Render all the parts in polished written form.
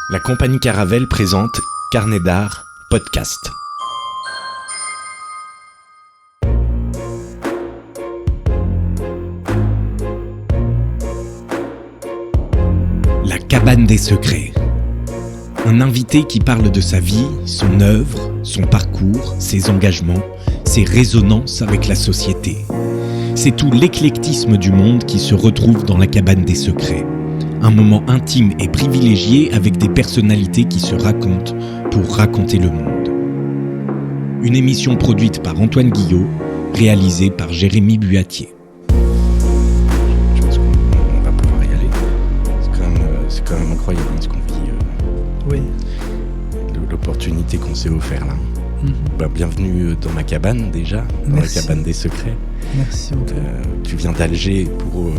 La compagnie Caravelle présente Carnet d'art, podcast. La cabane des secrets. Un invité qui parle de sa vie, son œuvre, son parcours, ses engagements, ses résonances avec la société. C'est tout l'éclectisme du monde qui se retrouve dans la cabane des secrets. Un moment intime et privilégié avec des personnalités qui se racontent pour raconter le monde. Une émission produite par Antoine Guillot, réalisée par Jérémy Buatier. Je pense qu'on va pouvoir y aller. C'est quand même incroyable ce qu'on vit. Oui. L'opportunité qu'on s'est offert là. Bienvenue dans ma cabane déjà, dans Merci. La cabane des secrets. Merci beaucoup. Tu viens d'Alger pour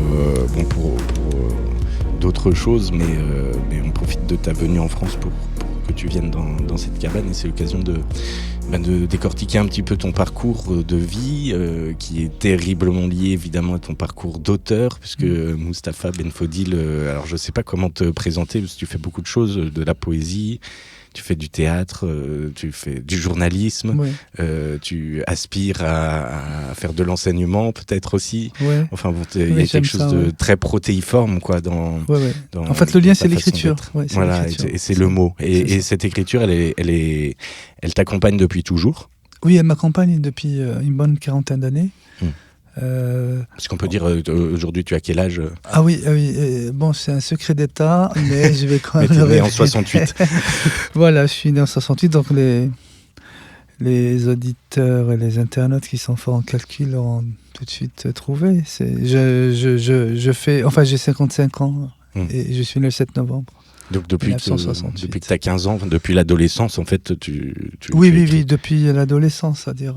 d'autres choses, mais on profite de ta venue en France pour que tu viennes dans cette cabane, et c'est l'occasion de décortiquer un petit peu ton parcours de vie qui est terriblement lié évidemment à ton parcours d'auteur, puisque Mustapha Benfodil, alors je sais pas comment te présenter parce que tu fais beaucoup de choses, de la poésie, tu fais du théâtre, tu fais du journalisme, Oui. tu aspires à faire de l'enseignement peut-être aussi. Ouais. Enfin bon, il y a quelque chose de très protéiforme quoi dans. Ouais. dans En fait, le lien, dans c'est ta façon l'écriture. d'être. Ouais, c'est Voilà, l'écriture. et c'est le mot. C'est Et ça. cette écriture, elle t'accompagne depuis toujours. Oui, elle m'accompagne depuis une bonne quarantaine d'années. Parce qu'on peut dire, aujourd'hui, tu as quel âge? Ah oui. Bon, c'est un secret d'État, mais je vais quand Mais même tu le es né en révéler. 68. Voilà, je suis né en 68, donc les auditeurs et les internautes qui sont forts en calcul auront tout de suite trouvé. J'ai 55 ans et je suis né le 7 novembre. Donc depuis 1968. depuis que tu as 15 ans, depuis l'adolescence, en fait, tu Oui, écris. depuis l'adolescence, c'est-à-dire...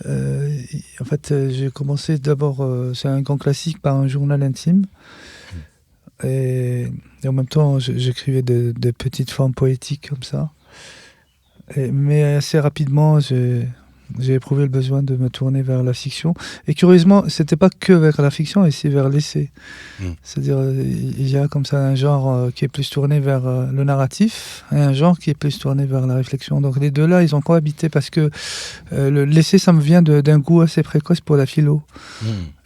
en fait, j'ai commencé d'abord, c'est un grand classique, par un journal intime. Et en même temps, j'écrivais de petites formes poétiques comme ça. Mais assez rapidement, j'ai éprouvé le besoin de me tourner vers la fiction. Et curieusement, c'était pas que vers la fiction, mais c'est vers l'essai. C'est-à-dire, il y a comme ça un genre qui est plus tourné vers le narratif et un genre qui est plus tourné vers la réflexion. Donc les deux-là, ils ont cohabité parce que l'essai, ça me vient d'un goût assez précoce pour la philo.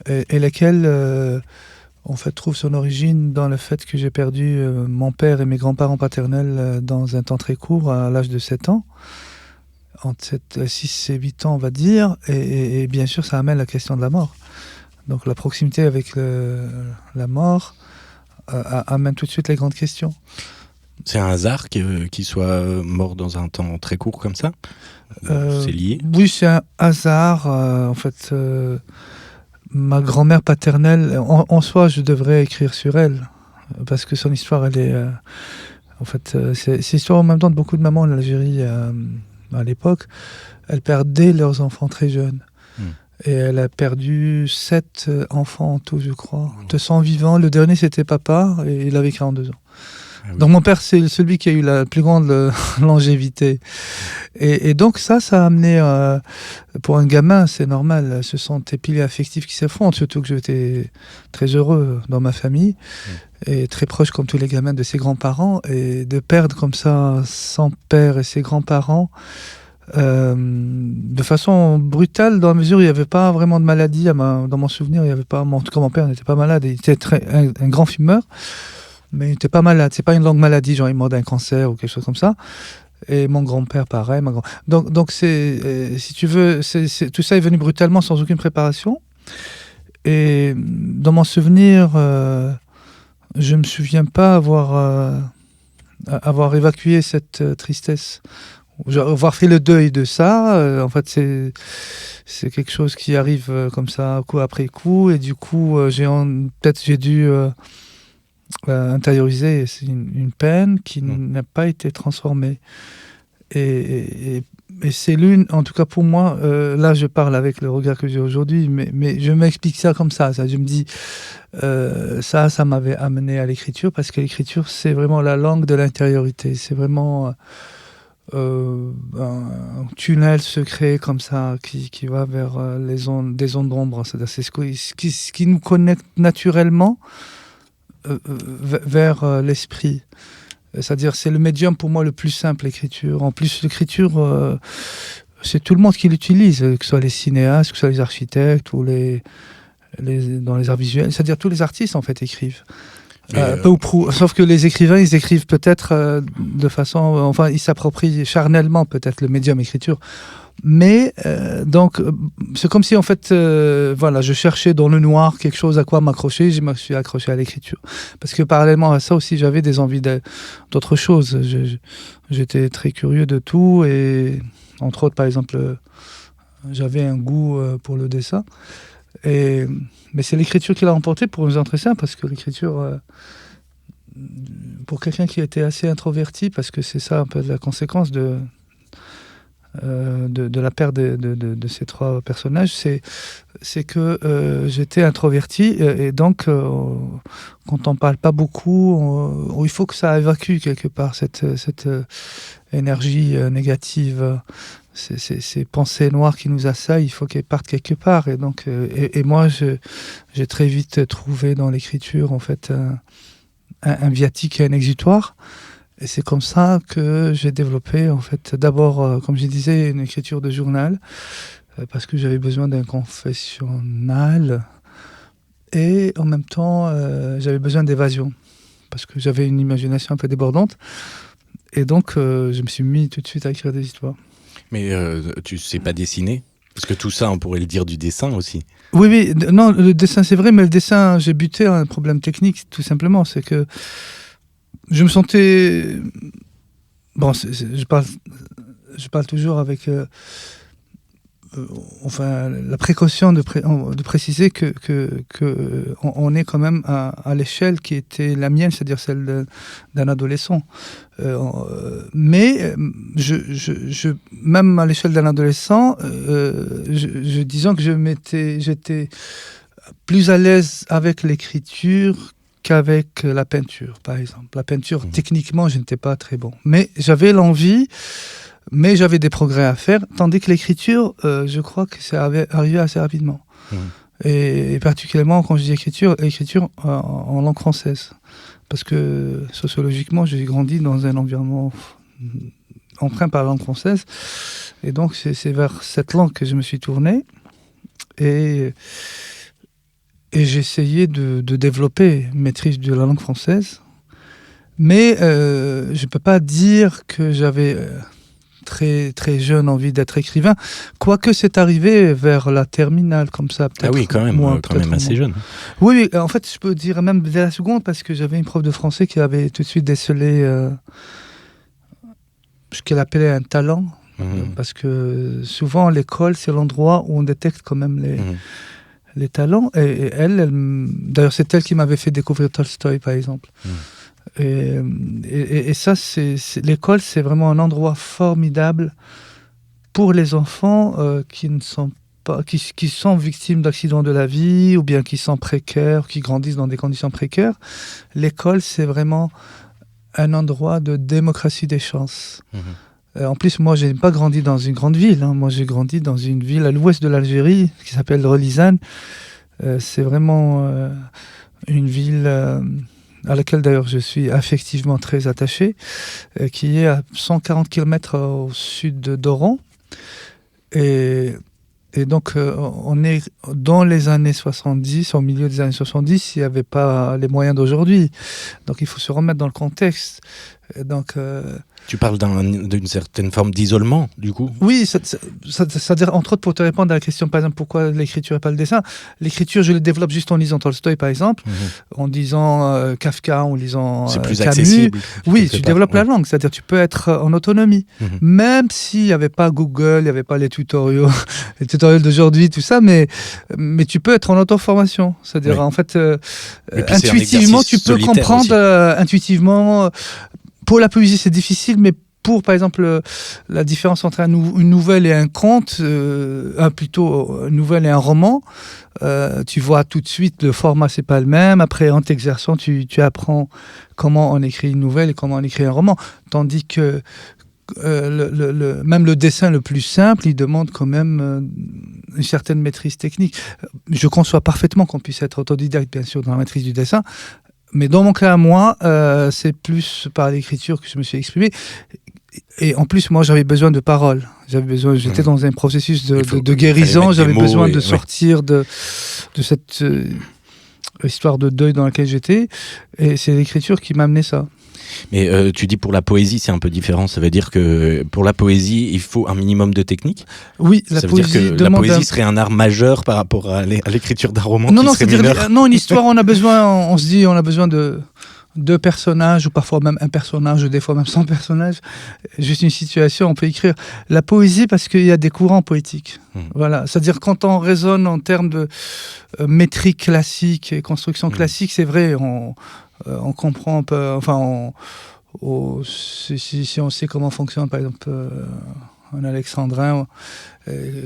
Et laquelle, en fait, trouve son origine dans le fait que j'ai perdu mon père et mes grands-parents paternels dans un temps très court, à l'âge de 7 ans. Entre 6 et 8 ans, on va dire, et bien sûr, ça amène la question de la mort. Donc la proximité avec la mort amène tout de suite les grandes questions. C'est un hasard qu'il soit mort dans un temps très court comme ça? C'est lié? Oui, c'est un hasard. En fait, ma grand-mère paternelle, en soi, je devrais écrire sur elle, parce que son histoire, elle est... en fait, c'est l'histoire en même temps de beaucoup de mamans en Algérie à l'époque. Elles perdaient leurs enfants très jeunes. Et elle a perdu 7 enfants en tout, je crois. 200 vivants. Le dernier, c'était papa, et il avait 42 ans. Ah oui. Donc mon père, c'est celui qui a eu la plus grande longévité. Et donc ça a amené, pour un gamin, c'est normal, ce sont tes piliers affectifs qui s'affrontent, surtout que j'étais très heureux dans ma famille, et très proche comme tous les gamins de ses grands-parents, et de perdre comme ça son père et ses grands-parents, de façon brutale, dans la mesure où il n'y avait pas vraiment de maladie dans mon souvenir. Il y avait pas, en tout cas mon père n'était pas malade, il était un grand fumeur, mais il n'était pas malade. C'est pas une longue maladie, genre il est mort d'un cancer ou quelque chose comme ça. Et mon grand-père pareil. Donc c'est, si tu veux, tout ça est venu brutalement, sans aucune préparation. Et dans mon souvenir, je me souviens pas avoir évacué cette tristesse. Avoir fait le deuil de ça, en fait, c'est quelque chose qui arrive comme ça, coup après coup, et du coup, j'ai dû intérioriser une peine qui n'a pas été transformée. Et c'est l'une, en tout cas pour moi, là je parle avec le regard que j'ai aujourd'hui, mais je m'explique ça comme ça. Je me dis, ça m'avait amené à l'écriture, parce que l'écriture, c'est vraiment la langue de l'intériorité, c'est vraiment... un tunnel secret comme ça qui va vers des zones d'ombre. C'est ce qui nous connecte naturellement vers l'esprit. C'est-à-dire, c'est le médium pour moi le plus simple, l'écriture. En plus, l'écriture, c'est tout le monde qui l'utilise, que ce soit les cinéastes, que ce soit les architectes ou dans les arts visuels. C'est-à-dire, tous les artistes, en fait, écrivent. Peu ou prou. Sauf que les écrivains, ils écrivent peut-être de façon... Enfin, ils s'approprient charnellement peut-être le médium écriture. Mais, donc, c'est comme si, en fait, voilà, je cherchais dans le noir quelque chose à quoi m'accrocher. Je me suis accroché à l'écriture. Parce que parallèlement à ça aussi, j'avais des envies d'autres choses. J'étais très curieux de tout. Et, entre autres, par exemple, j'avais un goût pour le dessin. Mais c'est l'écriture qui l'a emporté pour nous entretien, parce que l'écriture, pour quelqu'un qui était assez introverti, parce que c'est ça un peu la conséquence de la perte de ces trois personnages, c'est que j'étais introverti, et donc quand on parle pas beaucoup, il faut que ça évacue quelque part cette énergie négative. Ces pensées noires qui nous assaillent, il faut qu'elles partent quelque part. Et donc, et moi, j'ai très vite trouvé dans l'écriture, en fait, un viatique et un exutoire. Et c'est comme ça que j'ai développé, en fait, d'abord, comme je disais, une écriture de journal, parce que j'avais besoin d'un confessionnal. Et en même temps, j'avais besoin d'évasion, parce que j'avais une imagination un peu débordante. Et donc, je me suis mis tout de suite à écrire des histoires. Mais tu sais pas dessiner? Parce que tout ça, on pourrait le dire du dessin aussi. Oui, non, le dessin c'est vrai, mais le dessin, j'ai buté à un problème technique, tout simplement. C'est que je me sentais... Bon, je parle toujours avec... enfin, la précaution de préciser que on est quand même à l'échelle qui était la mienne, c'est-à-dire celle d'un adolescent. Mais même à l'échelle d'un adolescent, disons que j'étais plus à l'aise avec l'écriture qu'avec la peinture, par exemple. La peinture, techniquement, je n'étais pas très bon. Mais j'avais l'envie... Mais j'avais des progrès à faire, tandis que l'écriture, je crois que ça avait arrivé assez rapidement. Et particulièrement quand je dis écriture en langue française. Parce que sociologiquement, j'ai grandi dans un environnement empreint par la langue française. Et donc, c'est vers cette langue que je me suis tourné. Et j'ai essayé de développer une maîtrise de la langue française. Mais je ne peux pas dire que j'avais... très, très jeune envie d'être écrivain, quoique c'est arrivé vers la terminale, comme ça, peut-être. Ah oui, quand même assez jeune. Oui, en fait, je peux dire même dès la seconde, parce que j'avais une prof de français qui avait tout de suite décelé ce qu'elle appelait un talent, parce que souvent, l'école, c'est l'endroit où on détecte quand même les talents, et elle, d'ailleurs, c'est elle qui m'avait fait découvrir Tolstoï, par exemple. Et ça, l'école, c'est vraiment un endroit formidable pour les enfants qui ne sont pas, qui sont victimes d'accidents de la vie, ou bien qui sont précaires, qui grandissent dans des conditions précaires. L'école, c'est vraiment un endroit de démocratie des chances. En plus, moi, j'ai pas grandi dans une grande ville. Moi, j'ai grandi dans une ville à l'ouest de l'Algérie qui s'appelle Relizane. C'est vraiment une ville à laquelle d'ailleurs je suis affectivement très attaché, qui est à 140 km au sud d'Oran. Et donc, on est dans les années 70, au milieu des années 70, il n'y avait pas les moyens d'aujourd'hui. Donc, il faut se remettre dans le contexte. Donc, tu parles d'une certaine forme d'isolement, du coup? Oui, c'est-à-dire, entre autres, pour te répondre à la question, par exemple, pourquoi l'écriture et pas le dessin. L'écriture, je le développe juste en lisant Tolstoï, par exemple, en lisant Kafka, en lisant c'est plus Camus. Accessible. Oui, tu développes la langue, c'est-à-dire tu peux être en autonomie. Même s'il n'y avait pas Google, il n'y avait pas les tutoriels d'aujourd'hui, tout ça, mais tu peux être en auto-formation. C'est-à-dire, en fait, intuitivement, tu peux comprendre intuitivement... Pour la poésie, c'est difficile, mais pour, par exemple, la différence entre une nouvelle et un conte, plutôt une nouvelle et un roman, tu vois tout de suite, le format, c'est pas le même. Après, en t'exerçant, tu apprends comment on écrit une nouvelle et comment on écrit un roman. Tandis que même le dessin le plus simple, il demande quand même une certaine maîtrise technique. Je conçois parfaitement qu'on puisse être autodidacte, bien sûr, dans la maîtrise du dessin. Mais dans mon cas à moi, c'est plus par l'écriture que je me suis exprimé. Et en plus, moi, j'avais besoin de paroles. J'étais dans un processus de guérison. J'avais besoin de sortir de cette histoire de deuil dans laquelle j'étais. Et c'est l'écriture qui m'a amené ça. Mais tu dis pour la poésie, c'est un peu différent. Ça veut dire que pour la poésie, il faut un minimum de technique. Oui, ça veut dire que la poésie serait un art majeur par rapport à l'écriture d'un roman qui serait mineur. Non, une histoire, on a besoin de deux personnages, ou parfois même un personnage, ou des fois même 100 personnages. Juste une situation, on peut écrire. La poésie, parce qu'il y a des courants poétiques. Voilà. C'est-à-dire, quand on raisonne en termes de métrique classique et construction classique, c'est vrai, on comprend un peu, enfin, si on sait comment fonctionne, par exemple, un alexandrin,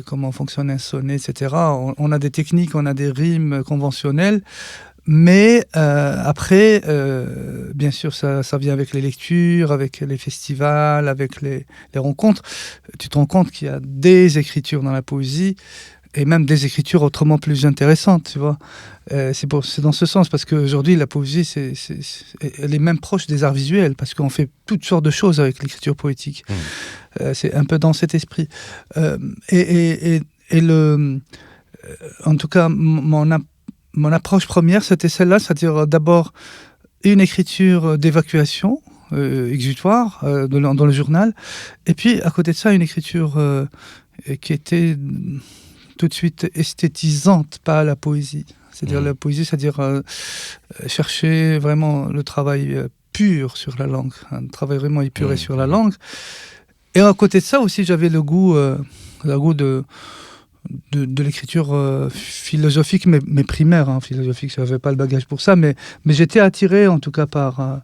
comment fonctionne un sonnet, etc., on a des techniques, on a des rimes conventionnelles, mais après, bien sûr, ça vient avec les lectures, avec les festivals, avec les rencontres. Tu te rends compte qu'il y a des écritures dans la poésie, et même des écritures autrement plus intéressantes, tu vois. C'est dans ce sens, parce qu'aujourd'hui, la poésie, elle est même proche des arts visuels, parce qu'on fait toutes sortes de choses avec l'écriture poétique. C'est un peu dans cet esprit. En tout cas, mon approche première, c'était celle-là, c'est-à-dire d'abord une écriture d'évacuation, exutoire, dans le journal, et puis à côté de ça, une écriture qui était tout de suite esthétisante, pas la poésie. C'est-à-dire la poésie, c'est-à-dire chercher vraiment le travail pur sur la langue, un travail vraiment épuré sur la langue. Et à côté de ça aussi, j'avais le goût de l'écriture philosophique, mais primaire. Philosophique, je n'avais pas le bagage pour ça, mais j'étais attiré en tout cas par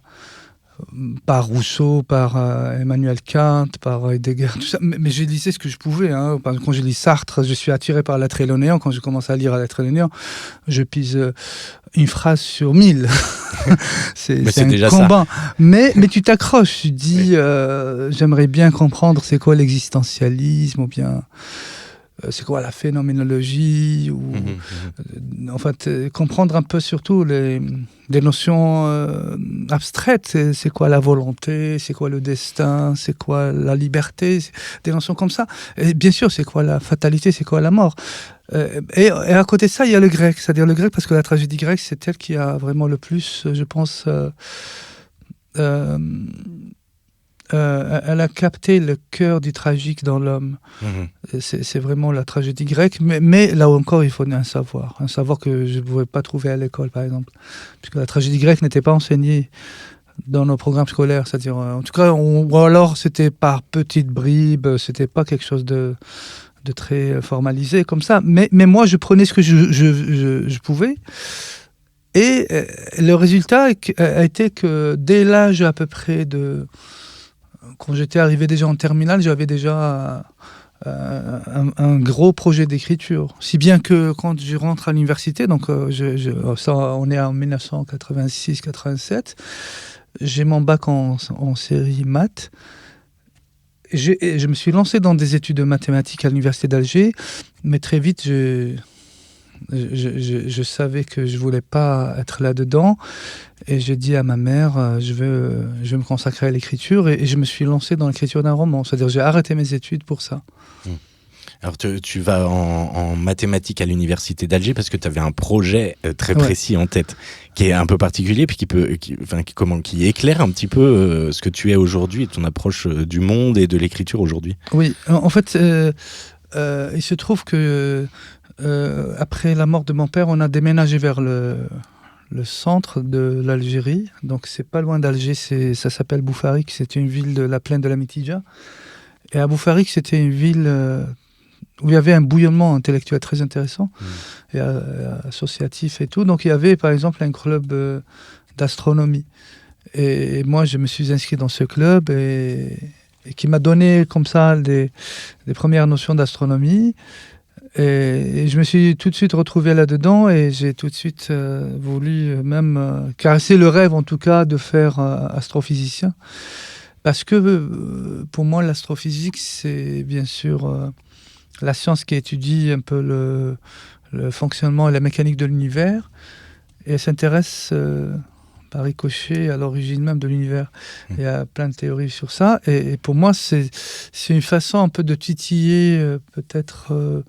Rousseau, par Emmanuel Kant, par Heidegger, tout ça. Mais je lisais ce que je pouvais. Quand je lis Sartre, je suis attiré par l'être et le néant. Quand je commence à lire l'être et le néant, je pise une phrase sur 1000. c'est un déjà combat. Mais tu t'accroches. Tu dis, j'aimerais bien comprendre c'est quoi l'existentialisme, ou bien c'est quoi la phénoménologie, ou en fait comprendre un peu surtout des notions abstraites. C'est quoi la volonté, c'est quoi le destin, c'est quoi la liberté, des notions comme ça. Et bien sûr, c'est quoi la fatalité, c'est quoi la mort. Et à côté de ça, il y a le grec, c'est-à-dire le grec, parce que la tragédie grecque, c'est elle qui a vraiment le plus, je pense, elle a capté le cœur du tragique dans l'homme. C'est vraiment la tragédie grecque, mais là encore, il faut un savoir que je ne pouvais pas trouver à l'école, par exemple, puisque la tragédie grecque n'était pas enseignée dans nos programmes scolaires, c'est-à-dire, en tout cas, ou alors c'était par petites bribes, c'était pas quelque chose de très formalisé comme ça, mais moi, je prenais ce que je pouvais. Et le résultat a été que dès l'âge à peu près quand j'étais arrivé déjà en terminale, j'avais déjà un gros projet d'écriture. Si bien que quand je rentre à l'université, donc on est en 1986-87, j'ai mon bac en série maths. Je me suis lancé dans des études de mathématiques à l'université d'Alger, mais très vite, je savais que je voulais pas être là-dedans, et j'ai dit à ma mère, je vais me consacrer à l'écriture, et je me suis lancé dans l'écriture d'un roman. C'est-à-dire, j'ai arrêté mes études pour ça. Alors tu vas en mathématiques à l'université d'Alger parce que tu avais un projet très précis en tête, qui est un peu particulier, puis qui éclaire un petit peu ce que tu es aujourd'hui et ton approche du monde et de l'écriture aujourd'hui. Oui, en fait, il se trouve que après la mort de mon père, on a déménagé vers le centre de l'Algérie. Donc c'est pas loin d'Alger, ça s'appelle Boufarik, c'est une ville de la plaine de la Mitidja. Et à Boufarik, c'était une ville où il y avait un bouillonnement intellectuel très intéressant, et associatif et tout. Donc il y avait par exemple un club d'astronomie. Et moi, je me suis inscrit dans ce club, et qui m'a donné comme ça des premières notions d'astronomie. Et je me suis tout de suite retrouvé là-dedans, et j'ai tout de suite voulu même caresser le rêve, en tout cas, de faire astrophysicien. Parce que pour moi, l'astrophysique, c'est bien sûr la science qui étudie un peu le fonctionnement et la mécanique de l'univers. Et elle s'intéresse par ricochet à l'origine même de l'univers. Il y a plein de théories sur ça. Et pour moi, c'est une façon un peu de titiller peut-être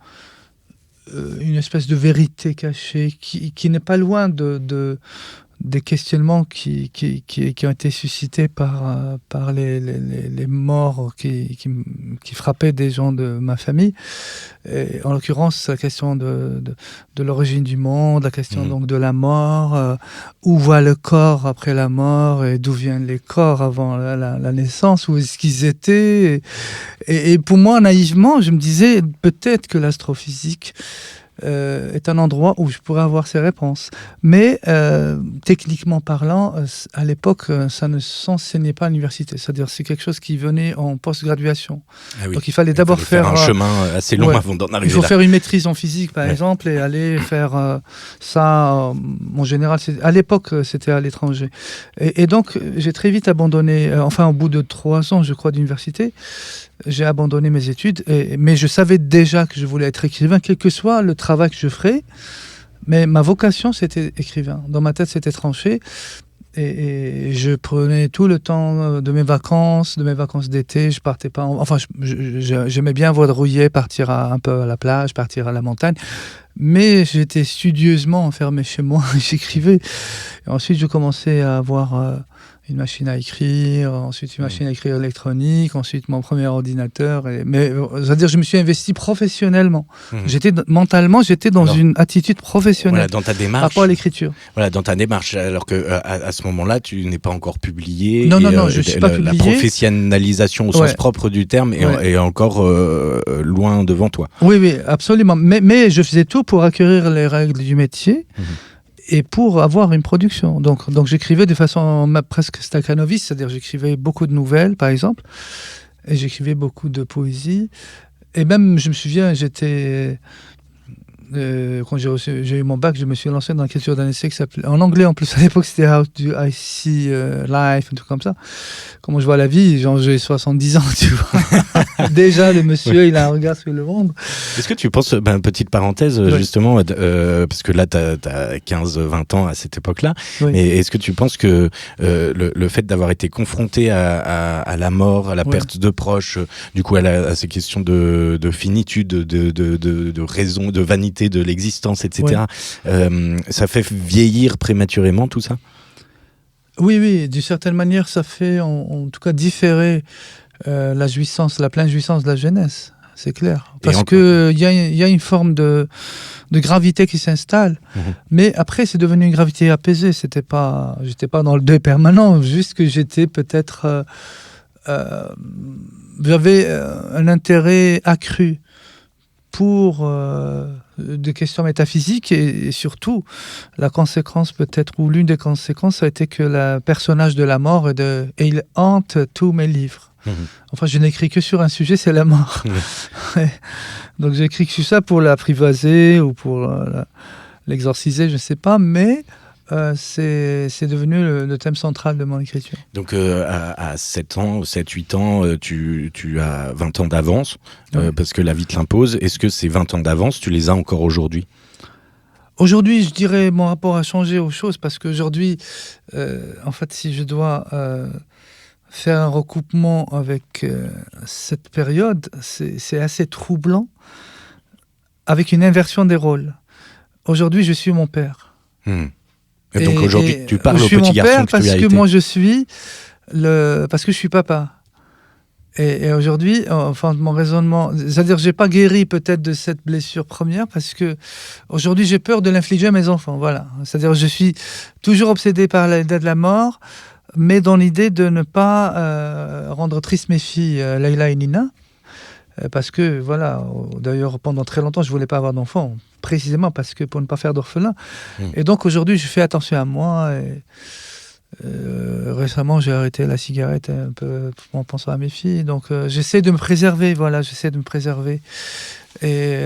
une espèce de vérité cachée qui n'est pas loin des questionnements qui ont été suscités par les morts qui frappaient des gens de ma famille. Et en l'occurrence, la question de l'origine du monde, la question donc de la mort, où va le corps après la mort et d'où viennent les corps avant la naissance, où est-ce qu'ils étaient. Et pour moi, naïvement, je me disais peut-être que l'astrophysique est un endroit où je pourrais avoir ces réponses. Mais techniquement parlant, à l'époque, ça ne s'enseignait pas à l'université. C'est-à-dire c'est quelque chose qui venait en post-graduation. Ah oui. Donc il fallait d'abord faire un chemin assez long avant d'en arriver là. Il faut faire une maîtrise en physique, par exemple, et aller faire ça. En général, à l'époque, c'était à l'étranger. Et donc, j'ai très vite abandonné, au bout de 3 ans, je crois, d'université, j'ai abandonné mes études, mais je savais déjà que je voulais être écrivain, quel que soit le travail que je ferais. Mais ma vocation, c'était écrivain. Dans ma tête, c'était tranché. Et je prenais tout le temps de mes vacances d'été. Je partais pas. J'aimais bien vadrouiller, partir un peu à la plage, partir à la montagne. Mais j'étais studieusement enfermé chez moi. J'écrivais. Et ensuite, je commençais à avoir une machine à écrire, ensuite une machine à écrire électronique, ensuite mon premier ordinateur. Mais c'est-à-dire, je me suis investi professionnellement. Mentalement, j'étais dans une attitude professionnelle dans ta démarche, par rapport à l'écriture. Voilà, dans ta démarche, alors que à ce moment-là, tu n'es pas encore publié. Non, je suis pas publié. La professionnalisation au sens propre du terme est encore loin devant toi. Oui, absolument. Mais je faisais tout pour acquérir les règles du métier. Et pour avoir une production. Donc j'écrivais de façon presque stakhanoviste, c'est-à-dire j'écrivais beaucoup de nouvelles, par exemple, et j'écrivais beaucoup de poésie. Et même, je me souviens, quand j'ai eu mon bac, je me suis lancé dans l'écriture d'un essai qui s'appelait, en anglais en plus, à l'époque, c'était How do I see life, un truc comme ça. Comment je vois la vie, j'ai 70 ans, tu vois. Déjà, le monsieur, il a un regard sur le monde. Est-ce que tu penses, petite parenthèse, justement, parce que là, t'as 15-20 ans à cette époque-là, mais est-ce que tu penses que le fait d'avoir été confronté à la mort, à la perte de proches, du coup, à ces questions de finitude, de raison, de vanité, de l'existence, etc., ça fait vieillir prématurément tout ça ? Oui, d'une certaine manière, ça fait en tout cas différer la pleine jouissance de la jeunesse, c'est clair. Parce qu'il y a une forme de gravité qui s'installe, mais après c'est devenu une gravité apaisée. J'étais pas dans le deuil permanent, juste que j'étais peut-être... j'avais un intérêt accru pour des questions métaphysiques et surtout la conséquence peut-être, ou l'une des conséquences a été que le personnage de la mort et il hante tous mes livres. Enfin, je n'écris que sur un sujet, c'est la mort. Donc j'écris que sur ça pour l'apprivoiser ou pour l'exorciser, je ne sais pas, mais c'est devenu le thème central de mon écriture. Donc à 7 ans, 7-8 ans, tu as 20 ans d'avance, parce que la vie te l'impose. Est-ce que ces 20 ans d'avance, tu les as encore aujourd'hui ? Aujourd'hui, je dirais, mon rapport a changé aux choses, parce qu'aujourd'hui, en fait, si je dois faire un recoupement avec cette période, c'est assez troublant, avec une inversion des rôles. Aujourd'hui, je suis mon père. Et donc aujourd'hui, tu parles au petit garçon que tu as été. Parce que moi, je suis parce que je suis papa. Et aujourd'hui, mon raisonnement, c'est-à-dire, j'ai pas guéri peut-être de cette blessure première, parce que aujourd'hui, j'ai peur de l'infliger à mes enfants. Voilà. C'est-à-dire, je suis toujours obsédé par l'idée de la mort, mais dans l'idée de ne pas rendre triste mes filles, Leïla et Nina. Parce que, voilà, d'ailleurs, pendant très longtemps, je ne voulais pas avoir d'enfants, précisément parce que pour ne pas faire d'orphelin. Et donc, aujourd'hui, je fais attention à moi. Et, récemment, j'ai arrêté la cigarette un peu en pensant à mes filles. Donc, j'essaie de me préserver, Et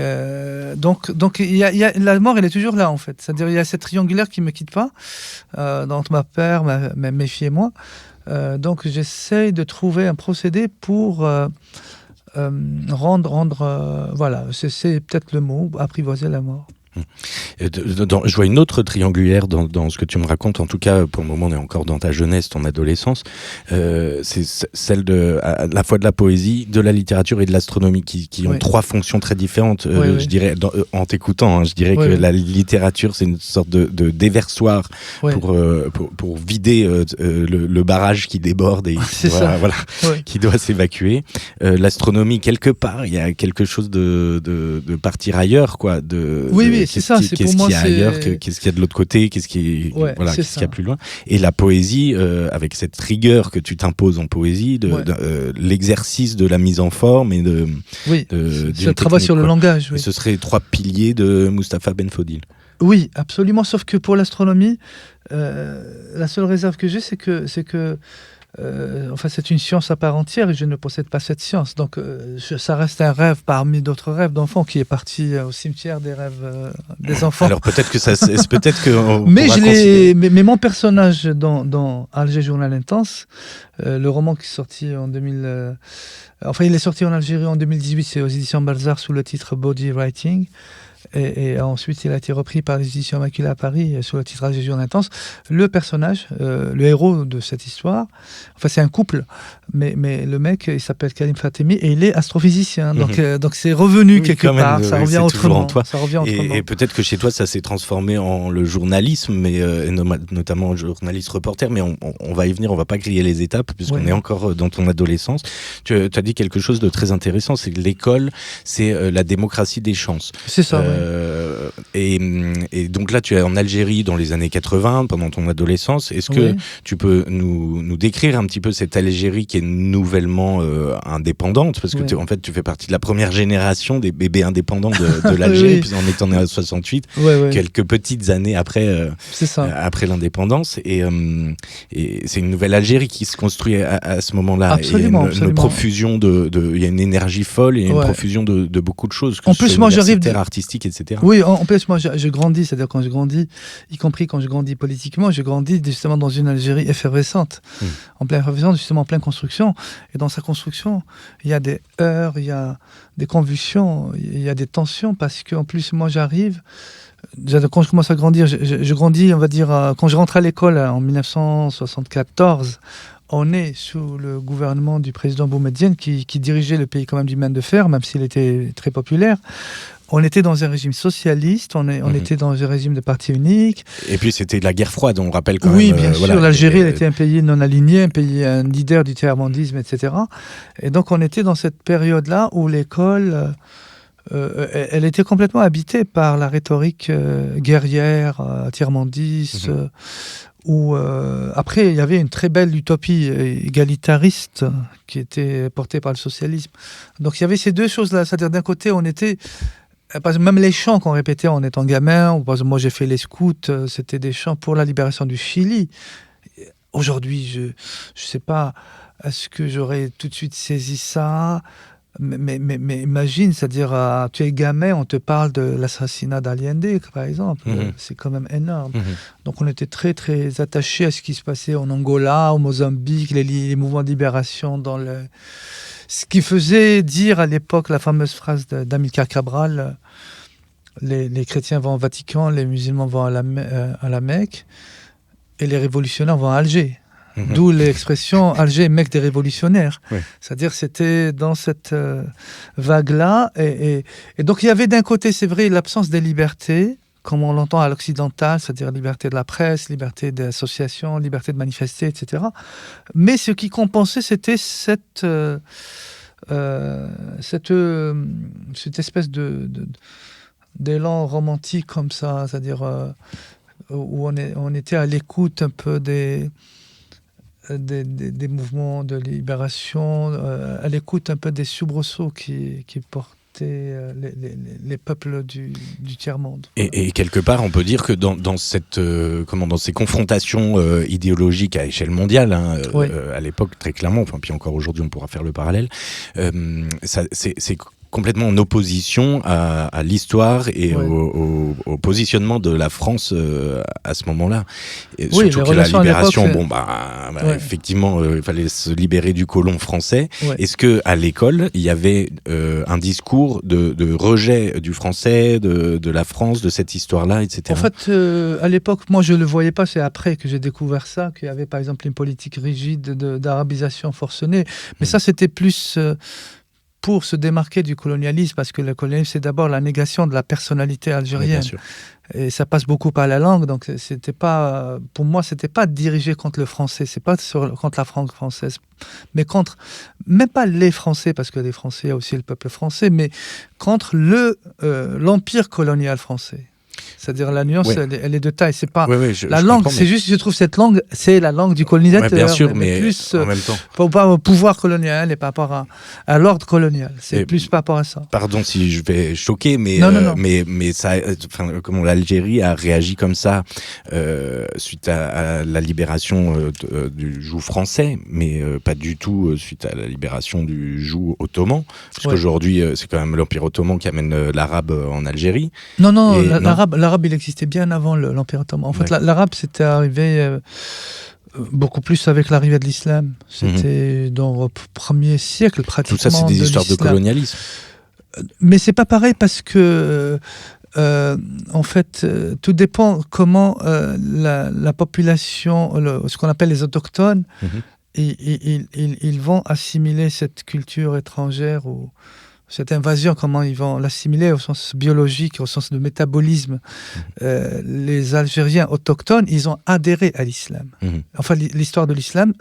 donc la mort, elle est toujours là, en fait. C'est-à-dire, il y a cette triangulaire qui ne me quitte pas, entre ma père, mes filles et moi. Donc, j'essaie de trouver un procédé pour... rendre voilà, c'est peut-être le mot, apprivoiser la mort. Je vois une autre triangulaire dans ce que tu me racontes. En tout cas, pour le moment, on est encore dans ta jeunesse, ton adolescence. C'est celle à la fois de la poésie, de la littérature et de l'astronomie, qui ont trois fonctions très différentes. Je dirais, en t'écoutant, je dirais que la littérature, c'est une sorte de déversoir pour vider le barrage qui déborde et qui doit s'évacuer. L'astronomie, quelque part, il y a quelque chose de partir ailleurs, quoi. C'est ça. C'est pour moi, qu'est-ce qu'il y a ailleurs, qu'est-ce qu'il y a de l'autre côté, qu'est-ce qu'il y a plus loin. Et la poésie, avec cette rigueur que tu t'imposes en poésie, l'exercice de la mise en forme et ce travail sur le langage. Et ce serait 3 piliers de Mustapha Benfodil. Oui, absolument. Sauf que pour l'astronomie, la seule réserve que j'ai, c'est que c'est une science à part entière et je ne possède pas cette science. Donc, ça reste un rêve parmi d'autres rêves d'enfants qui est parti au cimetière des rêves des enfants. Alors, peut-être que mais mon personnage dans Alger Journal Intense, le roman qui est sorti en 2000... il est sorti en Algérie en 2018, c'est aux éditions Balzac sous le titre Body Writing. Et ensuite, il a été repris par les éditions Immaculée à Paris sous le titre Alger Journal Intense. Le personnage, le héros de cette histoire, c'est un couple, mais le mec, il s'appelle Karim Fatemi et il est astrophysicien. Donc c'est revenu quelque part, ça revient autrement. Et peut-être que chez toi, ça s'est transformé en le journalisme, mais notamment journaliste reporter, mais on va y venir, on va pas griller les étapes, puisqu'on est encore dans ton adolescence. Tu as dit quelque chose de très intéressant, c'est que l'école, c'est la démocratie des chances. C'est ça. Et donc là, tu es en Algérie dans les années 80, pendant ton adolescence. Est-ce que tu peux nous décrire un petit peu cette Algérie qui est nouvellement indépendante? Parce que en fait, tu fais partie de la première génération des bébés indépendants de l'Algérie, puis on est en 68, quelques petites années après l'indépendance. Et c'est une nouvelle Algérie qui se construit à ce moment-là. Absolument, et une profusion il y a une énergie folle et une profusion de beaucoup de choses. En plus, moi, j'arrive artistique, etc. Oui, en plus, moi, je grandis, c'est-à-dire quand je grandis, y compris quand je grandis politiquement, je grandis justement dans une Algérie effervescente, en pleine effervescence, justement en pleine construction. Et dans sa construction, il y a des heurts, il y a des convulsions, il y a des tensions, parce qu'en plus, moi, j'arrive... Quand je commence à grandir, je grandis, on va dire, quand je rentre à l'école en 1974, on est sous le gouvernement du président Boumedienne qui dirigeait le pays quand même du main de fer, même s'il était très populaire. On était dans un régime socialiste, on était dans un régime de parti unique. Et puis c'était de la guerre froide, on rappelle quand même. Oui, bien sûr, l'Algérie elle était un pays non aligné, un leader du tiers-mondisme, etc. Et donc on était dans cette période-là où l'école... elle était complètement habitée par la rhétorique guerrière, tiers-mondiste, où après il y avait une très belle utopie égalitariste qui était portée par le socialisme. Donc il y avait ces deux choses-là, c'est-à-dire d'un côté on était... Parce que même les chants qu'on répétait en étant gamin, ou moi j'ai fait les scouts, c'était des chants pour la libération du Chili. Aujourd'hui, je ne sais pas, est-ce que j'aurais tout de suite saisi ça ? Mais imagine, c'est-à-dire, tu es gamin, on te parle de l'assassinat d'Allende, par exemple. C'est quand même énorme. Donc on était très, très attachés à ce qui se passait en Angola, au Mozambique, les mouvements de libération dans le... Ce qui faisait dire à l'époque la fameuse phrase d'Amilcar Cabral, les chrétiens vont au Vatican, les musulmans vont à la Mecque, et les révolutionnaires vont à Alger. D'où l'expression Alger, Mecque des révolutionnaires. C'est-à-dire c'était dans cette vague-là. Et donc il y avait d'un côté, c'est vrai, l'absence des libertés, comme on l'entend à l'occidental, c'est-à-dire liberté de la presse, liberté d'association, liberté de manifester, etc. Mais ce qui compensait, c'était cette espèce d'élan romantique comme ça, c'est-à-dire où on était à l'écoute un peu des mouvements de libération, à l'écoute un peu des soubresauts qui portaient les peuples du tiers-monde. Et quelque part, on peut dire que dans ces confrontations idéologiques à échelle mondiale, à l'époque, très clairement, puis encore aujourd'hui, on pourra faire le parallèle, c'est complètement en opposition à l'histoire et au positionnement de la France à ce moment-là. Et surtout que la libération, effectivement, il fallait se libérer du colon français. Ouais. Est-ce que à l'école, il y avait un discours de rejet du français, de la France, de cette histoire-là, etc. En fait, à l'époque, moi, je le voyais pas. C'est après que j'ai découvert ça, qu'il y avait par exemple une politique rigide d'arabisation forcenée. Mais ça, c'était plus pour se démarquer du colonialisme, parce que le colonialisme, c'est d'abord la négation de la personnalité algérienne. Oui, et ça passe beaucoup par la langue, donc c'était pas, pour moi, c'était pas dirigé contre le français, c'est pas contre la langue française, mais contre, même pas les Français, parce que les Français, il y a aussi le peuple français, mais contre l'empire colonial français. C'est-à-dire la nuance, elle est de taille. C'est pas la langue. C'est juste, je trouve cette langue, c'est la langue du colonisateur. Bien sûr, mais plus en même temps, par rapport au pouvoir colonial et par rapport à l'ordre colonial. C'est plus par rapport à ça. Pardon si je vais choquer, mais mais ça, comment l'Algérie a réagi comme ça suite à la libération du joug français, mais pas du tout suite à la libération du joug ottoman, parce qu'aujourd'hui c'est quand même l'Empire ottoman qui amène l'arabe en Algérie. Non, l'arabe, il existait bien avant l'Empire ottoman. En fait, l'arabe, c'était arrivé beaucoup plus avec l'arrivée de l'islam. C'était dans le 1er siècle, pratiquement. Tout ça, c'est des histoires de colonialisme. Mais c'est pas pareil parce que, en fait, tout dépend comment la population, ce qu'on appelle les autochtones, ils vont assimiler cette culture étrangère ou cette invasion, comment ils vont l'assimiler au sens biologique, au sens de métabolisme. Les Algériens autochtones, ils ont adhéré à l'islam. Enfin, l'histoire de l'islam,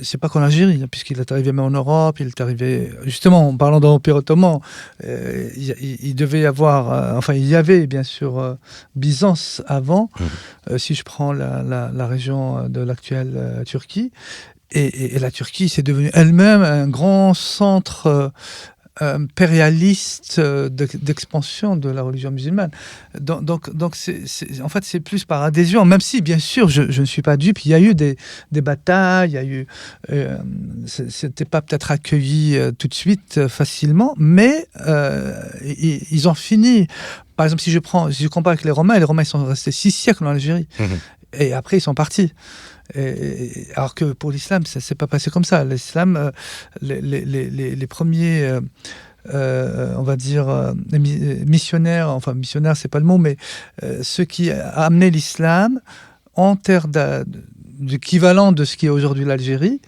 c'est pas qu'en Algérie, puisqu'il est arrivé même en Europe, il est arrivé, justement, en parlant de l'Empire ottoman, il devait y avoir, il y avait bien sûr Byzance avant, si je prends la région de l'actuelle Turquie, et la Turquie, c'est devenu elle-même un grand centre impérialiste d'expansion de la religion musulmane. Donc en fait, c'est plus par adhésion, même si, bien sûr, je ne suis pas dupe, il y a eu des batailles, il y a eu... c'était pas peut-être accueilli tout de suite facilement, mais ils ont fini... Par exemple, si je compare avec les Romains ils sont restés 6 siècles en Algérie. Et après, ils sont partis. Alors que pour l'islam, ça ne s'est pas passé comme ça. L'islam, les premiers, on va dire, missionnaires, c'est pas le mot, mais ceux qui ont amené l'islam en terre d'équivalent de ce qui est aujourd'hui l'Algérie,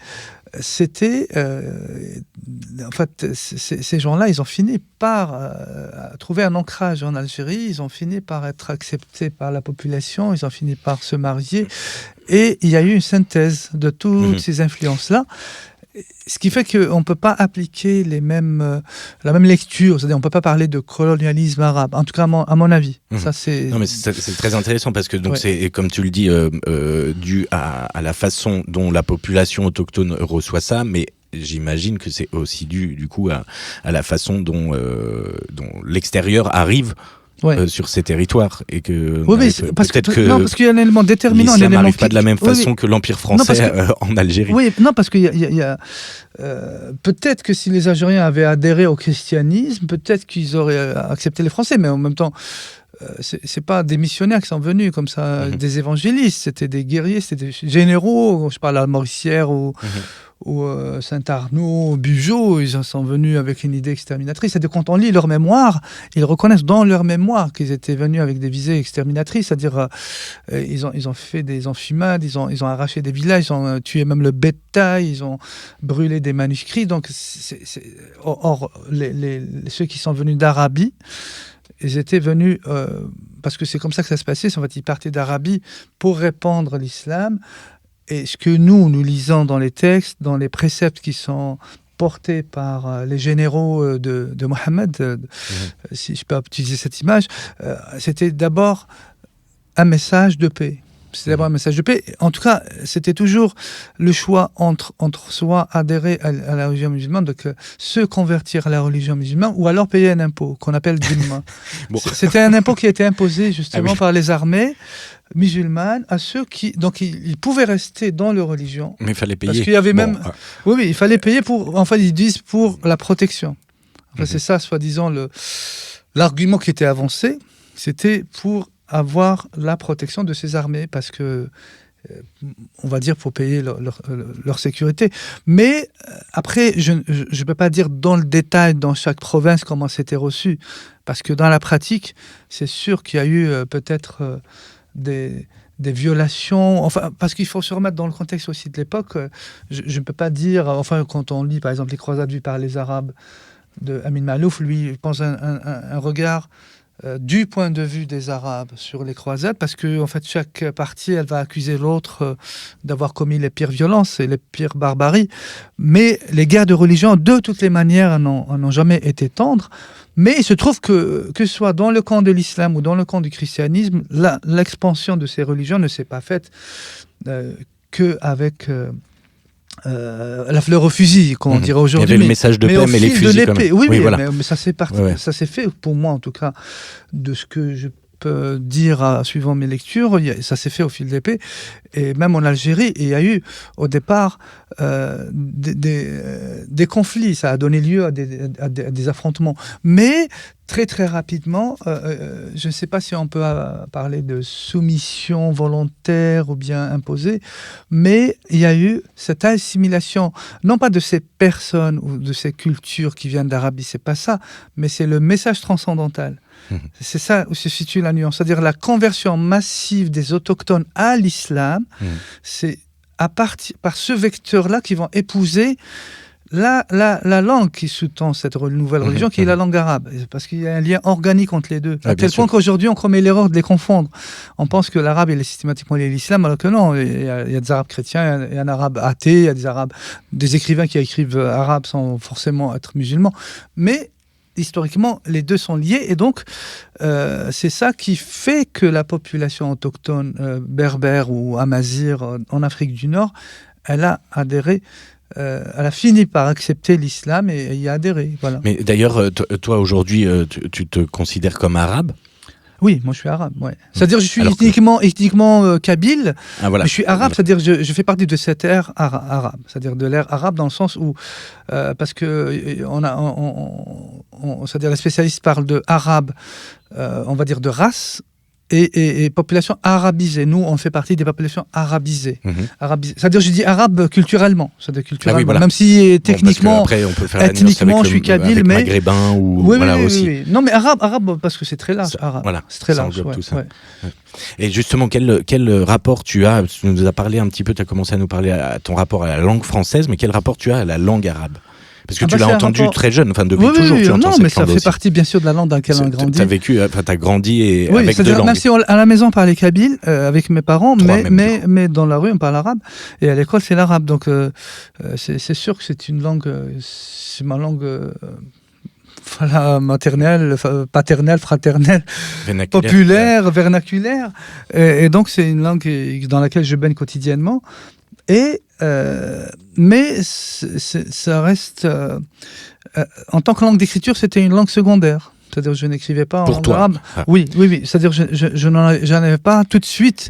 c'était... en fait, ces gens-là, ils ont fini par trouver un ancrage en Algérie, ils ont fini par être acceptés par la population, ils ont fini par se marier, et il y a eu une synthèse de toutes ces influences-là, ce qui fait qu'on ne peut pas appliquer la même lecture, c'est-à-dire on ne peut pas parler de colonialisme arabe, en tout cas à mon avis. Ça, c'est... Non, mais c'est très intéressant parce que donc c'est, comme tu le dis, dû à la façon dont la population autochtone reçoit ça, mais j'imagine que c'est aussi dû du coup à la façon dont l'extérieur arrive sur ces territoires, et que parce qu'il y a un élément déterminant. L'islam n'arrive pas de la même façon que l'Empire français en Algérie. Oui, non, parce qu'il y a peut-être que si les Algériens avaient adhéré au christianisme, peut-être qu'ils auraient accepté les Français, mais en même temps, c'est pas des missionnaires qui sont venus comme ça, des évangélistes, c'était des guerriers, c'était des généraux. Je parle à Mauricière ou Saint-Arnaud, Bugeaud, ils sont venus avec une idée exterminatrice. C'est-à-dire, quand on lit leur mémoire, ils reconnaissent dans leur mémoire qu'ils étaient venus avec des visées exterminatrices. C'est-à-dire, ils ont fait des enfumades, ils ont arraché des villages, ils ont tué même le bétail, ils ont brûlé des manuscrits. Donc, or, ceux qui sont venus d'Arabie, ils étaient venus, parce que c'est comme ça que ça se passait, en fait, ils partaient d'Arabie pour répandre l'islam. Et ce que nous lisons dans les textes, dans les préceptes qui sont portés par les généraux de Mohammed, si je peux utiliser cette image, c'était d'abord un message de paix. C'était d'abord un message de paix. En tout cas, c'était toujours le choix entre soit adhérer à la religion musulmane, donc se convertir à la religion musulmane, ou alors payer un impôt qu'on appelle dhimma. C'était un impôt qui a été imposé justement par les armées musulmanes à ceux qui... Donc, ils pouvaient rester dans leur religion. Mais il fallait payer. Parce qu'il y avait même... Oui, il fallait payer pour... Enfin, ils disent pour la protection. Enfin, c'est ça, soi-disant, l'argument qui était avancé, c'était pour avoir la protection de ces armées, parce que, on va dire, pour payer leur sécurité. Mais après, je ne peux pas dire dans le détail, dans chaque province, comment c'était reçu, parce que dans la pratique, c'est sûr qu'il y a eu peut-être des violations, enfin, parce qu'il faut se remettre dans le contexte aussi de l'époque. Je ne peux pas dire, enfin, quand on lit, par exemple, les croisades vues par les Arabes de Amin Maalouf, lui, il pense un regard du point de vue des Arabes sur les croisades, parce que en fait, chaque partie, elle va accuser l'autre d'avoir commis les pires violences et les pires barbaries. Mais les guerres de religion, de toutes les manières, n'ont jamais été tendres. Mais il se trouve que ce soit dans le camp de l'islam ou dans le camp du christianisme, l'expansion de ces religions ne s'est pas faite qu'avec la fleur au fusil, comme on dirait aujourd'hui. Il y avait le message de paix, mais les fusils de l'épée. Oui, voilà. mais ça s'est fait, pour moi en tout cas, de ce que je peux dire suivant mes lectures, ça s'est fait au fil d'épée. Et même en Algérie, il y a eu au départ des conflits, ça a donné lieu à des affrontements. Mais très très rapidement, je ne sais pas si on peut parler de soumission volontaire ou bien imposée, mais il y a eu cette assimilation, non pas de ces personnes ou de ces cultures qui viennent d'Arabie, c'est pas ça, mais c'est le message transcendantal. C'est ça où se situe la nuance, c'est-à-dire la conversion massive des autochtones à l'islam. C'est par ce vecteur-là qu'ils vont épouser la langue qui sous-tend cette nouvelle religion, qui est la langue arabe. Parce qu'il y a un lien organique entre les deux. À tel point qu'aujourd'hui, on commet l'erreur de les confondre. On pense que l'arabe est systématiquement lié à l'islam, alors que non. Il y a des arabes chrétiens, il y a un arabe athée, il y a des écrivains qui écrivent arabe sans forcément être musulmans. Mais historiquement, les deux sont liés, et donc c'est ça qui fait que la population autochtone berbère ou amazigh en Afrique du Nord, elle a adhéré, elle a fini par accepter l'islam et y adhérer. Voilà. Mais d'ailleurs, toi aujourd'hui, tu te considères comme arabe ? Oui, moi je suis arabe. Ouais. C'est-à-dire je suis ethniquement kabyle, voilà. Mais je suis arabe, c'est-à-dire je fais partie de cette ère arabe, c'est-à-dire de l'ère arabe dans le sens où, parce que c'est-à-dire les spécialistes parlent de arabe, on va dire de race, et population arabisée. Nous, on fait partie des populations arabisées. C'est-à-dire, je dis arabe culturellement. C'est-à-dire culturellement. Voilà. Même si techniquement, après, on peut faire ethniquement, je suis kabyle, mais maghrébin ou oui, voilà oui, aussi. Oui. Non, mais arabe, parce que c'est très large. Arabe. Voilà, c'est très large. Tout ça. Ouais. Et justement, quel rapport tu as ? Tu nous as parlé un petit peu, tu as commencé à nous parler à ton rapport à la langue française, mais quel rapport tu as à la langue arabe ? Parce que tu l'as entendu très jeune, enfin depuis toujours. Tu entends non, mais ça fait partie bien sûr de la langue dans laquelle on a grandi. Tu as vécu, enfin tu as grandi avec deux langues. Même si à la maison on parlait kabyle avec mes parents, mais dans la rue on parle arabe et à l'école c'est l'arabe. Donc c'est sûr que c'est une langue, c'est ma langue maternelle, paternelle, fraternelle, populaire, vernaculaire. Et donc c'est une langue dans laquelle je baigne quotidiennement. Mais ça reste... en tant que langue d'écriture, c'était une langue secondaire. C'est-à-dire que je n'écrivais pas en arabe. Oui. C'est-à-dire que je n'en avais pas tout de suite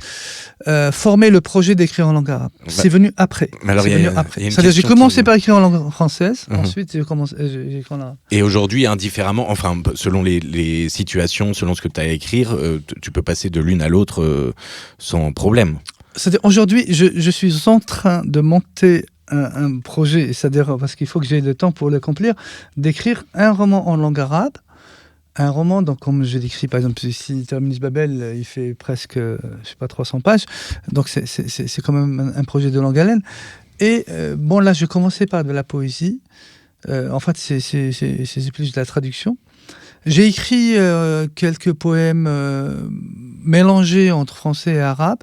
formé le projet d'écrire en langue arabe. C'est venu après. C'est-à-dire que j'ai commencé par écrire en langue française, ensuite j'ai écrit en arabe. Et aujourd'hui, indifféremment, enfin, selon les situations, selon ce que tu as à écrire, tu peux passer de l'une à l'autre sans problème. C'est-à-dire aujourd'hui, je suis en train de monter un projet, c'est-à-dire parce qu'il faut que j'ai le temps pour l'accomplir, d'écrire un roman en langue arabe. Un roman, donc comme je décris par exemple ici, Terminus Babel, il fait presque, 300 pages. Donc c'est quand même un projet de longue haleine. Et là, je commençais par de la poésie. En fait, c'est plus de la traduction. J'ai écrit quelques poèmes mélangés entre français et arabe.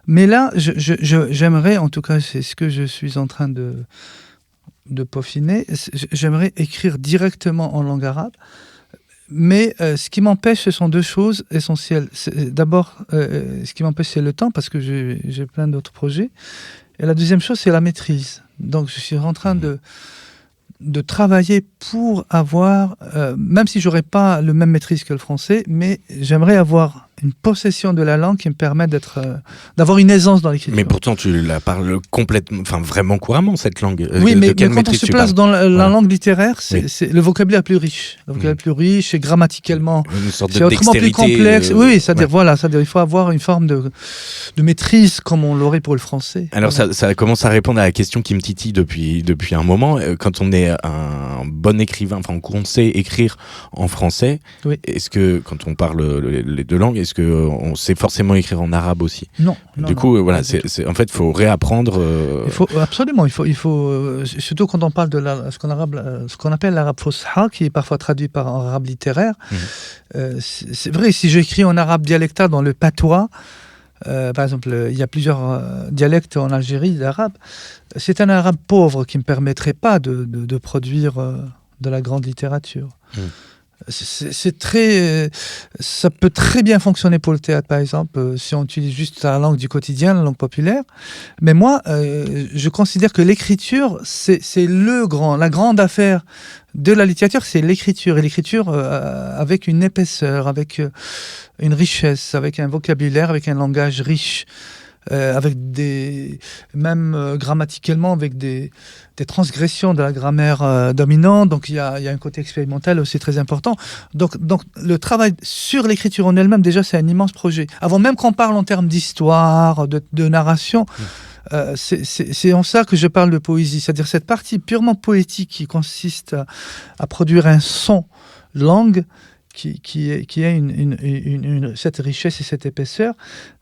Mais là, j'aimerais, en tout cas, c'est ce que je suis en train de peaufiner, j'aimerais écrire directement en langue arabe. Mais ce qui m'empêche, ce sont deux choses essentielles. D'abord, ce qui m'empêche, c'est le temps, parce que j'ai plein d'autres projets. Et la deuxième chose, c'est la maîtrise. Donc, je suis en train de travailler pour avoir, même si j'aurais pas le même maîtrise que le français, mais j'aimerais avoir une possession de la langue qui me permet d'avoir une aisance dans l'écriture. Mais pourtant, tu la parles complètement, enfin vraiment couramment, cette langue. Oui, mais quand on se place dans la langue littéraire, le vocabulaire est plus riche. Le vocabulaire est plus riche et grammaticalement, c'est autrement plus complexe. Oui, c'est-à-dire, il faut avoir une forme de maîtrise comme on l'aurait pour le français. Alors, ça commence à répondre à la question qui me titille depuis un moment. Quand on est un bon écrivain, enfin, qu'on sait écrire en français, est-ce que, quand on parle les deux langues, est-ce qu'on sait forcément écrire en arabe aussi ? Non. Du coup, voilà, en fait, il faut réapprendre. Absolument, il faut surtout quand on parle de ce qu'on appelle l'arabe fosha, qui est parfois traduit par arabe littéraire. C'est vrai, si j'écris en arabe dialectal dans le patois, par exemple, il y a plusieurs dialectes en Algérie d'arabe, c'est un arabe pauvre qui ne me permettrait pas de produire de la grande littérature. Ça peut très bien fonctionner pour le théâtre, par exemple, si on utilise juste la langue du quotidien, la langue populaire. Mais moi, je considère que l'écriture, c'est la grande affaire de la littérature, c'est l'écriture. Et l'écriture avec une épaisseur, avec une richesse, avec un vocabulaire, avec un langage riche. Avec même grammaticalement, avec des transgressions de la grammaire dominante. Donc il y a un côté expérimental aussi très important. Donc le travail sur l'écriture en elle-même, déjà, c'est un immense projet. Avant même qu'on parle en termes d'histoire, de narration, c'est en ça que je parle de poésie. C'est-à-dire cette partie purement poétique qui consiste à produire un son, langue, qui a cette richesse et cette épaisseur,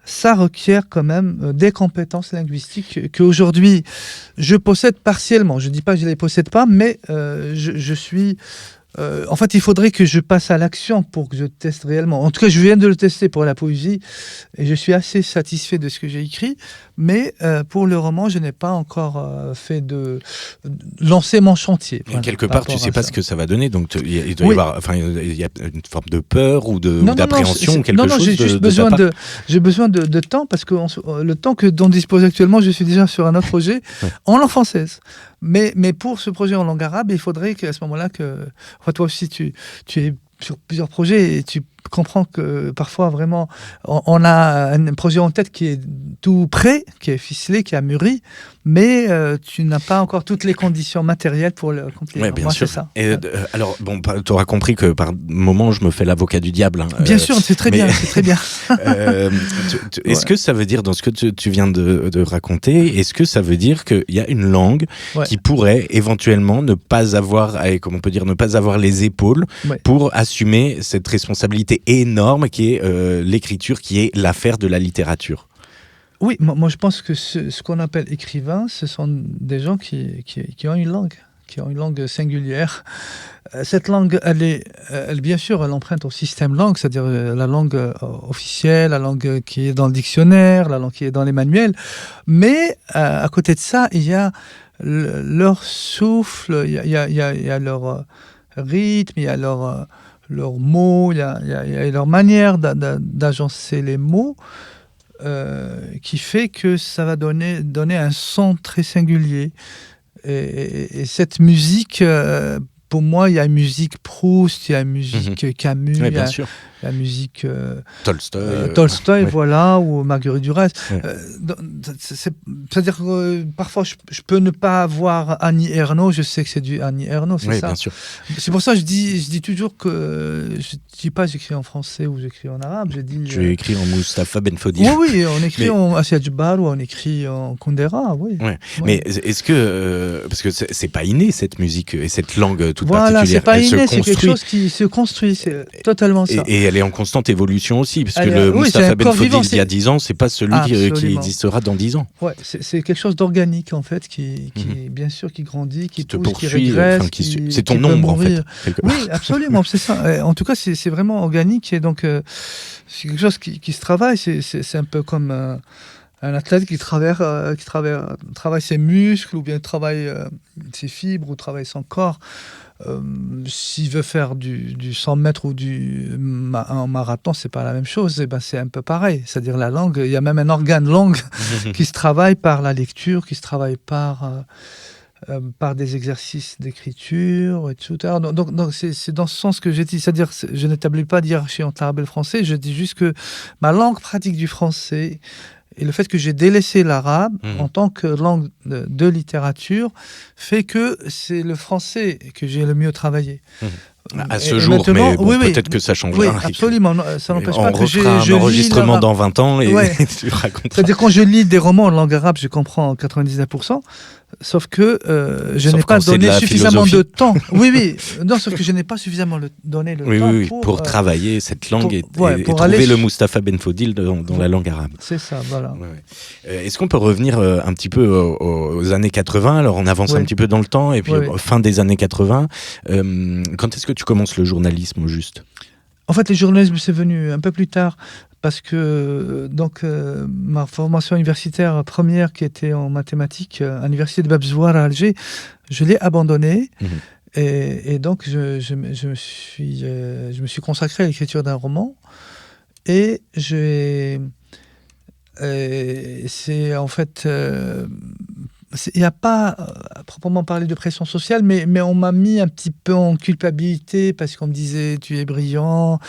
ça requiert quand même des compétences linguistiques qu'aujourd'hui je possède partiellement. Je ne dis pas que je ne les possède pas, mais je suis... en fait, il faudrait que je passe à l'action pour que je teste réellement. En tout cas, je viens de le tester pour la poésie et je suis assez satisfait de ce que j'ai écrit. Mais pour le roman, je n'ai pas encore lancé mon chantier. Voilà, quelque part, tu ne sais pas ce que ça va donner. Donc, il doit y avoir, il y a une forme de peur ou d'appréhension, quelque chose. J'ai besoin de temps parce que le temps dont je dispose actuellement, je suis déjà sur un autre projet en langue française. Mais pour ce projet en langue arabe, il faudrait qu'à ce moment-là, toi aussi, tu es sur plusieurs projets et tu comprends que parfois vraiment on a un projet en tête qui est tout prêt, qui est ficelé, qui a mûri, mais tu n'as pas encore toutes les conditions matérielles pour le accomplir. Oui, bien sûr. Ça. Et alors, bon, tu auras compris que par moment, je me fais l'avocat du diable. Bien sûr, c'est très bien. C'est très bien. Est-ce que ça veut dire, dans ce que tu viens de raconter, est-ce que ça veut dire qu'il y a une langue qui pourrait éventuellement ne pas avoir les épaules pour assumer cette responsabilité énorme qui est l'écriture, qui est l'affaire de la littérature? Oui, moi je pense que ce qu'on appelle écrivains, ce sont des gens qui ont une langue singulière. Cette langue, elle bien sûr, elle emprunte au système langue, c'est-à-dire la langue officielle, la langue qui est dans le dictionnaire, la langue qui est dans les manuels. Mais à côté de ça, il y a leur souffle, il y a leur rythme, il y a leurs mots, il y a leur manière d'agencer les mots. Qui fait que ça va donner un son très singulier. Et cette musique, pour moi, il y a une musique Proust, il y a une musique Camus, il y a la musique Tolstoï, voilà, ou Marguerite Duras. C'est-à-dire que parfois, je peux ne pas avoir Annie Ernaux, je sais que c'est du Annie Ernaux, c'est ça. Bien sûr. C'est pour ça que je dis toujours que je ne dis pas j'écris en français ou j'écris en arabe. Tu écris en Mustapha Ben Fodil. Oui, on écrit en Assia Djbar ou on écrit en Kundera, oui. Ouais. Mais est-ce que, parce que c'est pas inné cette musique et cette langue toute particulière. Voilà, c'est pas inné, c'est quelque chose qui se construit, c'est totalement ça. Et elle est en constante évolution aussi, parce que le Mustapha Ben Fodil d'il y a 10 ans, c'est pas celui qui existera dans 10 ans. Ouais, c'est quelque chose d'organique en fait, qui bien sûr, qui grandit, qui pousse, poursuit, qui régresse, c'est ton ombre en fait. Oui, absolument, c'est ça. En tout cas, c'est vraiment organique et donc c'est quelque chose qui se travaille. C'est un peu comme un athlète qui travaille ses muscles ou bien travaille ses fibres ou travaille son corps. S'il veut faire du 100 mètres ou un marathon, c'est pas la même chose. Et ben, c'est un peu pareil. C'est-à-dire la langue, il y a même un organe langue qui se travaille par la lecture, qui se travaille par par des exercices d'écriture, etc. Donc c'est dans ce sens que j'ai dit, c'est-à-dire je n'établis pas de hiérarchie entre l'arabe et le français, je dis juste que ma langue pratique du français et le fait que j'ai délaissé l'arabe en tant que langue de littérature fait que c'est le français que j'ai le mieux travaillé. À ce jour, mais bon, peut-être que ça changera. Oui, absolument. Ça n'empêche pas que on refera un enregistrement dans 20 ans et tu raconteras. C'est-à-dire quand je lis des romans en langue arabe, je comprends 99%. Sauf que je n'ai pas donné suffisamment de temps. Oui. Non, sauf que je n'ai pas suffisamment donné le temps pour travailler cette langue et trouver le Mustapha Benfodil dans la langue arabe. C'est ça, voilà. Est-ce qu'on peut revenir un petit peu aux années 80 ? Alors, on avance un petit peu dans le temps, et puis fin des années 80. Quand est-ce que tu commences le journalisme, au juste ? En fait, le journalisme, c'est venu un peu plus tard, parce que ma formation universitaire première, qui était en mathématiques, à l'université de Babzouar à Alger, je l'ai abandonnée. Et donc, je me suis consacré à l'écriture d'un roman. Et c'est en fait... il n'y a pas à proprement parler de pression sociale, mais on m'a mis un petit peu en culpabilité parce qu'on me disait tu es brillant,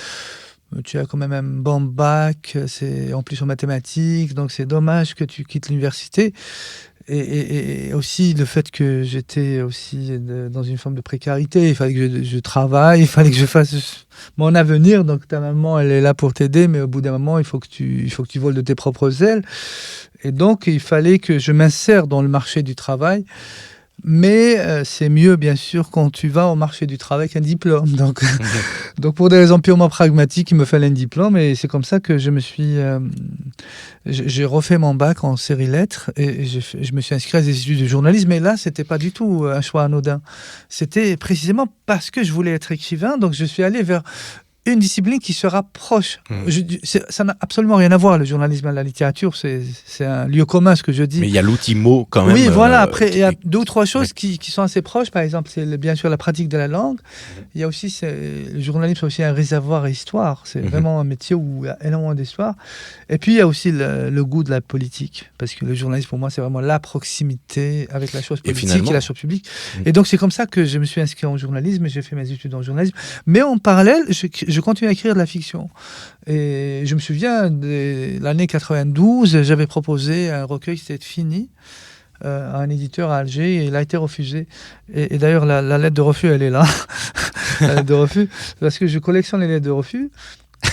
tu as quand même un bon bac, c'est en plus en mathématiques, donc c'est dommage que tu quittes l'université. Et aussi le fait que j'étais aussi dans une forme de précarité, il fallait que je travaille, il fallait que je fasse mon avenir, donc ta maman elle est là pour t'aider, mais au bout d'un moment il faut que tu voles de tes propres ailes. Et donc, il fallait que je m'insère dans le marché du travail. Mais c'est mieux, bien sûr, quand tu vas au marché du travail avec un diplôme. Donc, pour des raisons purement pragmatiques, il me fallait un diplôme. Et c'est comme ça que j'ai refait mon bac en série lettres. Et je me suis inscrit à des études de journalisme. Et là, ce n'était pas du tout un choix anodin. C'était précisément parce que je voulais être écrivain. Donc, je suis allé vers une discipline qui se rapproche. Ça n'a absolument rien à voir, le journalisme et la littérature, c'est un lieu commun, ce que je dis. Mais il y a l'outil mot quand même. Oui, voilà, après, il y a deux ou trois choses qui sont assez proches. Par exemple, c'est bien sûr la pratique de la langue. Il y a aussi, le journalisme, c'est aussi un réservoir à histoire. C'est vraiment un métier où il y a énormément d'histoire. Et puis, il y a aussi le goût de la politique. Parce que le journalisme, pour moi, c'est vraiment la proximité avec la chose politique et la chose publique. Et donc, c'est comme ça que je me suis inscrit en journalisme et j'ai fait mes études en journalisme. Mais en parallèle, je continue à écrire de la fiction. Et je me souviens de l'année 92, j'avais proposé un recueil qui était fini à un éditeur à Alger et il a été refusé. Et d'ailleurs, la lettre de refus, elle est là. La lettre de refus, parce que je collectionne les lettres de refus.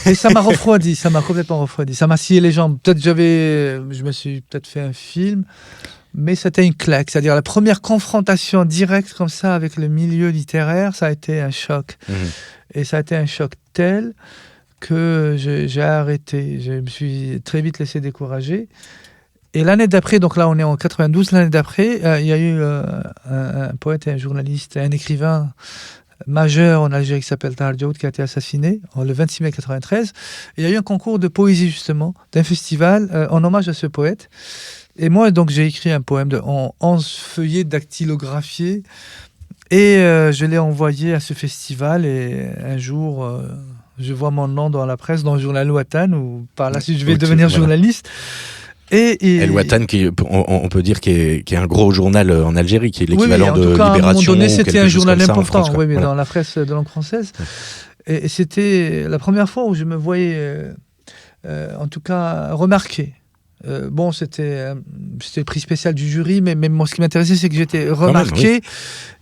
Et ça m'a refroidi, ça m'a complètement refroidi. Ça m'a scié les jambes. Je me suis peut-être fait un film, mais c'était une claque. C'est-à-dire la première confrontation directe comme ça avec le milieu littéraire, ça a été un choc. Et ça a été un choc tel que j'ai arrêté. Je me suis très vite laissé décourager. Et l'année d'après, donc là on est en 92, l'année d'après, il y a eu un poète et un journaliste, un écrivain majeur en Algérie qui s'appelle Tahar Djaoud qui a été assassiné le 26 mai 93. Et il y a eu un concours de poésie justement, d'un festival en hommage à ce poète. Et moi donc j'ai écrit un poème en 11 feuillets dactylographiés. Et je l'ai envoyé à ce festival et un jour, je vois mon nom dans la presse, dans le journal Ouatan, où par la suite je vais devenir journaliste. Et El Watan, on peut dire qui est un gros journal en Algérie, qui est l'équivalent de Libération. À un moment donné, c'était un journal important, France, mais dans la presse de langue française. Et c'était la première fois où je me voyais, en tout cas, remarqué. C'était le prix spécial du jury, mais moi, ce qui m'intéressait, c'est que j'étais remarqué.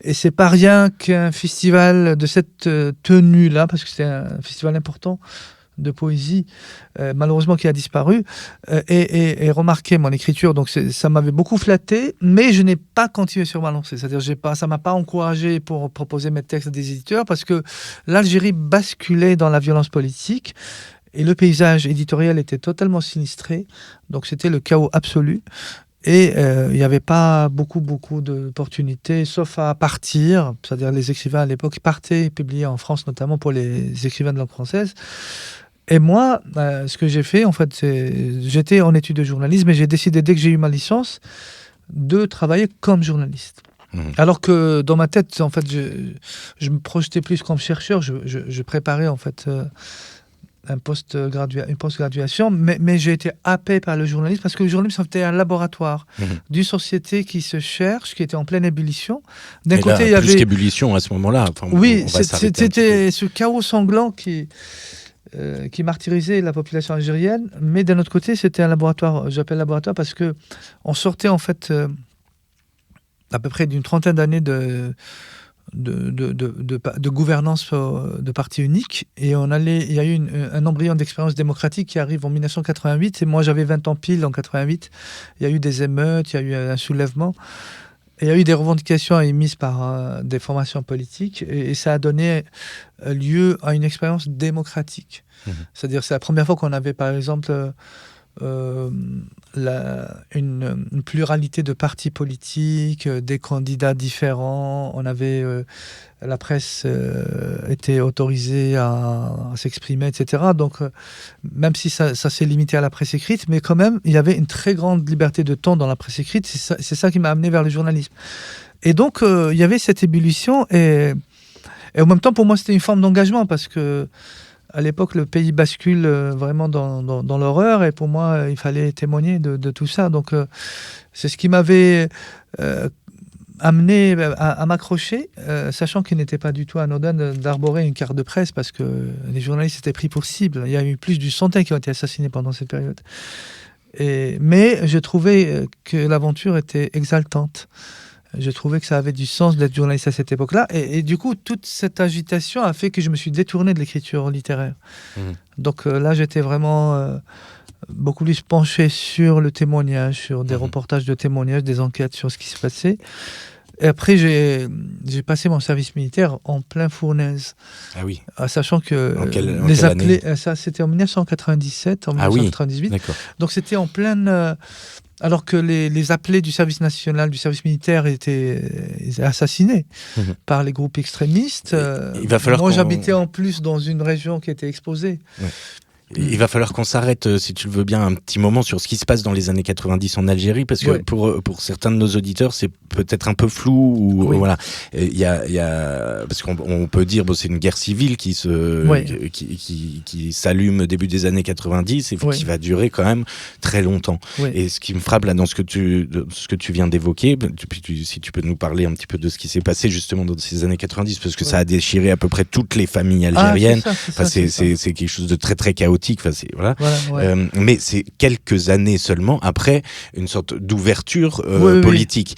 Et c'est pas rien qu'un festival de cette tenue-là, parce que c'était un festival important de poésie, malheureusement qui a disparu, et remarqué mon écriture. Donc ça m'avait beaucoup flatté, mais je n'ai pas continué sur ma lancée. C'est-à-dire ça m'a pas encouragé pour proposer mes textes à des éditeurs, parce que l'Algérie basculait dans la violence politique. Et le paysage éditorial était totalement sinistré, donc c'était le chaos absolu. Et il n'y avait pas beaucoup d'opportunités, sauf à partir, c'est-à-dire les écrivains à l'époque partaient et publiaient en France, notamment pour les écrivains de langue française. Et moi, ce que j'ai fait, en fait, j'étais en études de journalisme et j'ai décidé, dès que j'ai eu ma licence, de travailler comme journaliste. Alors que dans ma tête, en fait, je me projetais plus comme chercheur, je préparais, en fait... une post-graduation, mais j'ai été happé par le journalisme parce que le journalisme c'était un laboratoire d'une société qui se cherche, qui était en pleine ébullition. D'un côté, il y avait plus qu'ébullition à ce moment-là. Enfin, oui, c'était ce chaos sanglant qui martyrisait la population algérienne, mais d'un autre côté, c'était un laboratoire. J'appelle laboratoire parce que on sortait en fait à peu près d'une trentaine d'années de gouvernance de parti unique, et il y a eu un embryon d'expérience démocratique qui arrive en 1988, et moi j'avais 20 ans pile en 88. Il y a eu des émeutes, il y a eu un soulèvement, et il y a eu des revendications émises par des formations politiques, et ça a donné lieu à une expérience démocratique. C'est-à-dire c'est la première fois qu'on avait par exemple une pluralité de partis politiques, des candidats différents. On avait la presse était autorisée à s'exprimer, etc. Donc, même si ça s'est limité à la presse écrite, mais quand même, il y avait une très grande liberté de ton dans la presse écrite. C'est ça qui m'a amené vers le journalisme. Et donc, il y avait cette ébullition, et en même temps, pour moi, c'était une forme d'engagement, parce que à l'époque, le pays bascule vraiment dans l'horreur, et pour moi, il fallait témoigner de tout ça. Donc, c'est ce qui m'avait amené à m'accrocher, sachant qu'il n'était pas du tout anodin d'arborer une carte de presse, parce que les journalistes étaient pris pour cible. Il y a eu plus d'une centaine qui ont été assassinés pendant cette période. Mais je trouvais que l'aventure était exaltante. Je trouvais que ça avait du sens d'être journaliste à cette époque-là. Et du coup, toute cette agitation a fait que je me suis détourné de l'écriture littéraire. Donc là, j'étais vraiment beaucoup plus penché sur le témoignage, sur des reportages de témoignages, des enquêtes sur ce qui se passait. Et après, j'ai passé mon service militaire en plein Fournaise. Ah oui. Sachant que quelle année ça, c'était en 1997, en 1998. Oui, d'accord. Donc c'était en pleine... alors que les appelés du service national, du service militaire étaient assassinés par les groupes extrémistes. Il va falloir j'habitais en plus dans une région qui était exposée. Ouais. Il va falloir qu'on s'arrête, si tu le veux bien, un petit moment sur ce qui se passe dans les années 90 en Algérie, parce que pour certains de nos auditeurs, c'est peut-être un peu flou. Ou, voilà. Parce qu'on peut dire c'est une guerre civile qui s'allume au début des années 90 et qui va durer quand même très longtemps. Et ce qui me frappe là dans ce que tu viens d'évoquer, si tu peux nous parler un petit peu de ce qui s'est passé justement dans ces années 90, parce que ça a déchiré à peu près toutes les familles algériennes. C'est quelque chose de très très chaotique. Mais c'est quelques années seulement après une sorte d'ouverture politique.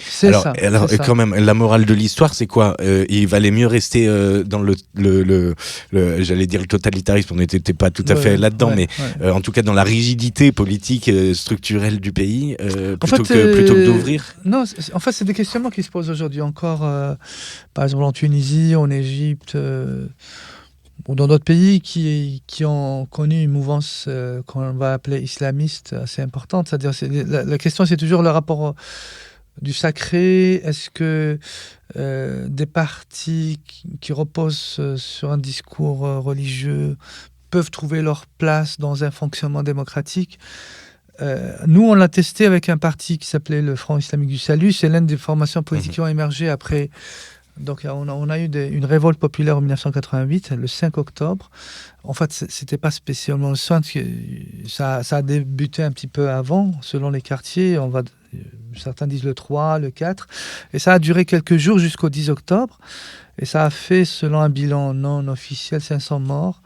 Alors, quand même, la morale de l'histoire, c'est quoi ? Il valait mieux rester dans j'allais dire le totalitarisme, on n'était pas tout à fait là-dedans, mais en tout cas dans la rigidité politique structurelle du pays, plutôt que d'ouvrir. Non, en fait, c'est des questionnements qui se posent aujourd'hui encore, par exemple en Tunisie, en Égypte, ou dans d'autres pays qui ont connu une mouvance qu'on va appeler islamiste assez importante. C'est-à-dire, la question, c'est toujours le rapport du sacré. Est-ce que des partis qui reposent sur un discours religieux peuvent trouver leur place dans un fonctionnement démocratique ? Nous, on l'a testé avec un parti qui s'appelait le Front islamique du salut. C'est l'une des formations politiques qui ont émergé après. Donc, on a eu une révolte populaire en 1988, le 5 octobre. En fait, c'était pas spécialement le 5, ça a débuté un petit peu avant, selon les quartiers. Certains disent le 3, le 4. Et ça a duré quelques jours jusqu'au 10 octobre. Et ça a fait, selon un bilan non officiel, 500 morts.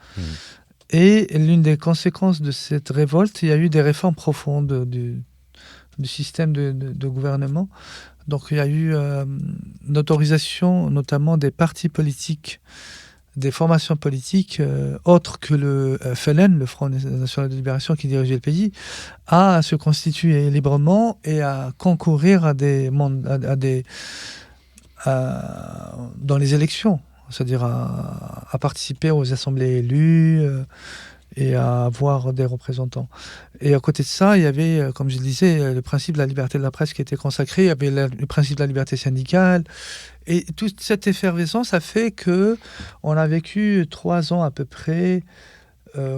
Et l'une des conséquences de cette révolte, il y a eu des réformes profondes du système de gouvernement. Donc il y a eu une autorisation notamment des partis politiques, des formations politiques autres que le FLN, le Front National de Libération qui dirigeait le pays, à se constituer librement et à concourir dans les élections, c'est-à-dire à participer aux assemblées élues et à avoir des représentants. Et à côté de ça, il y avait, comme je le disais, le principe de la liberté de la presse qui était consacré, il y avait le principe de la liberté syndicale. Et toute cette effervescence a fait qu'on a vécu 3 ans à peu près,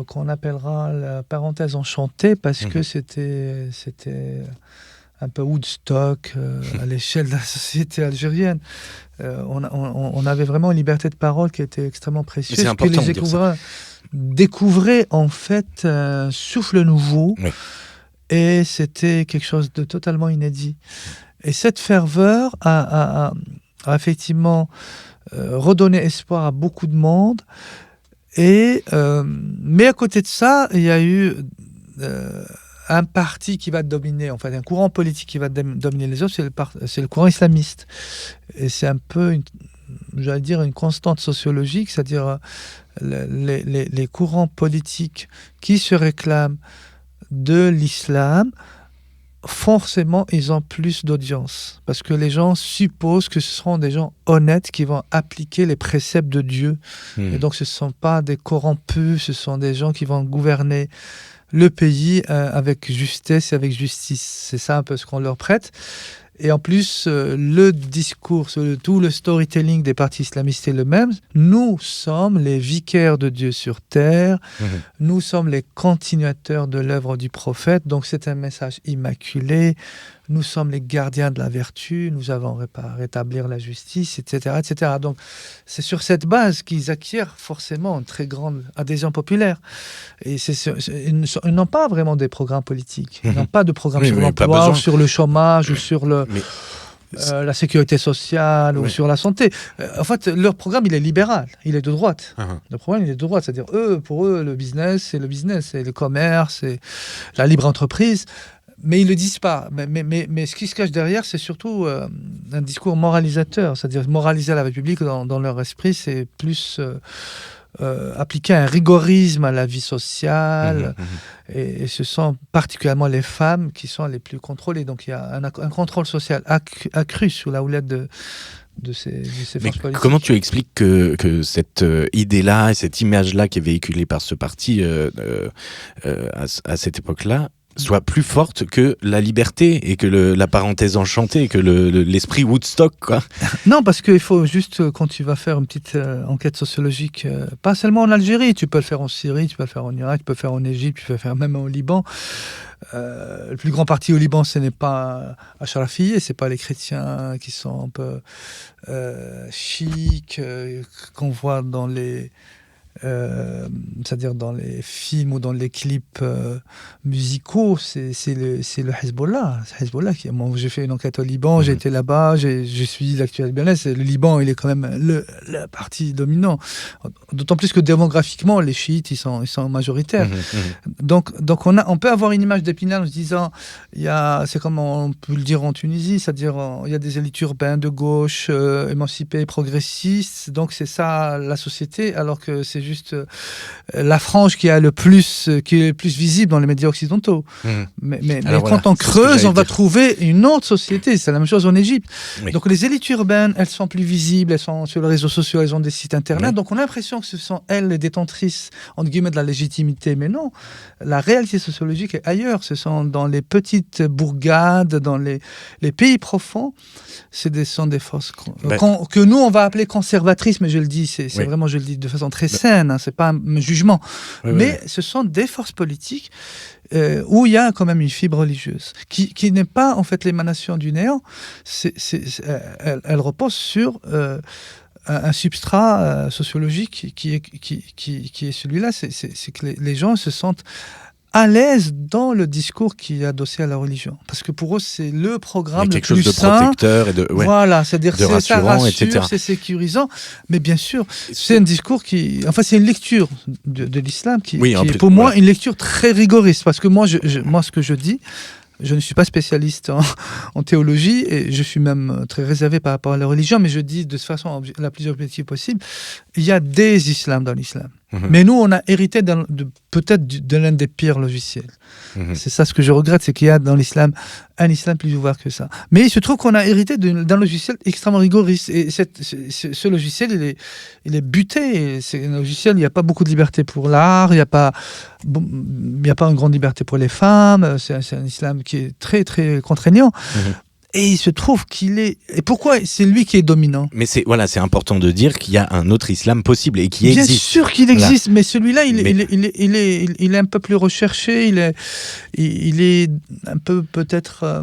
qu'on appellera la parenthèse enchantée, parce que c'était un peu Woodstock à l'échelle de la société algérienne. On avait vraiment une liberté de parole qui était extrêmement précieuse. C'est important que les de dire ça. découvraient en fait un souffle nouveau. Oui. Et c'était quelque chose de totalement inédit. Et cette ferveur a effectivement redonné espoir à beaucoup de monde. Mais à côté de ça, il y a eu un parti qui va dominer, en fait, un courant politique qui va dominer les autres, c'est le courant islamiste. Et c'est un peu, j'allais dire, une constante sociologique, c'est-à-dire les courants politiques qui se réclament de l'islam, forcément, ils ont plus d'audience. Parce que les gens supposent que ce seront des gens honnêtes qui vont appliquer les préceptes de Dieu. Et donc, ce ne sont pas des corrompus, ce sont des gens qui vont gouverner le pays avec justesse et avec justice. C'est ça un peu ce qu'on leur prête. Et en plus, le discours, tout le storytelling des partis islamistes est le même. Nous sommes les vicaires de Dieu sur terre. Nous sommes les continuateurs de l'œuvre du prophète. Donc c'est un message immaculé. Nous sommes les gardiens de la vertu. Nous avons à rétablir la justice, etc., etc. Donc c'est sur cette base qu'ils acquièrent forcément une très grande adhésion populaire. Et ils n'ont pas vraiment des programmes politiques. Ils n'ont pas de programme sur l'emploi, ou sur le chômage, ou sur la sécurité sociale, ou sur la santé. En fait, leur programme, il est libéral. Il est de droite. Le programme, il est de droite. C'est-à-dire, pour eux, le business, c'est le commerce, c'est la libre entreprise. Mais ils ne le disent pas. Mais ce qui se cache derrière, c'est surtout un discours moralisateur. C'est-à-dire, moraliser la République, dans leur esprit, c'est plus appliquer un rigorisme à la vie sociale. Et ce sont particulièrement les femmes qui sont les plus contrôlées. Donc il y a un contrôle social accru sous la houlette de ces forces politiques. Comment tu expliques que cette idée-là et cette image-là qui est véhiculée par ce parti à cette époque-là soit plus forte que la liberté et que la parenthèse enchantée, que l'esprit Woodstock, quoi? Non, parce qu'il faut juste, quand tu vas faire une petite enquête sociologique, pas seulement en Algérie, tu peux le faire en Syrie, tu peux le faire en Irak, tu peux le faire en Égypte, tu peux le faire même au Liban. Le plus grand parti au Liban, ce n'est pas Achrafiyé, ce n'est pas les chrétiens qui sont un peu chics, qu'on voit dans c'est-à-dire dans les films ou dans les clips musicaux, c'est le Hezbollah. Moi, j'ai fait une enquête au Liban, j'ai été là-bas, j'ai suivi l'actualité libanaise. Le Liban, il est quand même le parti dominant. D'autant plus que démographiquement, les chiites, ils sont majoritaires. Donc on peut avoir une image d'Épinal en se disant, c'est comme on peut le dire en Tunisie, c'est-à-dire il y a des élites urbaines de gauche, émancipées, progressistes. Donc c'est ça la société, alors que c'est juste la frange qui est le plus visible dans les médias occidentaux. Mais quand on creuse, on va trouver une autre société. C'est la même chose en Égypte. Donc les élites urbaines, elles sont plus visibles, elles sont sur les réseaux sociaux, elles ont des sites internet. Donc on a l'impression que ce sont elles les détentrices, entre guillemets, de la légitimité. Mais non, la réalité sociologique est ailleurs. Ce sont dans les petites bourgades, dans les pays profonds. Ce sont des forces que nous, on va appeler conservatrices, mais je le dis, c'est vraiment, je le dis de façon très saine. C'est pas un jugement, mais ce sont des forces politiques où il y a quand même une fibre religieuse qui n'est pas en fait l'émanation du néant. Elle repose sur un substrat sociologique qui est celui-là. C'est que les gens se sentent à l'aise dans le discours qui est adossé à la religion. Parce que pour eux, c'est le programme le plus sain. Quelque chose de protecteur et voilà, c'est-à-dire de rassurant, ça rassure, etc. c'est sécurisant. Mais bien sûr, c'est un discours c'est une lecture de l'islam qui est pour moi une lecture très rigoriste. Parce que moi, ce que je dis, je ne suis pas spécialiste en théologie et je suis même très réservé par rapport à la religion, mais je dis de façon la plus objective possible, il y a des islams dans l'islam. Mais nous, on a hérité peut-être de l'un des pires logiciels. C'est ça ce que je regrette, c'est qu'il y a dans l'islam un islam plus ouvert que ça. Mais il se trouve qu'on a hérité d'un logiciel extrêmement rigoriste. Et ce logiciel, il est buté. C'est un logiciel, il n'y a pas beaucoup de liberté pour l'art, il n'y a pas une grande liberté pour les femmes. C'est un islam qui est très, très contraignant. Et il se trouve qu'il est... Et pourquoi c'est lui qui est dominant ? Mais c'est important de dire qu'il y a un autre islam possible et qui existe. Bien sûr qu'il existe, mais celui-là, il est un peu plus recherché, il est un peu peut-être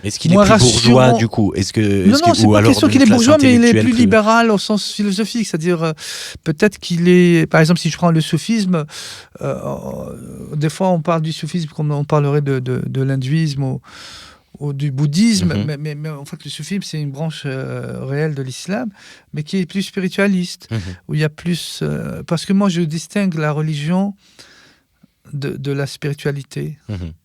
est-ce qu'il est plus bourgeois du coup ? Non, c'est pas question qu'il est bourgeois, mais il est plus libéral au sens philosophique. C'est-à-dire, peut-être qu'il est... Par exemple, si je prends le soufisme, des fois on parle du soufisme comme on parlerait de l'hindouisme ou du bouddhisme, mais en fait le soufisme c'est une branche réelle de l'islam, mais qui est plus spiritualiste, où il y a plus... parce que moi je distingue la religion de la spiritualité.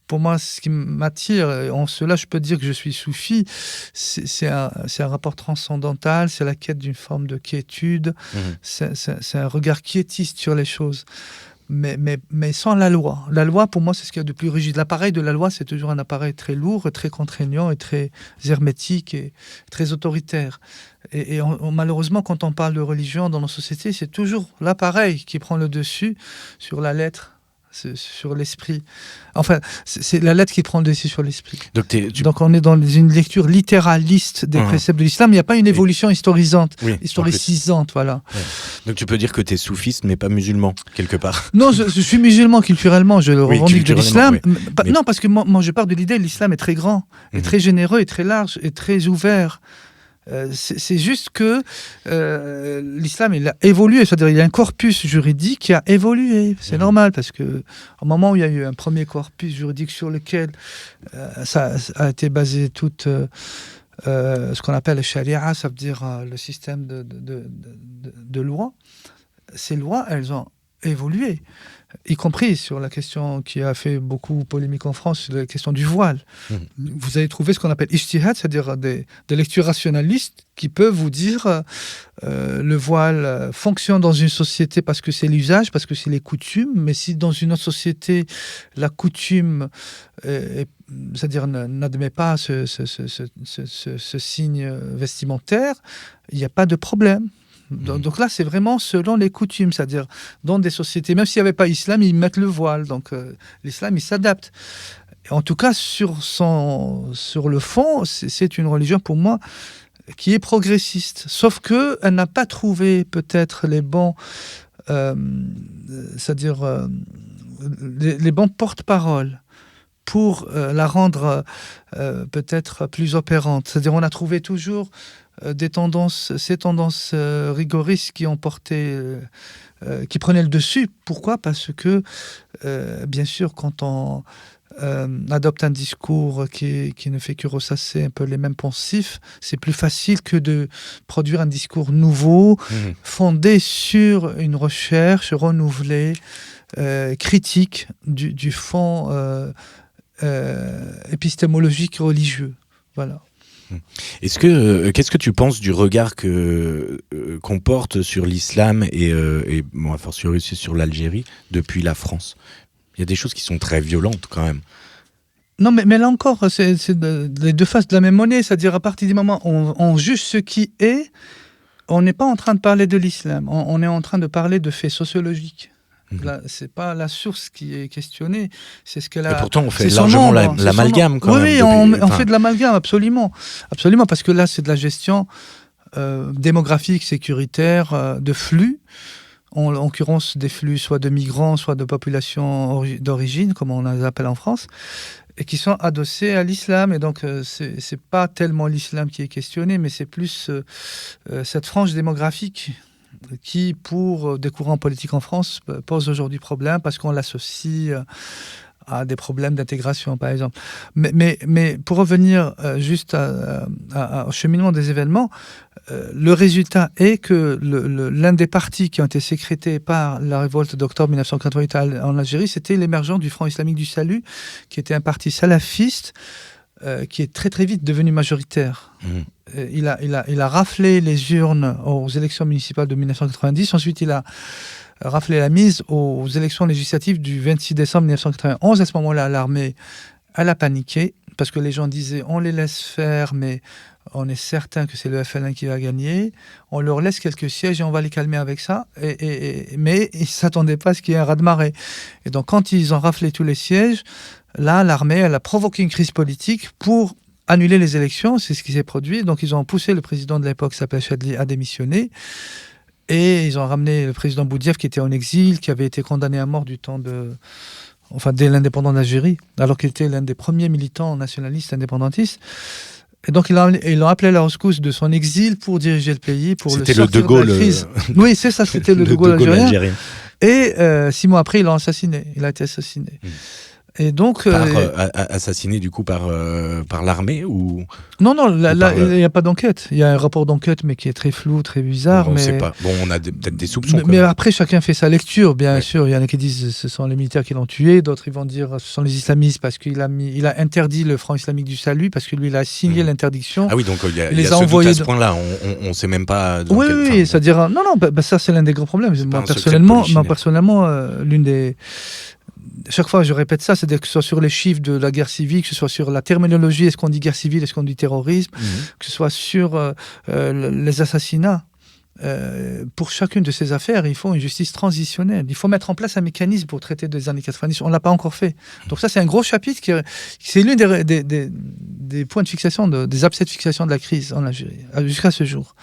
Pour moi, ce qui m'attire, en cela je peux dire que je suis soufi, c'est un rapport transcendantal, c'est la quête d'une forme de quiétude, c'est un regard quiétiste sur les choses. Mais sans la loi. La loi, pour moi, c'est ce qu'il y a de plus rigide. L'appareil de la loi, c'est toujours un appareil très lourd, très contraignant et très hermétique et très autoritaire. Et malheureusement, quand on parle de religion dans nos sociétés, c'est toujours l'appareil qui prend le dessus sur la lettre, sur l'esprit. Enfin, c'est la lettre qui prend le dessus sur l'esprit. Donc on est dans une lecture littéraliste des préceptes de l'islam. Il n'y a pas une évolution historicisante, voilà. Ouais. Donc tu peux dire que tu es soufiste, mais pas musulman, quelque part. Non, je suis musulman culturellement, je le revendique de l'islam. Non, parce que moi je pars de l'idée que l'islam est très grand, est très généreux, est très large, est très ouvert. C'est juste que l'islam il a évolué, c'est-à-dire il y a un corpus juridique qui a évolué, c'est normal, parce que au moment où il y a eu un premier corpus juridique sur lequel ça a été basé tout ce qu'on appelle le sharia, ça veut dire le système de lois, ces lois elles ont évolué, y compris sur la question qui a fait beaucoup polémique en France, la question du voile. Vous avez trouvé ce qu'on appelle ijtihad, c'est-à-dire des lectures rationalistes qui peuvent vous dire le voile fonctionne dans une société parce que c'est l'usage, parce que c'est les coutumes, mais si dans une autre société, la coutume, c'est-à-dire n'admet pas ce signe vestimentaire, il n'y a pas de problème. Donc là, c'est vraiment selon les coutumes, c'est-à-dire dans des sociétés, même s'il n'y avait pas islam, ils mettent le voile. Donc l'islam, il s'adapte. En tout cas, sur le fond, c'est une religion pour moi qui est progressiste. Sauf qu'elle n'a pas trouvé peut-être les bons, c'est-à-dire les bons porte-parole pour la rendre peut-être plus opérante. C'est-à-dire on a trouvé toujours ces tendances rigoristes qui ont qui prenaient le dessus. Pourquoi ? Parce que, bien sûr, quand on adopte un discours qui ne fait que ressasser un peu les mêmes poncifs, c'est plus facile que de produire un discours nouveau, fondé sur une recherche renouvelée, critique du fond épistémologique religieux. Voilà. Qu'est-ce que tu penses du regard qu'on porte sur l'islam et a fortiori aussi sur l'Algérie depuis la France ? Il y a des choses qui sont très violentes quand même. Non, mais là encore, c'est les deux faces de la même monnaie. C'est-à-dire, à partir du moment où on juge ce qui est, on n'est pas en train de parler de l'islam. On est en train de parler de faits sociologiques. Là, c'est pas la source qui est questionnée, c'est ce qu'elle a. Et pourtant, on fait largement l'amalgame quand même. Oui, on fait de l'amalgame, absolument, parce que là, c'est de la gestion démographique, sécuritaire, de flux. En l'occurrence, des flux soit de migrants, soit de populations d'origine, comme on les appelle en France, et qui sont adossés à l'islam. Et donc, c'est pas tellement l'islam qui est questionné, mais c'est plus cette frange démographique qui, pour des courants politiques en France, pose aujourd'hui problème parce qu'on l'associe à des problèmes d'intégration, par exemple. Mais pour revenir juste au cheminement des événements, le résultat est que l'un des partis qui ont été sécrétés par la révolte d'octobre 1988 en Algérie, c'était l'émergence du Front islamique du salut, qui était un parti salafiste, qui est très très vite devenu majoritaire. Il a raflé les urnes aux élections municipales de 1990. Ensuite, il a raflé la mise aux élections législatives du 26 décembre 1991. À ce moment-là, l'armée, elle a paniqué parce que les gens disaient on les laisse faire, mais on est certain que c'est le FLN qui va gagner. On leur laisse quelques sièges et on va les calmer avec ça. Mais ils ne s'attendaient pas à ce qu'il y ait un raz-de-marée. Et donc, quand ils ont raflé tous les sièges, là, l'armée, elle a provoqué une crise politique pour annuler les élections, c'est ce qui s'est produit. Donc ils ont poussé le président de l'époque, qui s'appelait Chadli, à démissionner. Et ils ont ramené le président Boudiaf qui était en exil, qui avait été condamné à mort dès l'indépendance d'Algérie, alors qu'il était l'un des premiers militants nationalistes indépendantistes. Et donc, ils l'ont appelé à la rescousse de son exil pour diriger le pays, pour le sortir de la crise. Oui, c'est ça, c'était le De Gaulle algérien. Et 6 mois après, ils l'ont assassiné. Il a été assassiné. Et donc, assassiné du coup par l'armée ou non, il n'y a pas d'enquête. Il y a un rapport d'enquête, mais qui est très flou, très bizarre. On mais sait pas. Bon, on a peut-être des soupçons. Mais après, chacun fait sa lecture, bien sûr. Il y en a qui disent que ce sont les militaires qui l'ont tué, d'autres ils vont dire que ce sont les islamistes parce qu'il a interdit le Front islamique du salut, parce que lui, il a signé l'interdiction. Ah oui, donc il y a les a ce doute à ce point-là. On ne sait même pas. Oui, c'est-à-dire non, ça c'est l'un des gros problèmes. Moi personnellement, l'une des chaque fois je répète ça, c'est-à-dire que ce soit sur les chiffres de la guerre civile, que ce soit sur la terminologie, est-ce qu'on dit guerre civile, est-ce qu'on dit terrorisme, que ce soit sur les assassinats. Pour chacune de ces affaires, il faut une justice transitionnelle. Il faut mettre en place un mécanisme pour traiter des années 90. On ne l'a pas encore fait. Donc ça, c'est un gros chapitre. C'est l'une des points de fixation, des abcès de fixation de la crise en Algérie, jusqu'à ce jour.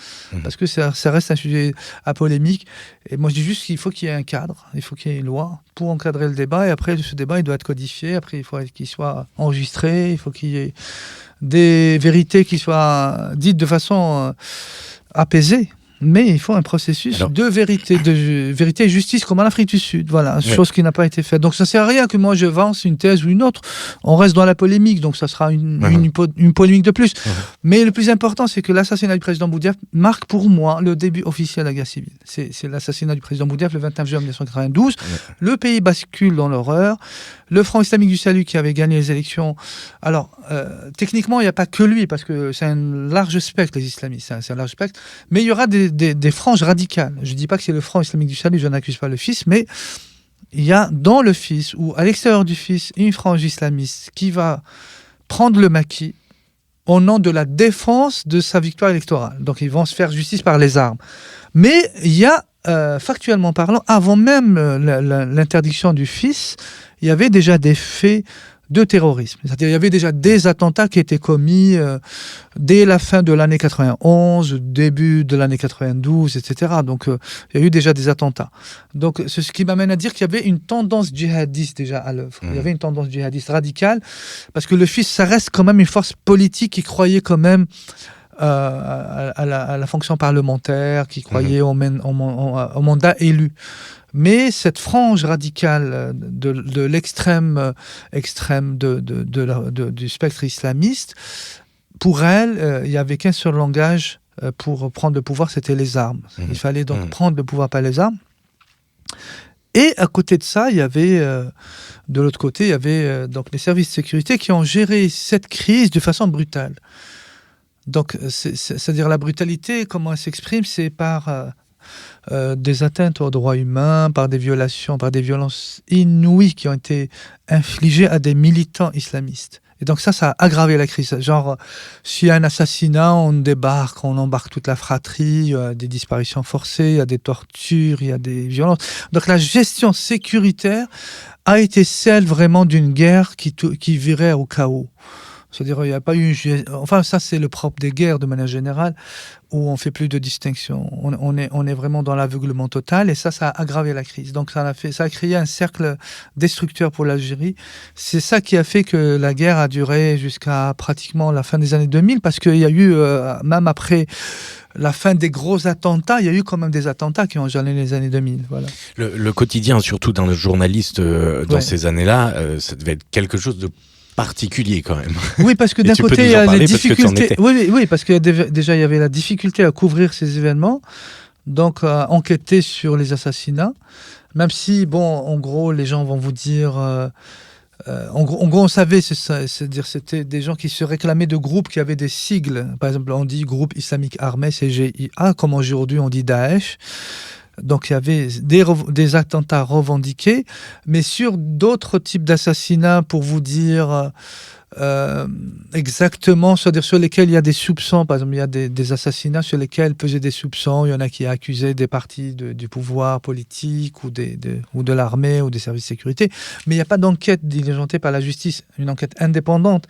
Parce que ça reste un sujet à polémique. Et moi, je dis juste qu'il faut qu'il y ait un cadre, il faut qu'il y ait une loi pour encadrer le débat. Et après, ce débat, il doit être codifié. Après, il faut qu'il soit enregistré. Il faut qu'il y ait des vérités qui soient dites de façon apaisée. Mais il faut un processus de vérité et justice comme en Afrique du Sud. Voilà, chose qui n'a pas été faite. Donc ça ne sert à rien que moi je vance une thèse ou une autre. On reste dans la polémique, donc ça sera une polémique de plus. Mais le plus important, c'est que l'assassinat du président Boudiaf marque pour moi le début officiel de la guerre civile. C'est l'assassinat du président Boudiaf le 29 juin 1992. Le pays bascule dans l'horreur. Le Front islamique du salut qui avait gagné les élections. Alors, techniquement, il n'y a pas que lui, parce que c'est un large spectre, les islamistes. C'est un large spectre. Mais il y aura des franges radicales. Je ne dis pas que c'est le Front islamique du salut, je n'accuse pas le FIS, mais il y a dans le FIS, ou à l'extérieur du FIS, une frange islamiste qui va prendre le maquis au nom de la défense de sa victoire électorale. Donc, ils vont se faire justice par les armes. Mais il y a, factuellement parlant, avant même l'interdiction du FIS, il y avait déjà des faits de terrorisme. C'est-à-dire il y avait déjà des attentats qui étaient commis dès la fin de l'année 91, début de l'année 92, etc. Donc il y a eu déjà des attentats. Donc c'est ce qui m'amène à dire qu'il y avait une tendance djihadiste déjà à l'œuvre. Il y avait une tendance djihadiste radicale, parce que le FIS, ça reste quand même une force politique qui croyait quand même à la fonction parlementaire, qui croyait au mandat élu. Mais cette frange radicale de l'extrême du spectre islamiste, pour elle, il n'y avait qu'un seul langage pour prendre le pouvoir, c'était les armes. Il fallait donc prendre le pouvoir par les armes. Et à côté de ça, il y avait, de l'autre côté, il y avait donc les services de sécurité qui ont géré cette crise de façon brutale. Donc, c'est-à-dire la brutalité, comment elle s'exprime, c'est par des atteintes aux droits humains, par des violations, par des violences inouïes qui ont été infligées à des militants islamistes. Et donc ça a aggravé la crise. Genre, s'il y a un assassinat, on débarque, on embarque toute la fratrie, il y a des disparitions forcées, il y a des tortures, il y a des violences. Donc la gestion sécuritaire a été celle vraiment d'une guerre qui virait au chaos. C'est-à-dire, il n'y a pas eu... Enfin, ça, c'est le propre des guerres, de manière générale, où on ne fait plus de distinction. On est vraiment dans l'aveuglement total, et ça a aggravé la crise. Donc, ça a créé un cercle destructeur pour l'Algérie. C'est ça qui a fait que la guerre a duré jusqu'à pratiquement la fin des années 2000, parce qu'il y a eu, même après la fin des gros attentats, il y a eu quand même des attentats qui ont jalonné les années 2000. Voilà. Le quotidien, surtout dans le journaliste, dans ces années-là, ça devait être quelque chose de particulier quand même. Oui, parce que d'un côté, il y a les difficultés. Oui, parce que déjà, il y avait la difficulté à couvrir ces événements, donc à enquêter sur les assassinats, même si, bon, en gros, les gens vont vous dire... en gros, on savait, c'est-à-dire c'était des gens qui se réclamaient de groupes qui avaient des sigles. Par exemple, on dit groupe islamique armé, CGIA, comme aujourd'hui on dit Daesh. Donc il y avait des attentats revendiqués, mais sur d'autres types d'assassinats, pour vous dire, exactement, c'est-à-dire sur lesquels il y a des soupçons. Par exemple, il y a des assassinats sur lesquels pesaient des soupçons. Il y en a qui accusaient des partis du pouvoir politique ou de l'armée ou des services de sécurité. Mais il n'y a pas d'enquête diligentée par la justice, une enquête indépendante.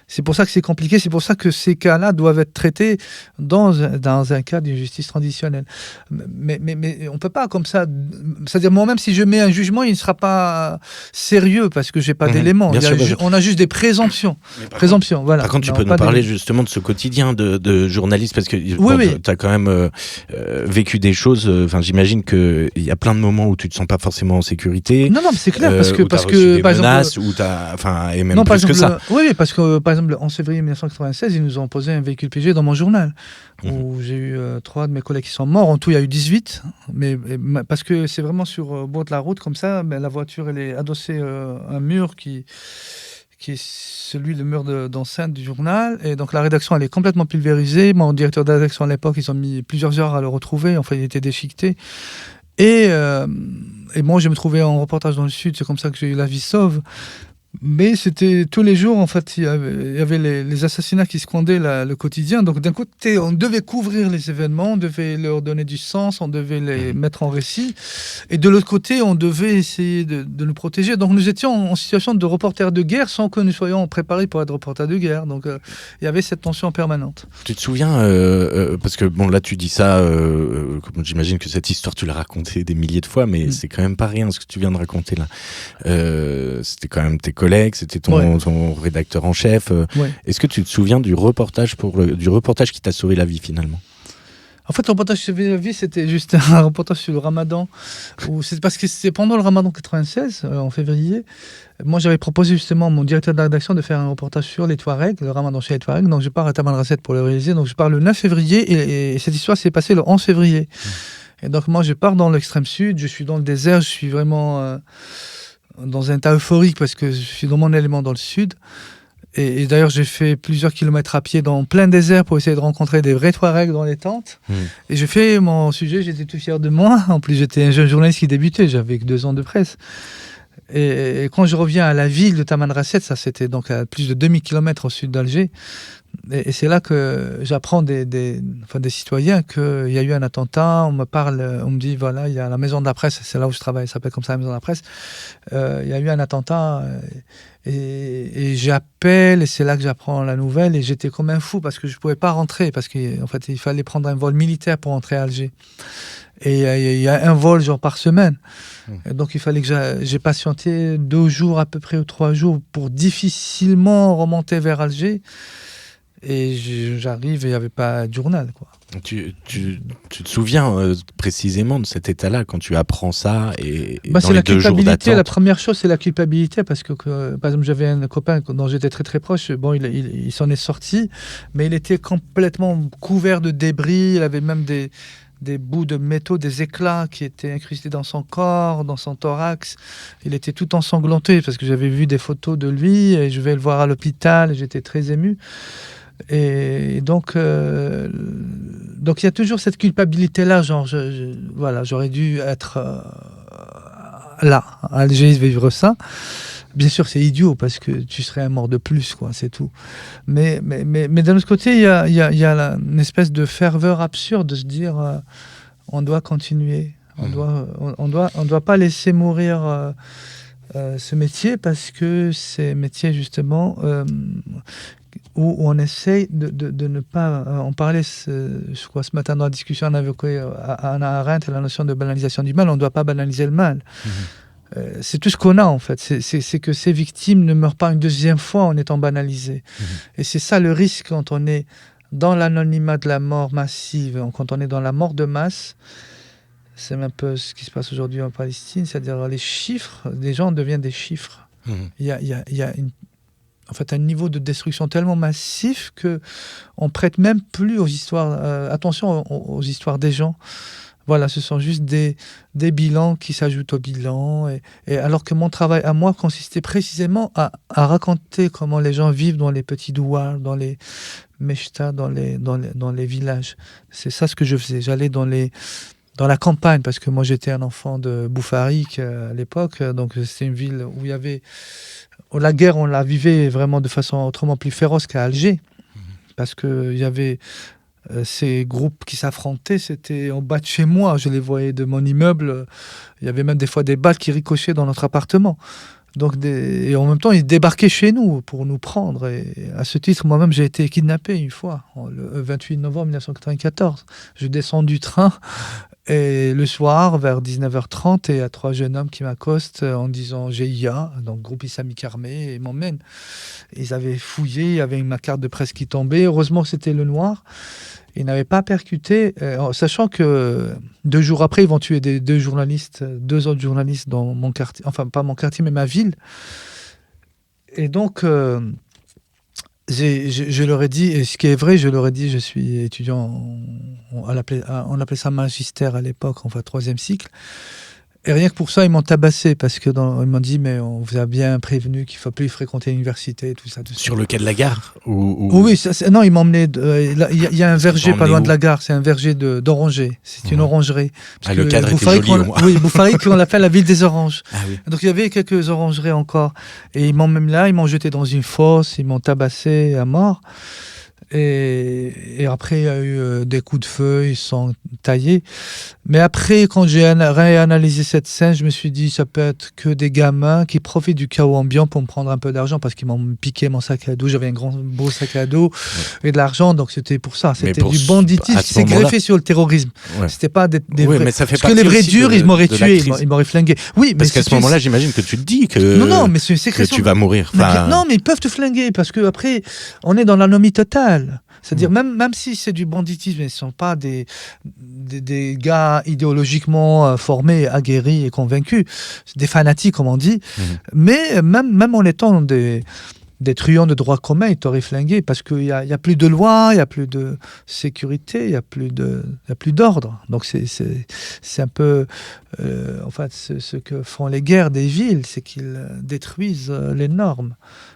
C'est pour ça que c'est compliqué. C'est pour ça que ces cas-là doivent être traités dans un cadre d'une justice traditionnelle. Mais on ne peut pas comme ça... C'est-à-dire, moi-même, si je mets un jugement, il ne sera pas sérieux parce que je n'ai pas d'éléments. On a juste des présomptions. Par contre, tu peux nous parler justement de ce quotidien de journaliste, parce que tu as quand même vécu des choses. J'imagine qu'il y a plein de moments où tu ne te sens pas forcément en sécurité. Non, mais c'est clair, parce que par menaces, exemple, et même non, plus que ça. Oui, parce que par exemple, le 11 février 1996, ils nous ont posé un véhicule piégé dans mon journal, où j'ai eu 3 de mes collègues qui sont morts. En tout, il y a eu 18, parce que c'est vraiment sur le bord de la route, comme ça, la voiture, elle est adossée à un mur qui est le mur d'enceinte du journal. Et donc, la rédaction, elle est complètement pulvérisée. Mon directeur de la rédaction à l'époque, ils ont mis plusieurs heures à le retrouver. Enfin, il était déchiqueté. Et moi, je me trouvais en reportage dans le Sud. C'est comme ça que j'ai eu la vie sauve. Mais c'était tous les jours, en fait, il y avait les assassinats qui squandaient le quotidien. Donc, d'un côté, on devait couvrir les événements, on devait leur donner du sens, on devait les mettre en récit. Et de l'autre côté, on devait essayer de nous protéger. Donc, nous étions en situation de reporter de guerre sans que nous soyons préparés pour être reporter de guerre. Donc, il y avait cette tension permanente. Tu te souviens, parce que là, tu dis ça, j'imagine que cette histoire, tu l'as racontée des milliers de fois, mais c'est quand même pas rien ce que tu viens de raconter là. C'était quand même tes collègues, c'était ton rédacteur en chef. Est-ce que tu te souviens du reportage qui t'a sauvé la vie finalement ? En fait, le reportage qui sauvé la vie, c'était juste un reportage sur le Ramadan. C'est parce que c'était pendant le Ramadan 96, en février. Moi, j'avais proposé justement à mon directeur de la rédaction de faire un reportage sur les Touaregs, le Ramadan chez les Touaregs. Donc, je pars à Tamanrasset pour le réaliser. Donc, je pars le 9 février et cette histoire s'est passée le 11 février. Et donc, moi, je pars dans l'extrême sud, je suis dans le désert, je suis vraiment... dans un état euphorique parce que je suis dans mon élément dans le sud. Et d'ailleurs, j'ai fait plusieurs kilomètres à pied dans plein désert pour essayer de rencontrer des vrais Touaregs dans les tentes. Et j'ai fait mon sujet, j'étais tout fier de moi. En plus, j'étais un jeune journaliste qui débutait, j'avais que 2 ans de presse. Et quand je reviens à la ville de Tamanrasset, ça c'était donc à plus de 2000 km au sud d'Alger, et c'est là que j'apprends des citoyens qu'il y a eu un attentat. On me parle, on me dit voilà, il y a la maison de la presse, c'est là où je travaille, ça s'appelle comme ça la maison de la presse. Il y a eu un attentat et j'appelle et c'est là que j'apprends la nouvelle et j'étais comme un fou parce que je ne pouvais pas rentrer parce qu'en fait il fallait prendre un vol militaire pour entrer à Alger. Et il y a un vol genre par semaine. Et donc il fallait que j'ai patienté 2 jours à peu près ou 3 jours pour difficilement remonter vers Alger. Et j'arrive et il n'y avait pas de journal, quoi. Tu te souviens précisément de cet état-là quand tu apprends ça et dans c'est les 2 jours d'attente. La première chose, c'est la culpabilité parce que par exemple, j'avais un copain dont j'étais très très proche. Bon, il s'en est sorti, mais il était complètement couvert de débris. Il avait même des bouts de métaux, des éclats qui étaient incrustés dans son corps, dans son thorax. Il était tout ensanglanté parce que j'avais vu des photos de lui et je vais le voir à l'hôpital et j'étais très ému. Et donc il y a toujours cette culpabilité-là, genre, voilà, j'aurais dû être là, à Alger, vivre ça. Bien sûr, c'est idiot parce que tu serais un mort de plus, quoi, c'est tout. Mais d'un autre côté, il y a une espèce de ferveur absurde de se dire on doit continuer, on doit pas laisser mourir ce métier parce que c'est un métier justement où on essaye de ne pas... on parlait, je crois, ce matin dans la discussion, on avait Hannah Arendt, la notion de banalisation du mal, on ne doit pas banaliser le mal. C'est tout ce qu'on a, en fait. C'est que ces victimes ne meurent pas une deuxième fois en étant banalisées. Et c'est ça le risque quand on est dans l'anonymat de la mort massive, quand on est dans la mort de masse. C'est un peu ce qui se passe aujourd'hui en Palestine, c'est-à-dire les chiffres, les gens deviennent des chiffres. Il y a en fait un niveau de destruction tellement massif qu'on ne prête même plus aux histoires, attention aux histoires des gens. Voilà, ce sont juste des bilans qui s'ajoutent au bilan. Et alors que mon travail à moi consistait précisément à raconter comment les gens vivent dans les petits douars, dans les meshtas, dans les villages. C'est ça ce que je faisais. J'allais dans les dans la campagne, parce que moi j'étais un enfant de Boufarik à l'époque, donc c'était une ville où il y avait... La guerre, on la vivait vraiment de façon autrement plus féroce qu'à Alger, parce qu'il y avait ces groupes qui s'affrontaient, c'était en bas de chez moi, je les voyais de mon immeuble, il y avait même des fois des balles qui ricochaient dans notre appartement. Donc et en même temps, ils débarquaient chez nous pour nous prendre. Et à ce titre, moi-même, j'ai été kidnappé une fois, le 28 novembre 1994. Je descends du train et le soir, vers 19h30, il y a 3 jeunes hommes qui m'accostent en disant GIA, donc groupe islamique armé, et m'emmènent. Ils avaient fouillé, il y avait ma carte de presse qui tombait. Heureusement que c'était le noir. Ils n'avaient pas percuté, sachant que 2 jours après, ils vont tuer 2 journalistes, 2 autres journalistes dans mon quartier, enfin pas mon quartier, mais ma ville. Et donc, je leur ai dit, et ce qui est vrai, je leur ai dit, je suis étudiant, on appelait ça magistère à l'époque, enfin 3e cycle. Et rien que pour ça, ils m'ont tabassé, parce que ils m'ont dit, mais on vous a bien prévenu qu'il ne faut plus fréquenter l'université, tout ça. Sur le quai de la gare Oui, non, ils m'ont emmené... Il y a un verger pas loin de la gare, c'est un verger d'orangers. C'est une orangerie. Le cadre était joli, au moins. Oui, Boufarik, on l'appelle la ville des oranges. Ah, oui. Donc il y avait quelques orangeries encore. Et ils m'ont jeté dans une fosse, ils m'ont tabassé à mort. Et après, il y a eu des coups de feu, ils sont taillés. Mais après, quand j'ai réanalysé cette scène, je me suis dit, ça peut être que des gamins qui profitent du chaos ambiant pour me prendre un peu d'argent, parce qu'ils m'ont piqué mon sac à dos. J'avais un beau sac à dos et de l'argent, donc c'était pour ça. C'était du banditisme qui s'est greffé sur le terrorisme. Ouais. C'était pas des vrais... Mais ça fait parce que les vrais durs, ils m'auraient tué, ils m'auraient flingué. Oui, parce qu'à ce moment-là, j'imagine que tu te dis que, non, mais c'est une sécrétion. Que tu vas mourir. Enfin... Non, mais ils peuvent te flinguer, parce qu'après, on est dans l'anomie totale. C'est-à-dire, même si c'est du banditisme, ils ne sont pas des gars idéologiquement formés, aguerris et convaincus. C'est des fanatiques, comme on dit. Mais même en étant des truands de droit commun, ils t'auraient flingué, parce qu'il n'y a plus de loi, il n'y a plus de sécurité, il n'y a plus d'ordre. Donc c'est un peu... en fait, ce que font les guerres des villes, c'est qu'ils détruisent les normes.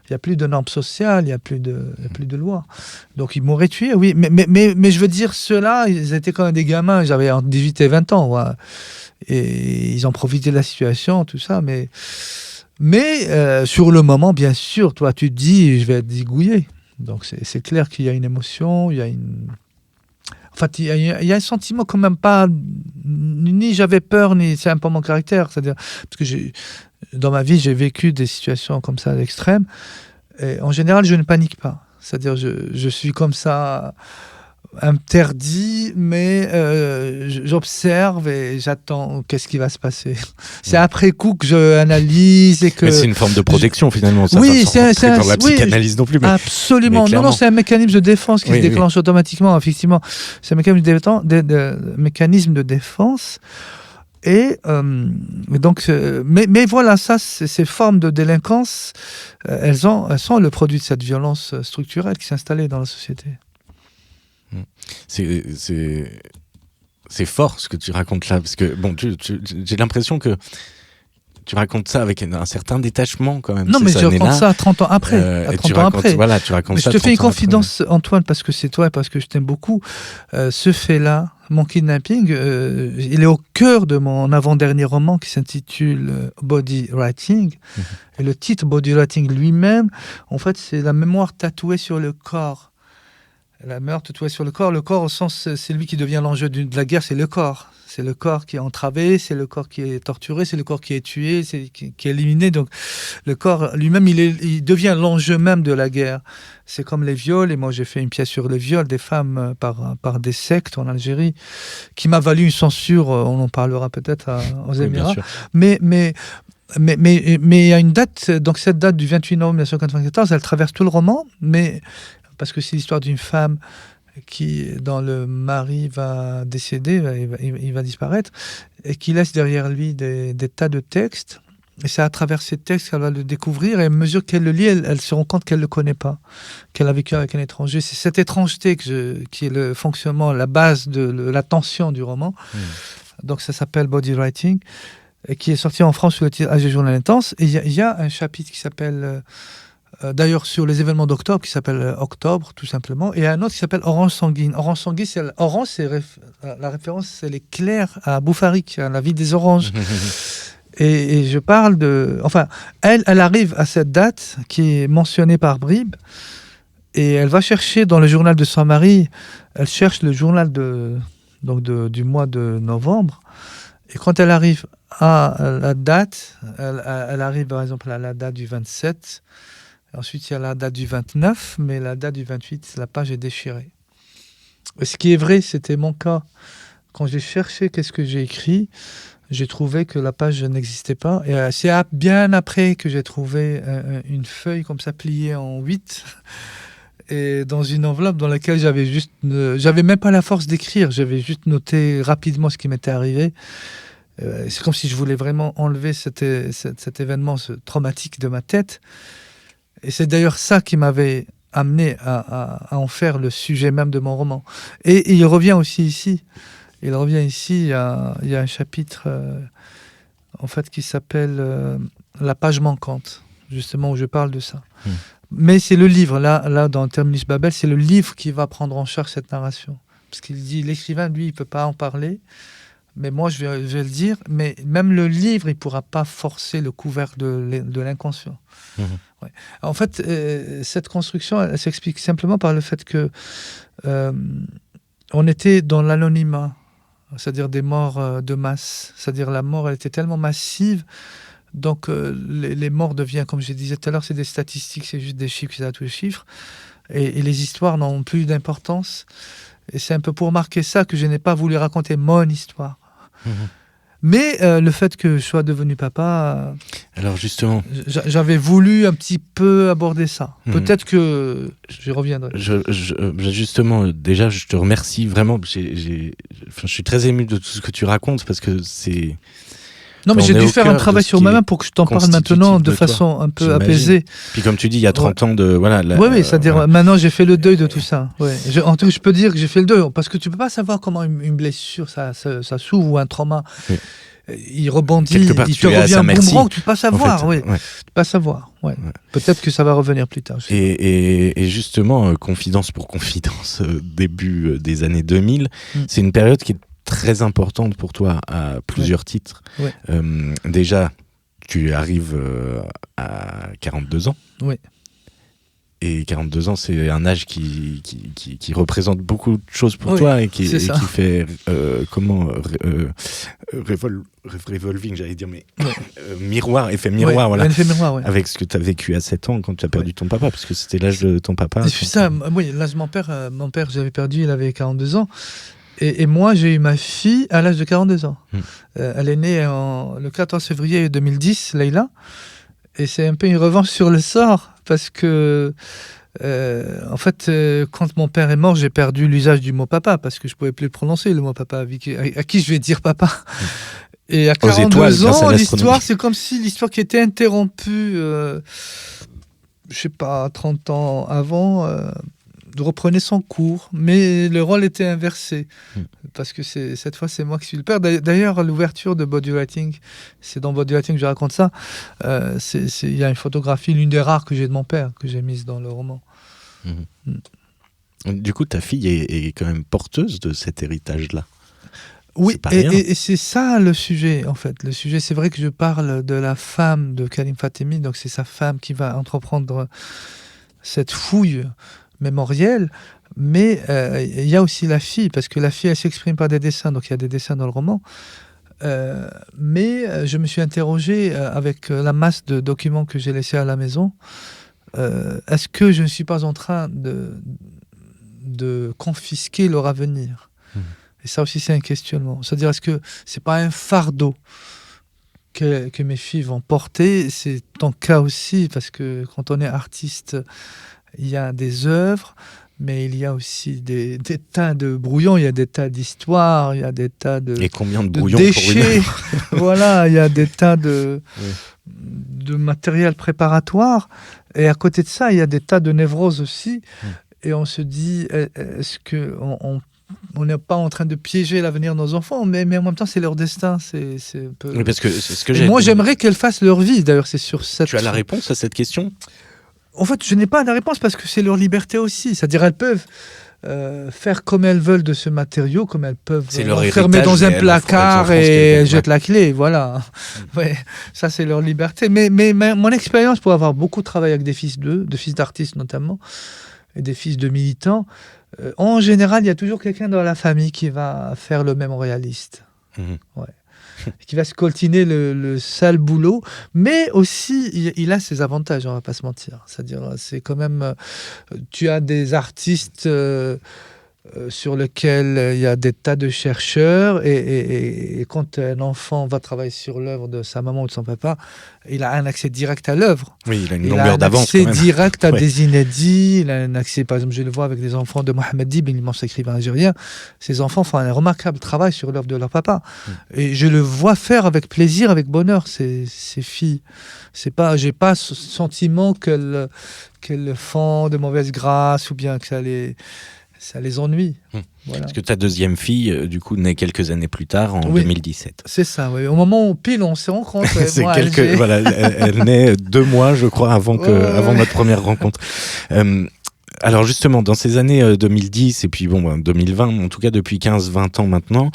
Il n'y a plus de normes sociales, il n'y a plus de loi. Donc ils m'auraient tué, oui. Mais je veux dire, ceux-là, ils étaient quand même des gamins, j'avais entre 18 et 20 ans. Ouais. Et ils ont profité de la situation, tout ça. Mais sur le moment, bien sûr, toi, tu te dis, je vais être zigouillé. Donc c'est clair qu'il y a une émotion, il y a une... En fait, il y a un sentiment quand même pas... Ni j'avais peur, ni c'est un peu mon caractère. C'est-à-dire, parce que dans ma vie, j'ai vécu des situations comme ça extrêmes. Et en général, je ne panique pas. C'est-à-dire, je suis comme ça, interdit, mais j'observe et j'attends qu'est-ce qui va se passer. C'est après coup que je analyse et que... Mais c'est une forme de protection, finalement. Ça oui, c'est dans la psychanalyse non plus. Mais, absolument. Mais non, c'est un mécanisme de défense qui se déclenche automatiquement, effectivement. C'est un mécanisme de défense. Et donc, mais voilà, ça, ces formes de délinquance, elles sont le produit de cette violence structurelle qui s'est installée dans la société. C'est fort ce que tu racontes là, parce que bon, j'ai l'impression que tu racontes ça avec un certain détachement quand même. Non, mais je raconte ça 30 ans après. Tu racontes ça. Je te fais une confidence, Antoine, parce que c'est toi et parce que je t'aime beaucoup. Ce fait-là, mon kidnapping, il est au cœur de mon avant-dernier roman qui s'intitule Body Writing. Et le titre Body Writing lui-même, en fait, c'est la mémoire tatouée sur le corps. La mémoire tatouée sur le corps au sens, c'est lui qui devient l'enjeu de la guerre, c'est le corps. C'est le corps qui est entravé, c'est le corps qui est torturé, c'est le corps qui est tué, qui est éliminé. Donc le corps lui-même, il devient l'enjeu même de la guerre. C'est comme les viols, et moi j'ai fait une pièce sur le viol des femmes par des sectes en Algérie, qui m'a valu une censure, on en parlera peut-être aux Émirats. Mais il y a une date, donc cette date du 28 novembre 1994, elle traverse tout le roman, parce que c'est l'histoire d'une femme qui, dont le mari va décéder, il va disparaître, et qui laisse derrière lui des tas de textes. Et c'est à travers ces textes qu'elle va le découvrir, et à mesure qu'elle le lit, elle se rend compte qu'elle ne le connaît pas, qu'elle a vécu avec un étranger. C'est cette étrangeté qui est le fonctionnement, la base de la tension du roman. Donc ça s'appelle Body Writing, et qui est sorti en France sous le titre Alger Journal Intense. Et il y a un chapitre qui s'appelle d'ailleurs sur les événements d'octobre, qui s'appelle Octobre, tout simplement, et un autre qui s'appelle Orange Sanguine. Orange Sanguine, la référence, c'est l'éclair à Boufarik, à la ville des oranges. Et je parle de... Enfin, elle arrive à cette date qui est mentionnée par bribes, et elle va chercher dans le journal de Saint-Marie, elle cherche le journal du mois de novembre, et quand elle arrive à la date, elle arrive par exemple à la date du 27, ensuite il y a la date du 29, mais la date du 28, la page est déchirée. Et ce qui est vrai, c'était mon cas. Quand j'ai cherché qu'est-ce que j'ai écrit, j'ai trouvé que la page n'existait pas. Et c'est bien après que j'ai trouvé une feuille comme ça pliée en 8 et dans une enveloppe dans laquelle j'avais même pas la force d'écrire, j'avais juste noté rapidement ce qui m'était arrivé. C'est comme si je voulais vraiment enlever cet événement traumatique de ma tête. Et c'est d'ailleurs ça qui m'avait amené à en faire le sujet même de mon roman. Et il revient aussi ici. Il y a un chapitre en fait qui s'appelle La page manquante, justement où je parle de ça. Mais c'est le livre, là dans Terminus Babel, c'est le livre qui va prendre en charge cette narration. Parce qu'il dit, l'écrivain, lui, il ne peut pas en parler, mais moi, je vais le dire. Mais même le livre, il ne pourra pas forcer le couvercle de l'inconscient. Ouais. En fait, cette construction, elle s'explique simplement par le fait que on était dans l'anonymat, c'est-à-dire des morts de masse. C'est-à-dire la mort, elle était tellement massive. Donc, les morts deviennent, comme je disais tout à l'heure, c'est des statistiques, c'est juste des chiffres, c'est tous les chiffres. Et les histoires n'ont plus d'importance. Et c'est un peu pour marquer ça que je n'ai pas voulu raconter mon histoire. Mais le fait que je sois devenu papa... Alors justement... J'avais voulu un petit peu aborder ça. Peut-être que j'y reviendrai. Justement, déjà, je te remercie vraiment. Je suis très ému de tout ce que tu racontes parce que c'est... Non, mais j'ai dû faire un travail sur moi-même pour que je t'en parle maintenant de façon un peu apaisée. Puis comme tu dis, il y a 30 ans de... Voilà, oui, c'est-à-dire maintenant j'ai fait le deuil de tout ça. Ouais. En tout cas, je peux dire que j'ai fait le deuil, parce que tu ne peux pas savoir comment une blessure, ça s'ouvre, ou un trauma, il rebondit, il te revient un boomerang, tu ne peux pas savoir. En fait, tu peux pas savoir. Peut-être que ça va revenir plus tard. Et justement, confidence pour confidence, début des années 2000, c'est une période qui est très importante pour toi à plusieurs titres. Déjà, tu arrives à 42 ans. Oui. Et 42 ans, c'est un âge qui représente beaucoup de choses pour toi et qui fait revolving, j'allais dire, mais miroir, effet miroir, voilà. Effet miroir, avec ce que tu as vécu à 7 ans quand tu as perdu ton papa, parce que c'était l'âge de ton papa. C'est ça, oui, l'âge de mon père, j'avais perdu, il avait 42 ans. Et moi, j'ai eu ma fille à l'âge de 42 ans. Elle est née le 14 février 2010, Leïla. Et c'est un peu une revanche sur le sort, parce que, en fait, quand mon père est mort, j'ai perdu l'usage du mot papa, parce que je ne pouvais plus le prononcer, le mot papa, à qui je vais dire papa. Et à 42 ans, l'histoire, c'est comme si l'histoire qui était interrompue, je ne sais pas, 30 ans avant... reprenait son cours, mais le rôle était inversé, parce que cette fois c'est moi qui suis le père. D'ailleurs, l'ouverture de Body Writing, c'est dans Body Writing que je raconte ça, il y a une photographie, l'une des rares que j'ai de mon père, que j'ai mise dans le roman. Du coup, ta fille est quand même porteuse de cet héritage-là. Oui, et c'est ça le sujet, en fait. Le sujet, c'est vrai que je parle de la femme de Karim Fatemi, donc c'est sa femme qui va entreprendre cette fouille mémoriel, mais il y a aussi la fille, parce que la fille, elle s'exprime par des dessins, donc il y a des dessins dans le roman. Mais je me suis interrogé avec la masse de documents que j'ai laissés à la maison. Est-ce que je ne suis pas en train de confisquer leur avenir ? Et ça aussi, c'est un questionnement. C'est-à-dire, est-ce que c'est pas un fardeau que mes filles vont porter ? C'est ton cas aussi, parce que quand on est artiste, il y a des œuvres, mais il y a aussi des tas de brouillons, il y a des tas d'histoires, il y a des tas de, et combien de brouillons déchets. Voilà, il y a des tas de matériel préparatoire. Et à côté de ça, il y a des tas de névroses aussi. Et on se dit, est-ce qu'on n'est pas en train de piéger l'avenir de nos enfants, mais en même temps, c'est leur destin. C'est un peu... Oui, parce que c'est ce que moi, j'aimerais qu'elles fassent leur vie. D'ailleurs, c'est sur cette... Tu as la réponse à cette question ? En fait, je n'ai pas la réponse parce que c'est leur liberté aussi. C'est-à-dire, elles peuvent faire comme elles veulent de ce matériau, comme elles peuvent l'enfermer dans un placard et elles jettent la clé. Voilà. Ouais, ça, c'est leur liberté. Mais mon expérience, pour avoir beaucoup travaillé avec des fils d'artistes notamment, et des fils de militants, en général, il y a toujours quelqu'un dans la famille qui va faire le même réaliste. Ouais. Qui va se coltiner le sale boulot, mais aussi il a ses avantages, on va pas se mentir. C'est-à-dire, c'est quand même, tu as des artistes sur lesquels il y a des tas de chercheurs, et quand un enfant va travailler sur l'œuvre de sa maman ou de son papa, il a un accès direct à l'œuvre. Oui, il a une longueur d'avance. Il a un accès direct à des inédits. Il a un accès, par exemple, je le vois avec les enfants de Mohamed Dib, l'immense écrivain algérien. Ces enfants font un remarquable travail sur l'œuvre de leur papa. Et je le vois faire avec plaisir, avec bonheur, ces filles. J'ai pas ce sentiment qu'elles font de mauvaise grâce ou bien que ça les ennuie. Voilà. Parce que ta deuxième fille, du coup, naît quelques années plus tard, en 2017. C'est ça, oui. Au moment où pile on se rencontre. Voilà, elle naît 2 mois, je crois, avant notre première rencontre. Alors justement, dans ces années 2010 et puis 2020, en tout cas depuis 15-20 ans maintenant,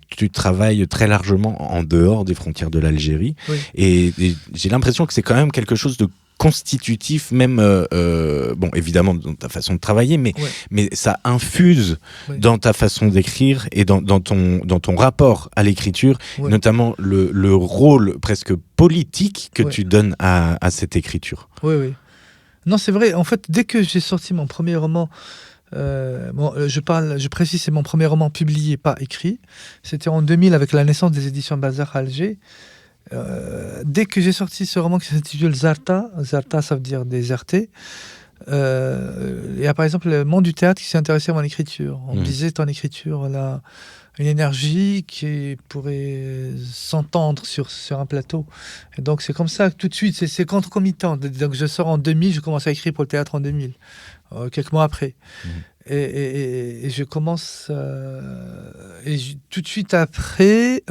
tu travailles très largement en dehors des frontières de l'Algérie. Oui. Et j'ai l'impression que c'est quand même quelque chose de constitutif, même évidemment dans ta façon de travailler, mais ça infuse dans ta façon d'écrire et dans ton rapport à l'écriture, notamment le rôle presque politique que tu donnes à cette écriture. Oui. Non, c'est vrai. En fait, dès que j'ai sorti mon premier roman, je précise, c'est mon premier roman publié, pas écrit. C'était en 2000 avec la naissance des éditions Bazar à Alger. Dès que j'ai sorti ce roman qui s'intitule Zarta, ça veut dire déserté, il y a par exemple le monde du théâtre qui s'est intéressé à mon écriture. On me disait, ton écriture, elle a une énergie qui pourrait s'entendre sur un plateau. Et donc c'est comme ça que tout de suite, c'est concomitant. Donc je sors en 2000, je commence à écrire pour le théâtre en 2000, quelques mois après. Et je commence... tout de suite après...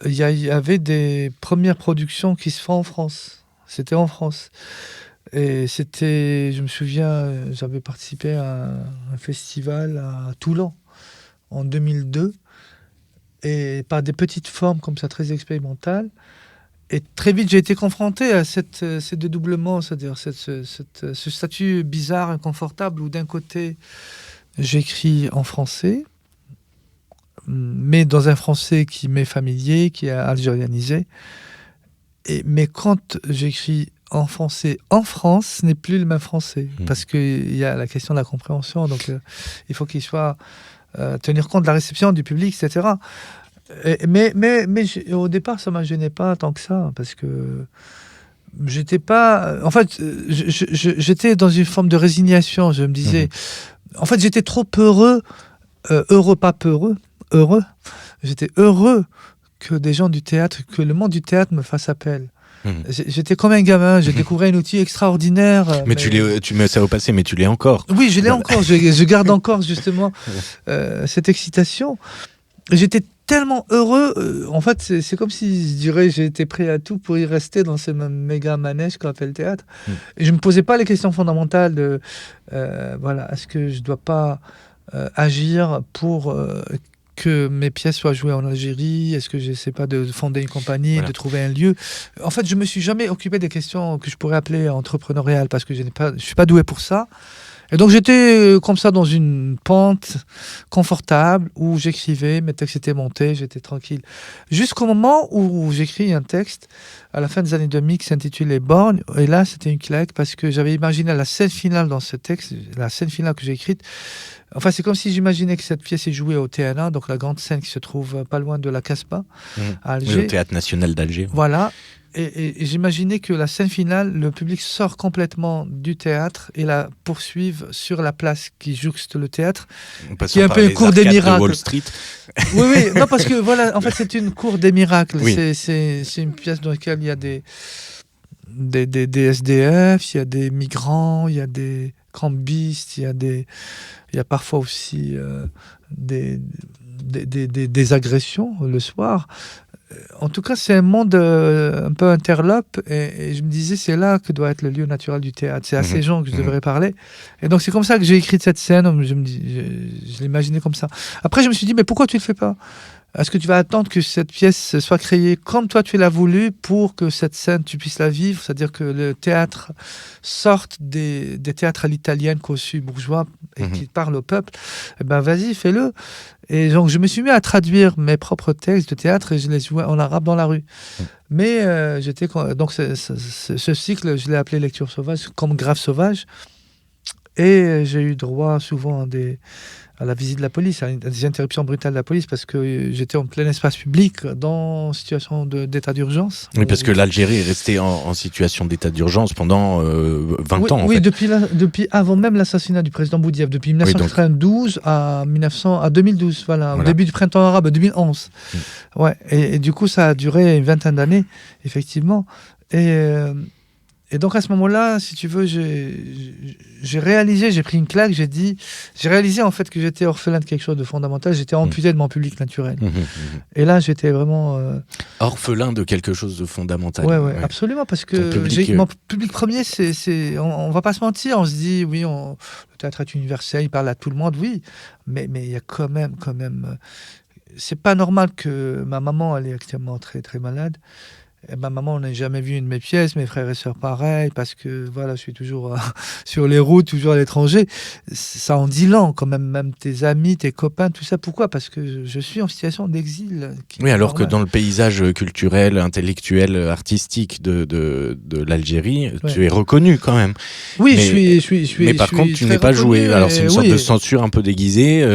il y avait des premières productions qui se font en France. C'était en France. Et je me souviens, j'avais participé à un festival à Toulon en 2002, et par des petites formes comme ça, très expérimentales. Et très vite, j'ai été confronté à ces dédoublements, c'est-à-dire ce statut bizarre, inconfortable, où d'un côté, j'écris en français, mais dans un français qui m'est familier, qui est algérianisé. Mais quand j'écris en français en France, ce n'est plus le même français, parce qu'il y a la question de la compréhension, donc il faut qu'il soit tenir compte de la réception du public, etc. Mais au départ, ça ne m'a gêné pas tant que ça, parce que j'étais pas... En fait, j'étais dans une forme de résignation. Je me disais... En fait, j'étais trop heureux, pas peureux, heureux. J'étais heureux que des gens du théâtre, que le monde du théâtre me fasse appel. J'étais comme un gamin, j'ai découvert un outil extraordinaire. Mais tu mets ça au passé, mais tu l'es encore. Oui, je l'ai encore, je garde encore justement cette excitation. J'étais tellement heureux, en fait c'est comme si je dirais j'ai été prêt à tout pour y rester dans ce méga manège qu'on appelle le théâtre. Et je ne me posais pas les questions fondamentales de est-ce que je ne dois pas agir pour... que mes pièces soient jouées en Algérie, est-ce que je ne sais pas de fonder une compagnie, de trouver un lieu. En fait, je ne me suis jamais occupé des questions que je pourrais appeler entrepreneuriales, parce que je ne suis pas doué pour ça. Et donc j'étais comme ça dans une pente confortable où j'écrivais, mes textes étaient montés, j'étais tranquille. Jusqu'au moment où j'écris un texte à la fin des années 2000 qui s'intitulait Borgne, et là c'était une claque parce que j'avais imaginé la scène finale dans ce texte, la scène finale que j'ai écrite. Enfin, c'est comme si j'imaginais que cette pièce est jouée au TNA, donc la grande scène qui se trouve pas loin de la Casbah, à Alger. Oui, au Théâtre National d'Alger. Voilà. Et j'imaginais que la scène finale, le public sort complètement du théâtre et la poursuive sur la place qui jouxte le théâtre, qui est un peu une cour des miracles. De Wall Street. Oui, non, parce que voilà, en fait, c'est une cour des miracles. Oui. C'est une pièce dans laquelle il y a des SDF, il y a des migrants, il y a des cambistes, il y a parfois aussi des agressions le soir. En tout cas, c'est un monde un peu interlope et je me disais, c'est là que doit être le lieu naturel du théâtre. C'est à ces gens que je devrais parler. Et donc, c'est comme ça que j'ai écrit cette scène. Je l'imaginais comme ça. Après, je me suis dit, mais pourquoi tu ne le fais pas ? Est-ce que tu vas attendre que cette pièce soit créée comme toi tu l'as voulu pour que cette scène, tu puisses la vivre ? C'est-à-dire que le théâtre sorte des théâtres à l'italienne cossus bourgeois et qui parlent au peuple. Eh ben, vas-y, fais-le. Et donc, je me suis mis à traduire mes propres textes de théâtre et je les jouais en arabe dans la rue. Mais donc, ce cycle, je l'ai appelé Lecture sauvage, comme Grave sauvage. Et j'ai eu droit souvent à la visite de la police, à des interruptions brutales de la police, parce que j'étais en plein espace public, dans situation d'état d'urgence. Oui, parce que l'Algérie est restée en situation d'état d'urgence pendant 20 ans, en fait. Depuis avant même l'assassinat du président Boudiaf, depuis 1992 à 2012, voilà, au début du printemps arabe, 2011. Ouais, et du coup, ça a duré une vingtaine d'années, effectivement. Et donc à ce moment-là, si tu veux, j'ai réalisé, j'ai pris une claque, j'ai réalisé en fait que j'étais orphelin de quelque chose de fondamental, j'étais amputé de mon public naturel. Et là, j'étais vraiment... Orphelin de quelque chose de fondamental. Ouais, absolument, parce que mon public premier, on va pas se mentir, on se dit, oui, le théâtre est universel, il parle à tout le monde, oui, mais il y a quand même... C'est pas normal que ma maman, elle est actuellement très, très malade. Et ma maman, on n'a jamais vu une de mes pièces, mes frères et sœurs pareil, parce que voilà, je suis toujours sur les routes, toujours à l'étranger. Ça en dit long quand même tes amis, tes copains, tout ça. Pourquoi ? Parce que je suis en situation d'exil. Oui, alors que dans le paysage culturel, intellectuel, artistique de l'Algérie, tu es reconnu quand même. Oui, je suis. Mais par contre, tu n'es pas joué. Alors c'est une sorte de censure un peu déguisée.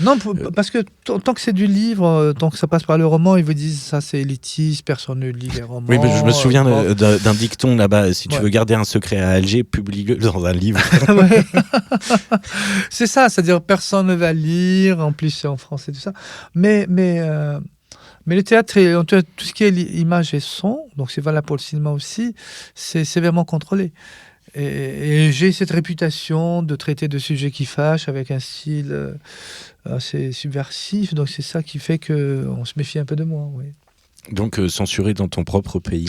Non, parce que tant que c'est du livre, tant que ça passe par le roman, ils vous disent ça c'est élitiste, personne ne lit les romans. Oui, mais je me souviens d'un dicton là-bas. Si tu veux garder un secret à Alger, publie-le dans un livre. C'est ça, c'est-à-dire personne ne va lire. En plus, c'est en français, tout ça. Mais le théâtre, tout ce qui est image et son, donc c'est valable pour le cinéma aussi, c'est sévèrement contrôlé. Et j'ai cette réputation de traiter de sujets qui fâchent avec un style assez subversif. Donc c'est ça qui fait qu'on se méfie un peu de moi, oui. Donc censuré dans ton propre pays.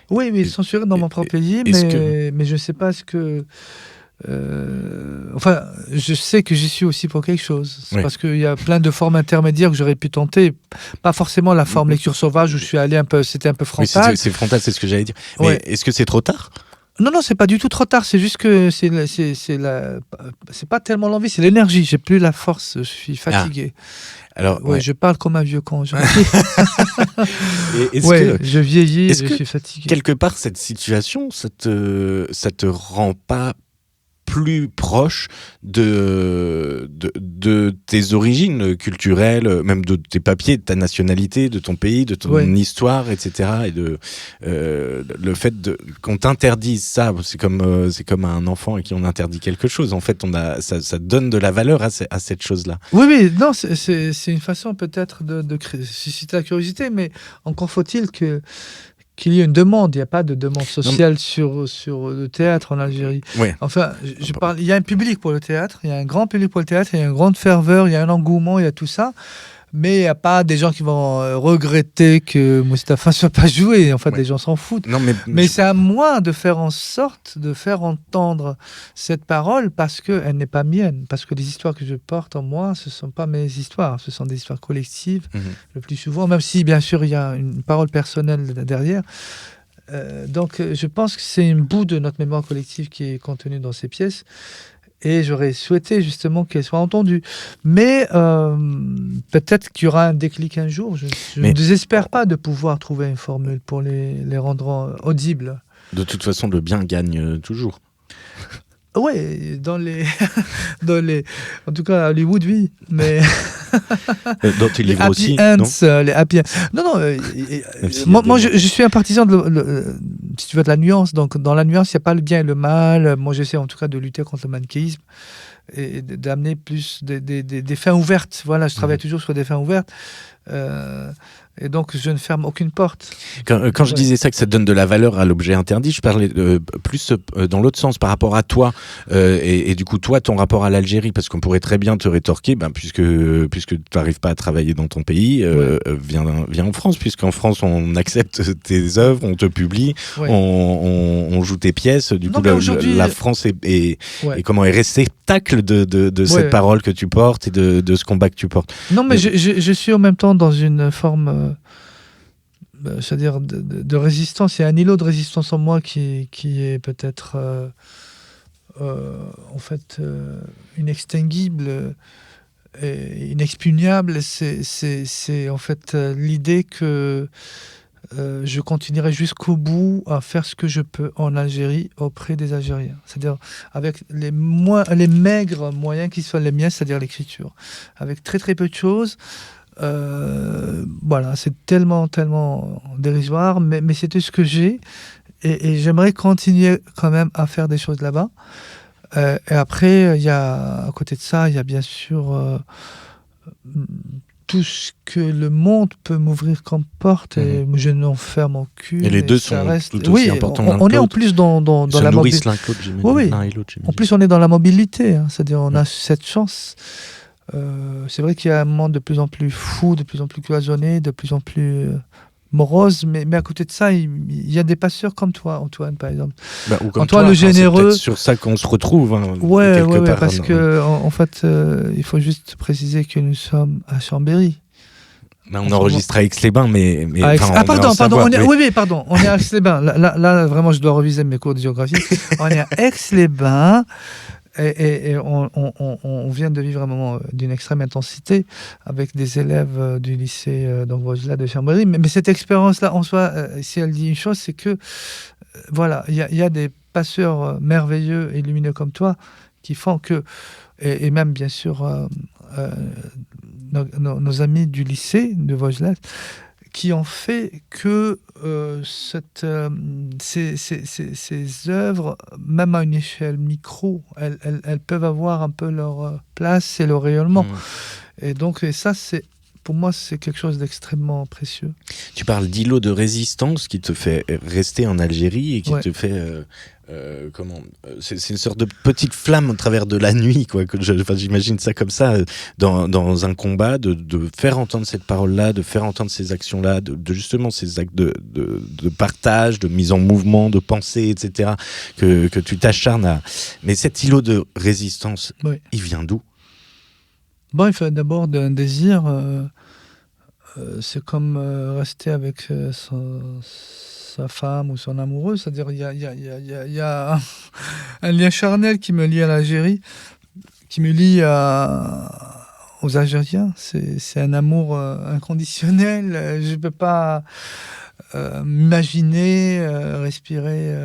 Oui, censuré dans mon propre pays, mais je ne sais pas ce que... enfin, je sais que j'y suis aussi pour quelque chose. Parce qu'il y a plein de formes intermédiaires que j'aurais pu tenter. Pas forcément la forme lecture sauvage où je suis allé c'était un peu frontal. Oui, c'est frontal, c'est ce que j'allais dire. Mais est-ce que c'est trop tard ? Non, c'est pas du tout trop tard. C'est juste que c'est pas tellement l'envie, c'est l'énergie. J'ai plus la force. Je suis fatigué. Alors, je parle comme un vieux con. Je vieillis, je suis fatigué. Quelque part, cette situation, ça te rend pas plus proche de tes origines culturelles, même de tes papiers, de ta nationalité, de ton pays, de ton histoire, etc. Et le fait qu'on t'interdise ça, c'est comme un enfant à qui on interdit quelque chose. En fait, ça donne de la valeur à cette chose-là. Oui, non, c'est une façon peut-être de susciter la curiosité, mais encore faut-il qu'il y ait une demande. Il n'y a pas de demande sociale sur le théâtre en Algérie. Oui. Enfin, il y a un public pour le théâtre, il y a un grand public pour le théâtre, il y a une grande ferveur, il y a un engouement, il y a tout ça. Mais il n'y a pas des gens qui vont regretter que Mustapha ne soit pas joué. En fait, les gens s'en foutent. Non, mais c'est à moi de faire en sorte de faire entendre cette parole parce qu'elle n'est pas mienne. Parce que les histoires que je porte en moi, ce ne sont pas mes histoires. Ce sont des histoires collectives, le plus souvent. Même si, bien sûr, il y a une parole personnelle derrière. Donc, je pense que c'est un bout de notre mémoire collective qui est contenue dans ces pièces. Et j'aurais souhaité justement qu'elle soit entendue. Mais peut-être qu'il y aura un déclic un jour. Je ne désespère pas de pouvoir trouver une formule pour les rendre audibles. De toute façon, le bien gagne toujours. Oui, en tout cas à Hollywood, oui. Mais dans tes livres aussi, les happy ends. Non. Moi, je suis un partisan si tu veux, de la nuance. Donc, dans la nuance, il n'y a pas le bien et le mal. Moi, j'essaie en tout cas de lutter contre le manichéisme et d'amener plus des fins ouvertes. Voilà, je travaille toujours sur des fins ouvertes. Et donc, je ne ferme aucune porte. Quand je disais ça, que ça donne de la valeur à l'objet interdit, je parlais plus dans l'autre sens, par rapport à toi. Et du coup, toi, ton rapport à l'Algérie, parce qu'on pourrait très bien te rétorquer, puisque tu n'arrives pas à travailler dans ton pays, viens en France, puisqu'en France, on accepte tes œuvres, on te publie, on joue tes pièces. Du coup, la France est réceptacle de cette parole que tu portes et de ce combat que tu portes. Non, mais je suis en même temps dans une forme... c'est-à-dire de résistance. Il y a un îlot de résistance en moi qui est peut-être en fait inextinguible et inexpugnable. C'est en fait l'idée que je continuerai jusqu'au bout à faire ce que je peux en Algérie auprès des Algériens. C'est-à-dire avec les maigres moyens qui soient les miens, c'est-à-dire l'écriture. Avec très très peu de choses. Voilà, c'est tellement dérisoire, mais c'est tout ce que j'ai et j'aimerais continuer quand même à faire des choses là-bas. Et après, à côté de ça, il y a bien sûr tout ce que le monde peut m'ouvrir comme porte et je n'en ferme aucune. Et les deux sont tout aussi importants. On est en plus dans la mobilité. Oui. En plus, on est dans la mobilité, c'est-à-dire on a cette chance. C'est vrai qu'il y a un monde de plus en plus fou, de plus en plus cloisonné, de plus en plus morose, mais à côté de ça, il y a des passeurs comme toi, Antoine, par exemple. Ou comme Antoine, toi, le généreux. C'est sur ça qu'on se retrouve. Ouais, parce que en fait, il faut juste préciser que nous sommes à Chambéry. On enregistre à Aix-les-Bains, mais pardon. On est à Aix-les-Bains. Là, vraiment, je dois reviser mes cours de géographie. On est à Aix-les-Bains. Et on vient de vivre un moment d'une extrême intensité avec des élèves du lycée de Chambéry. Mais cette expérience-là, en soi, si elle dit une chose, c'est que voilà, il y a des passeurs merveilleux et lumineux comme toi qui font que, et même bien sûr nos amis du lycée de Vosges-là, qui ont fait que ces œuvres, même à une échelle micro, elles peuvent avoir un peu leur place et leur rayonnement. Et donc, ça, pour moi, c'est quelque chose d'extrêmement précieux. Tu parles d'îlot de résistance qui te fait rester en Algérie et qui te fait... c'est une sorte de petite flamme au travers de la nuit, quoi. J'imagine ça comme ça, dans un combat, de faire entendre cette parole-là, de faire entendre ces actions-là, de justement ces actes de partage, de mise en mouvement, de pensée, etc., que tu t'acharnes à... Mais cet îlot de résistance, il vient d'où ? Il faut d'abord d'un désir. C'est comme rester avec sa femme ou son amoureux, c'est-à-dire il y a un lien charnel qui me lie à l'Algérie, qui me lie aux Algériens. C'est un amour inconditionnel. Je ne peux pas m'imaginer respirer...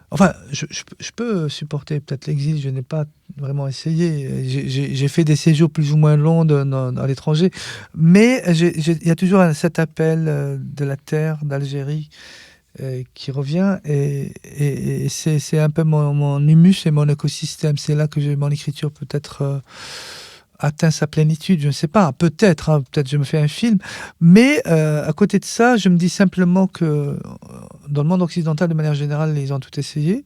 Enfin, je peux supporter peut-être l'exil, je n'ai pas vraiment essayé. J'ai fait des séjours plus ou moins longs à l'étranger, mais il y a toujours cet appel de la terre d'Algérie qui revient, et c'est un peu mon humus et mon écosystème. C'est là que mon écriture peut-être atteint sa plénitude, je ne sais pas, peut-être je me fais un film, mais à côté de ça, je me dis simplement que dans le monde occidental, de manière générale, ils ont tout essayé.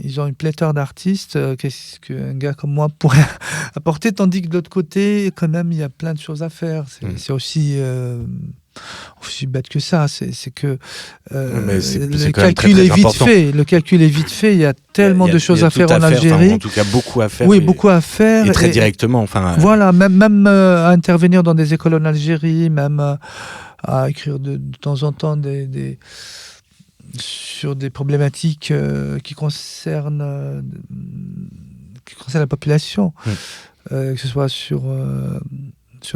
Ils ont une pléthore d'artistes, qu'est-ce qu'un gars comme moi pourrait apporter, tandis que de l'autre côté, quand même, il y a plein de choses à faire. C'est aussi bête que ça, c'est que le calcul est vite fait. Le calcul est vite fait. Il y a tellement de choses à faire en Algérie. En tout cas, beaucoup à faire. Oui, beaucoup à faire. Et très directement. Voilà, même à intervenir dans des écoles en Algérie, même à écrire de temps en temps sur des problématiques qui concernent la population, que ce soit sur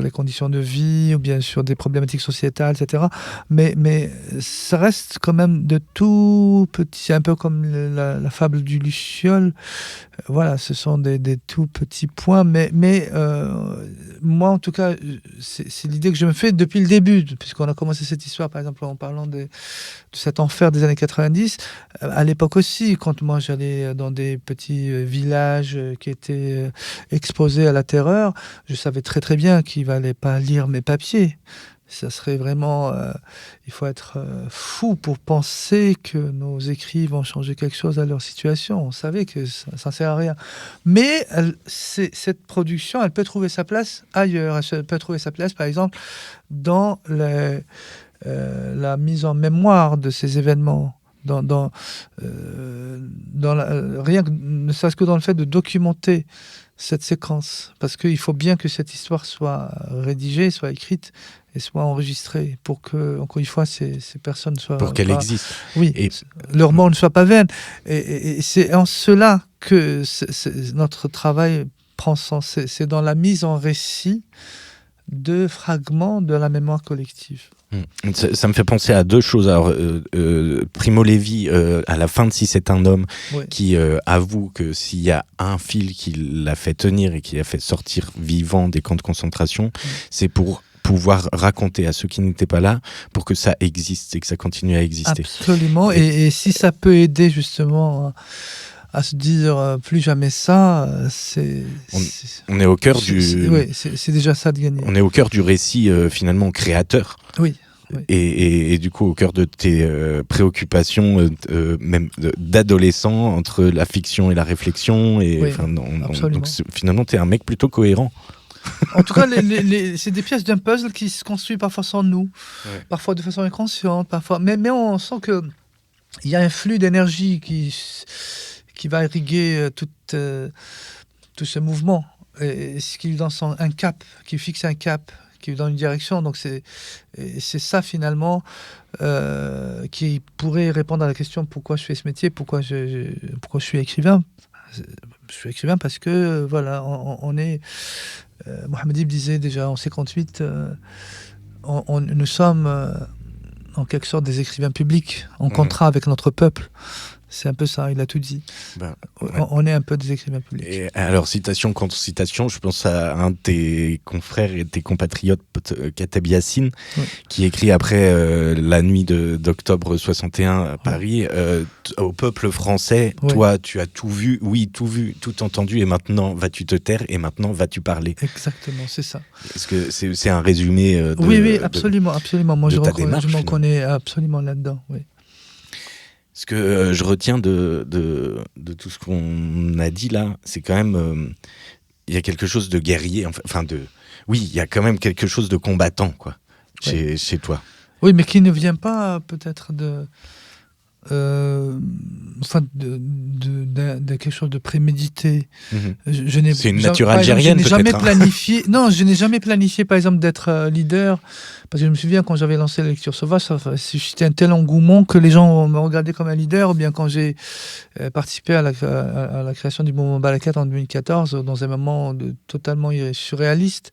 les conditions de vie ou bien sur des problématiques sociétales, etc. Mais ça reste quand même de tout petit. C'est un peu comme la fable du Luciole. Voilà, ce sont des tout petits points. Mais moi, en tout cas, c'est l'idée que je me fais depuis le début, puisqu'on a commencé cette histoire, par exemple, en parlant de cet enfer des années 90. À l'époque aussi, quand moi j'allais dans des petits villages qui étaient exposés à la terreur, je savais très très bien qu'il qui ne valaient pas lire mes papiers. Ça serait vraiment... il faut être fou pour penser que nos écrits vont changer quelque chose à leur situation. On savait que ça ne sert à rien. Mais cette production, elle peut trouver sa place ailleurs. Elle peut trouver sa place, par exemple, dans la mise en mémoire de ces événements. Rien que, ne serait-ce que dans le fait de documenter cette séquence, parce qu'il faut bien que cette histoire soit rédigée, soit écrite et soit enregistrée pour que, encore une fois, ces personnes soient... Pour qu'elle existe. Oui, et leur mort ne soit pas vaine. Et c'est en cela que notre travail prend sens. C'est dans la mise en récit de fragments de la mémoire collective. Ça me fait penser à deux choses. Alors, Primo Levi, à la fin de Si c'est un homme, qui avoue que s'il y a un fil qui l'a fait tenir et qui l'a fait sortir vivant des camps de concentration, c'est pour pouvoir raconter à ceux qui n'étaient pas là, pour que ça existe et que ça continue à exister. Absolument. Et si ça peut aider justement à se dire plus jamais ça, on est au cœur du... Oui, c'est déjà ça de gagner. On est au cœur du récit finalement créateur. Oui. Et du coup, au cœur de tes préoccupations, même d'adolescent, entre la fiction et la réflexion. Et, donc finalement, tu es un mec plutôt cohérent. En tout cas, c'est des pièces d'un puzzle qui se construit parfois sans nous, parfois de façon inconsciente, parfois. Mais on sent qu'il y a un flux d'énergie qui va irriguer tout ce mouvement, et ce qui lui donne un cap, qui fixe un cap, qui lui donne une direction. Donc c'est ça finalement qui pourrait répondre à la question pourquoi je fais ce métier, pourquoi je suis écrivain. Je suis écrivain parce que voilà, on est... Mohamed Ib disait déjà en 1958, nous sommes en quelque sorte des écrivains publics, en contrat avec notre peuple. C'est un peu ça, il a tout dit. On est un peu des écrivains publics. Et alors, citation contre citation, je pense à un de tes confrères et tes compatriotes, Kateb Yassine, qui écrit après la nuit d'octobre 61 à Paris, au peuple français, toi, tu as tout vu, tout entendu, et maintenant vas-tu te taire, et maintenant vas-tu parler. Exactement, c'est ça. Est-ce que c'est un résumé de... Oui, absolument. Moi, je m'en connais absolument là-dedans, oui. Ce que je retiens de tout ce qu'on a dit là, c'est quand même... il y a quelque chose de guerrier, oui, il y a quand même quelque chose de combattant, quoi, chez toi. Oui, mais qui ne vient pas peut-être de quelque chose de prémédité. C'est une nature algérienne, peut-être. Je n'ai jamais planifié, par exemple, d'être leader, parce que je me souviens quand j'avais lancé la lecture sauvage, ça suscitait un tel engouement que les gens me regardaient comme un leader. Ou bien quand j'ai participé à la création du mouvement Barakat en 2014, dans un moment totalement surréaliste,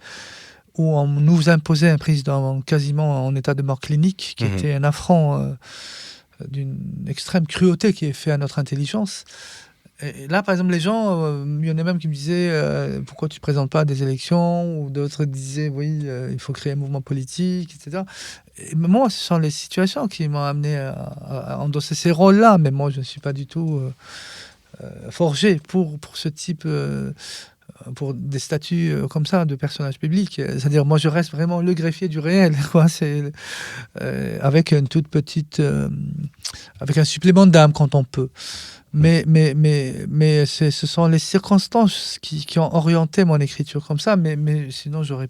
où on nous imposait un président quasiment en état de mort clinique, qui était un affront d'une extrême cruauté qui est fait à notre intelligence. Et là, par exemple, les gens, il y en a même qui me disaient pourquoi tu ne présentes pas des élections, ou d'autres disaient oui, il faut créer un mouvement politique, etc. Et moi, ce sont les situations qui m'ont amené à endosser ces rôles-là, mais moi, je ne suis pas du tout forgé pour ce type... pour des statuts comme ça de personnages publics. C'est-à-dire, moi, je reste vraiment le greffier du réel, quoi. C'est avec une toute petite, avec un supplément d'âme quand on peut. Mais ce sont les circonstances qui ont orienté mon écriture comme ça. Mais sinon, j'aurais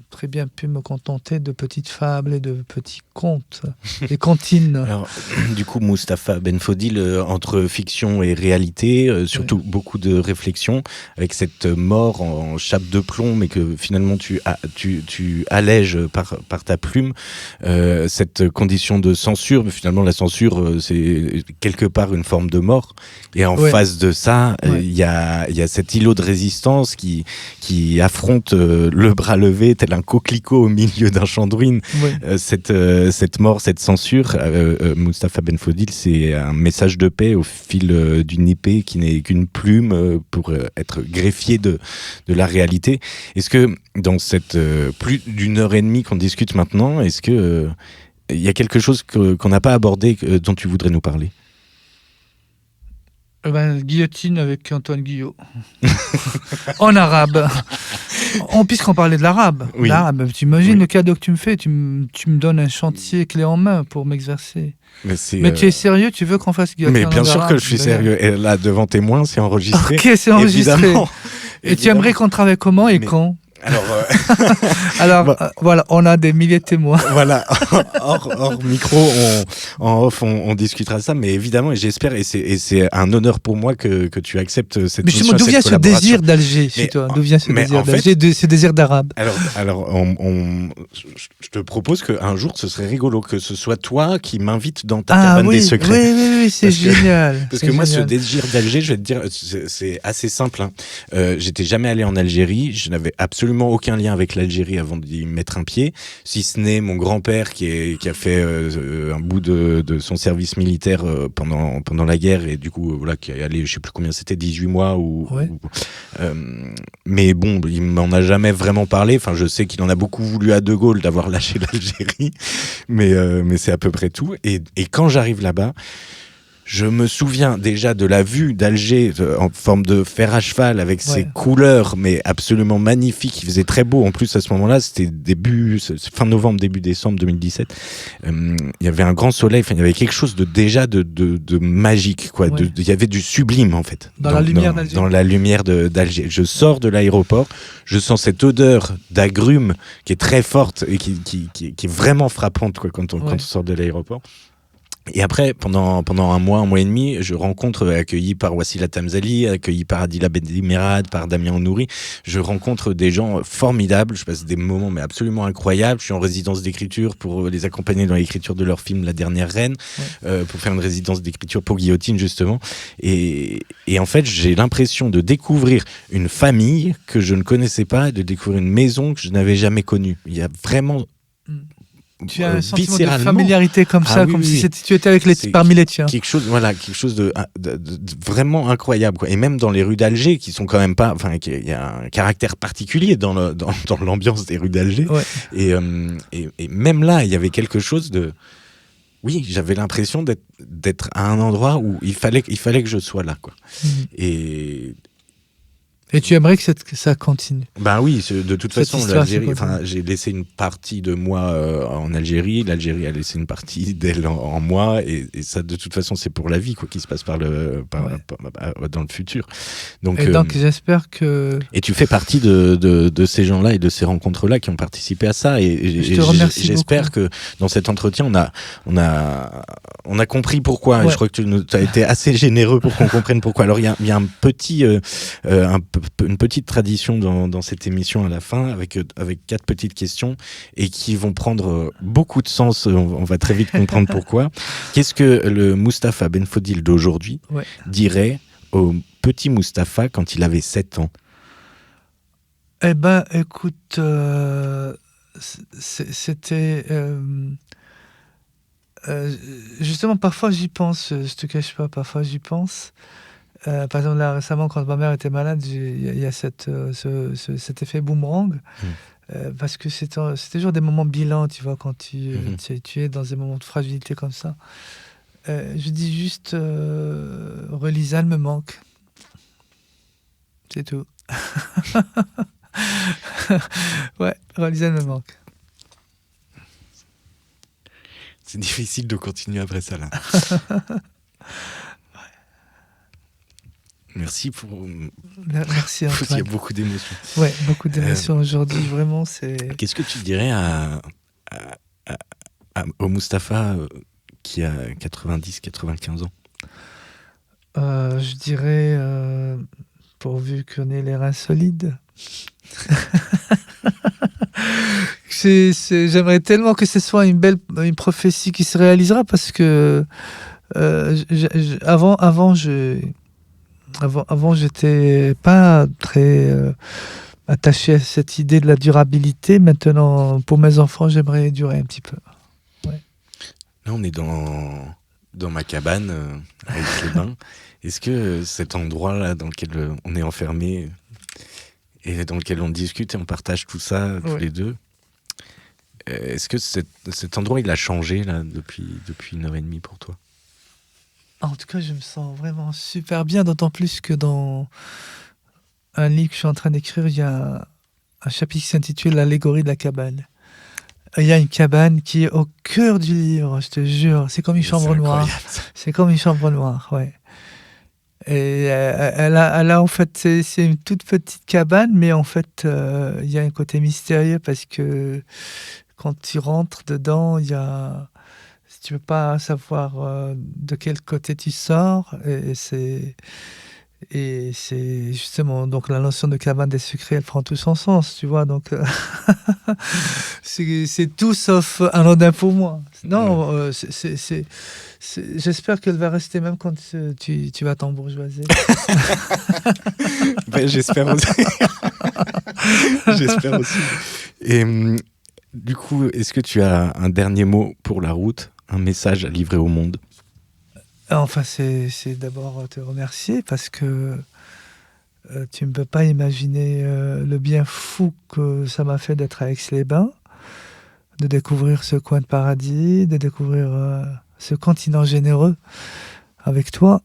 très bien pu me contenter de petites fables et de petits contes, des comptines. Alors, du coup, Mustapha Benfodil, entre fiction et réalité, surtout beaucoup de réflexion, avec cette mort en chape de plomb, mais que finalement tu allèges par ta plume, cette condition de censure, mais finalement la censure, c'est quelque part une forme de mort. Et en face de ça, il y a cet îlot de résistance qui affronte le bras levé, tel un coquelicot au milieu d'un champ de ruines. Cette mort, cette censure, Mustapha Benfodil, c'est un message de paix au fil d'une épée qui n'est qu'une plume pour être greffier de la réalité. Est-ce que dans cette plus d'une heure et demie qu'on discute maintenant, est-ce que il y a quelque chose qu'on n'a pas abordé dont tu voudrais nous parler ? Guillotine avec Antoine Guyot. En arabe. Puisqu'on parlait de l'arabe. Oui. L'arabe, tu imagines Oui. le cadeau que tu me fais, tu me donnes un chantier clé en main pour m'exercer. Mais Tu es sérieux, tu veux qu'on fasse guillotine Mais bien en sûr arabe? que je suis sérieux. Et là, devant témoin, c'est enregistré. Ok, c'est enregistré. Évidemment. Et tu aimerais qu'on travaille comment et quand? Alors, Alors, bon. voilà, on a des milliers de témoins. Voilà, hors micro, en off, on discutera de ça, mais évidemment, et j'espère, et c'est un honneur pour moi que tu acceptes cette Mais justement, d'où vient ce désir d'Alger chez toi? D'où vient ce désir d'Alger, ce désir d'arabe? Alors, je te propose qu'un jour, ce serait rigolo que ce soit toi qui m'invite dans ta cabane des secrets. Oui, c'est génial. Parce que moi, ce désir d'Alger, je vais te dire, c'est assez simple. Hein. J'étais jamais allé en Algérie, je n'avais absolument aucun lien avec l'Algérie avant d'y mettre un pied, si ce n'est mon grand-père qui a fait un bout de son service militaire pendant la guerre et du coup voilà, qui est allé, je sais plus combien c'était, 18 mois mais bon, il m'en a jamais vraiment parlé. Enfin, je sais qu'il en a beaucoup voulu à De Gaulle d'avoir lâché l'Algérie, mais c'est à peu près tout. Et quand j'arrive là-bas, je me souviens déjà de la vue d'Alger en forme de fer à cheval avec ses couleurs, mais absolument magnifiques. Il faisait très beau. En plus, à ce moment-là, c'était fin novembre, début décembre 2017. Il y avait un grand soleil. Enfin, il y avait quelque chose de magique, quoi. Ouais. Il y avait du sublime, en fait. Dans la lumière d'Alger. Dans la lumière d'Alger. Je sors de l'aéroport. Je sens cette odeur d'agrumes qui est très forte et qui est vraiment frappante, quoi, quand on sort de l'aéroport. Et après, pendant un mois et demi, je rencontre, accueilli par Wassila Tamzali, accueilli par Adila Bendimerad, par Damien Onouri, je rencontre des gens formidables, je passe des moments mais absolument incroyables. Je suis en résidence d'écriture pour les accompagner dans l'écriture de leur film La Dernière Reine, pour faire une résidence d'écriture pour Guillotine, justement. Et en fait, j'ai l'impression de découvrir une famille que je ne connaissais pas, de découvrir une maison que je n'avais jamais connue. Il y a vraiment... Tu as un sentiment de familiarité comme ça, comme si tu étais avec parmi les tiens. Quelque chose de vraiment incroyable, quoi. Et même dans les rues d'Alger, qui sont quand même pas, enfin, il y a un caractère particulier dans l'ambiance des rues d'Alger. Ouais. Et même là, il y avait quelque chose de, oui, j'avais l'impression d'être à un endroit où il fallait que je sois là, quoi. Et tu aimerais que ça continue? Ben oui, de toute façon, l'Algérie, j'ai laissé une partie de moi en Algérie, l'Algérie a laissé une partie d'elle en moi, et ça, de toute façon, c'est pour la vie, quoi, qui se passe dans le futur. Donc j'espère que... Et tu fais partie de ces gens-là et de ces rencontres-là qui ont participé à ça, et je te remercie j'espère que dans cet entretien, on a compris pourquoi, et je crois que tu as été assez généreux pour qu'on comprenne pourquoi. Alors, il y a un petit... une petite tradition dans cette émission à la fin avec 4 petites questions et qui vont prendre beaucoup de sens. On va très vite comprendre pourquoi. Qu'est-ce que le Mustapha Benfodil d'aujourd'hui dirait au petit Mustapha quand il avait 7 ans? Eh ben, écoute, c'était... justement, parfois j'y pense, je te cache pas, parfois j'y pense. Par exemple, là, récemment, quand ma mère était malade, il y a cet effet boomerang. Parce que c'est toujours des moments bilans, tu vois, quand tu es dans des moments de fragilité comme ça. Je dis juste, Relisane me manque. C'est tout. Ouais, Relisane me manque. C'est difficile de continuer après ça, là. Merci Merci Antoine. Il y a beaucoup d'émotions. Ouais, beaucoup d'émotions aujourd'hui. Vraiment, c'est. Qu'est-ce que tu dirais au Mustapha qui a 90-95 ans? Je dirais, pourvu qu'on ait les reins solides. J'aimerais tellement que ce soit une prophétie qui se réalisera, parce que avant, j'étais pas très attaché à cette idée de la durabilité. Maintenant, pour mes enfants, j'aimerais durer un petit peu. Ouais. Là, on est dans ma cabane avec les bains. Est-ce que cet endroit-là dans lequel on est enfermé et dans lequel on discute et on partage tout ça tous les deux, est-ce que cet endroit, il a changé là, depuis 1h30 pour toi? En tout cas, je me sens vraiment super bien, d'autant plus que dans un livre que je suis en train d'écrire, il y a un chapitre qui s'intitule L'allégorie de la cabane. Il y a une cabane qui est au cœur du livre, je te jure. C'est comme une chambre noire. C'est comme une chambre noire, ouais. Et elle a en fait, c'est une toute petite cabane, mais en fait, il y a un côté mystérieux parce que quand tu rentres dedans, il y a, tu peux pas savoir de quel côté tu sors, et c'est justement donc la notion de cabane des secrets, elle prend tout son sens, tu vois. Donc c'est tout sauf anodin pour moi. Non, j'espère qu'elle va rester même quand tu vas t'embourgeoiser. Ben, j'espère aussi. J'espère aussi. Et du coup, est-ce que tu as un dernier mot pour la route, un message à livrer au monde? Enfin, c'est d'abord te remercier parce que tu ne peux pas imaginer le bien fou que ça m'a fait d'être à Aix-les-Bains, de découvrir ce coin de paradis, de découvrir ce continent généreux avec toi,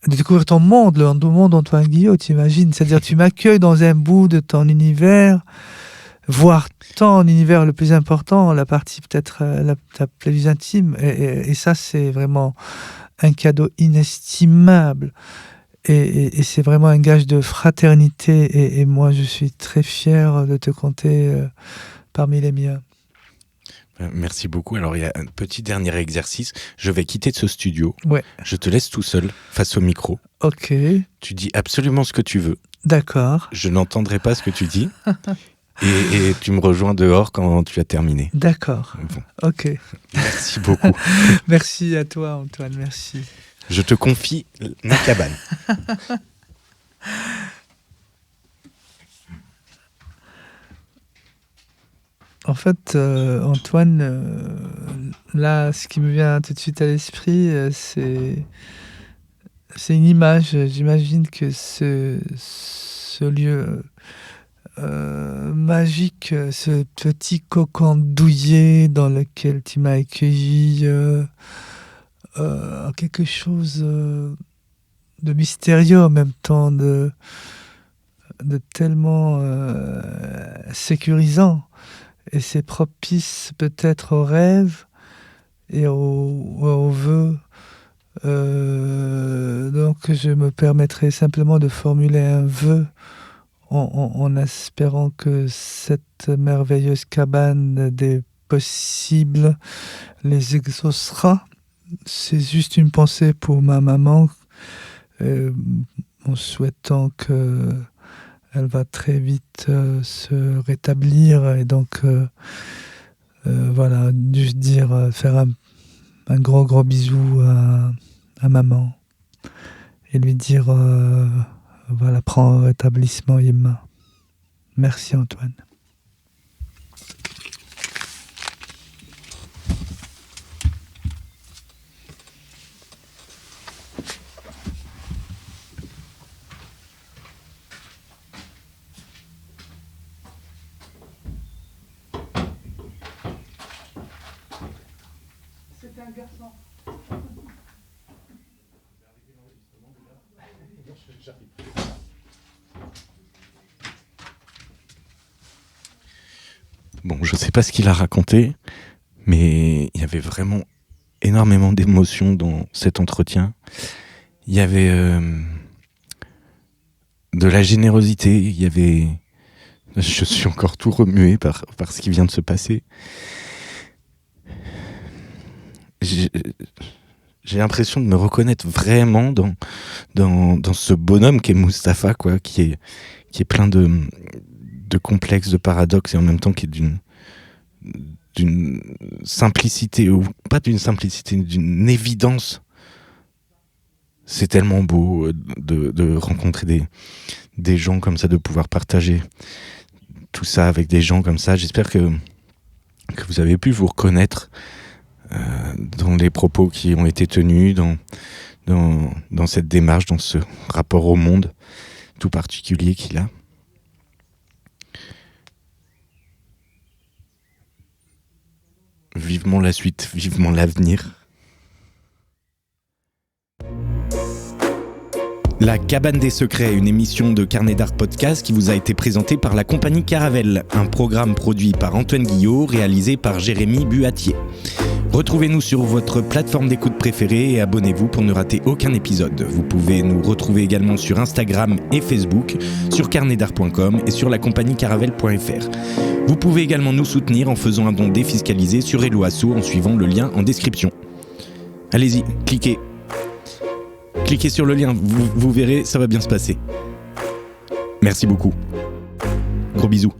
de découvrir ton monde, le monde Antoine Guillot, tu imagines. C'est-à-dire tu m'accueilles dans un bout de ton univers, voire ton univers le plus important, la partie peut-être la plus intime. Et ça, c'est vraiment un cadeau inestimable. Et c'est vraiment un gage de fraternité. Et moi, je suis très fier de te compter parmi les miens. Merci beaucoup. Alors, il y a un petit dernier exercice. Je vais quitter ce studio. Ouais. Je te laisse tout seul face au micro. Ok. Tu dis absolument ce que tu veux. D'accord. Je n'entendrai pas ce que tu dis. Et tu me rejoins dehors quand tu as terminé. D'accord. Bon. Ok. Merci beaucoup. Merci à toi, Antoine. Merci. Je te confie ma cabane. En fait, Antoine, là, ce qui me vient tout de suite à l'esprit, c'est une image. J'imagine que ce lieu magique, ce petit cocon douillet dans lequel tu m'as accueilli, quelque chose de mystérieux en même temps, de tellement sécurisant. Et c'est propice peut-être aux rêves et aux vœux. Donc je me permettrai simplement de formuler un vœu en espérant que cette merveilleuse cabane des possibles les exaucera. C'est juste une pensée pour ma maman, en souhaitant que elle va très vite se rétablir. Et donc, voilà, juste dire, faire un gros bisou à maman. Et lui dire, voilà, prends rétablissement, Yemma. Merci, Antoine. C'est un garçon. Bon, je sais pas ce qu'il a raconté, mais il y avait vraiment énormément d'émotions dans cet entretien. Il y avait de la générosité, il y avait... Je suis encore tout remué par ce qui vient de se passer. J'ai l'impression de me reconnaître vraiment dans ce bonhomme qu'est Mustapha, quoi, qui est plein de complexes, de paradoxes, et en même temps qui est d'une simplicité, ou pas d'une simplicité, d'une évidence. C'est tellement beau de rencontrer des gens comme ça, de pouvoir partager tout ça avec des gens comme ça. J'espère que vous avez pu vous reconnaître dans les propos qui ont été tenus, dans cette démarche, dans ce rapport au monde tout particulier qu'il a. Vivement la suite, vivement l'avenir. La Cabane des Secrets, une émission de Carnet d'Art Podcast qui vous a été présentée par la compagnie Caravelle, un programme produit par Antoine Guillot, réalisé par Jérémy Buatier. Retrouvez-nous sur votre plateforme d'écoute préférée et abonnez-vous pour ne rater aucun épisode. Vous pouvez nous retrouver également sur Instagram et Facebook, sur carnetdart.com et sur lacompagniecaravelle.fr. Vous pouvez également nous soutenir en faisant un don défiscalisé sur Hello Asso en suivant le lien en description. Allez-y, cliquez. Cliquez sur le lien, vous verrez, ça va bien se passer. Merci beaucoup. Gros bisous.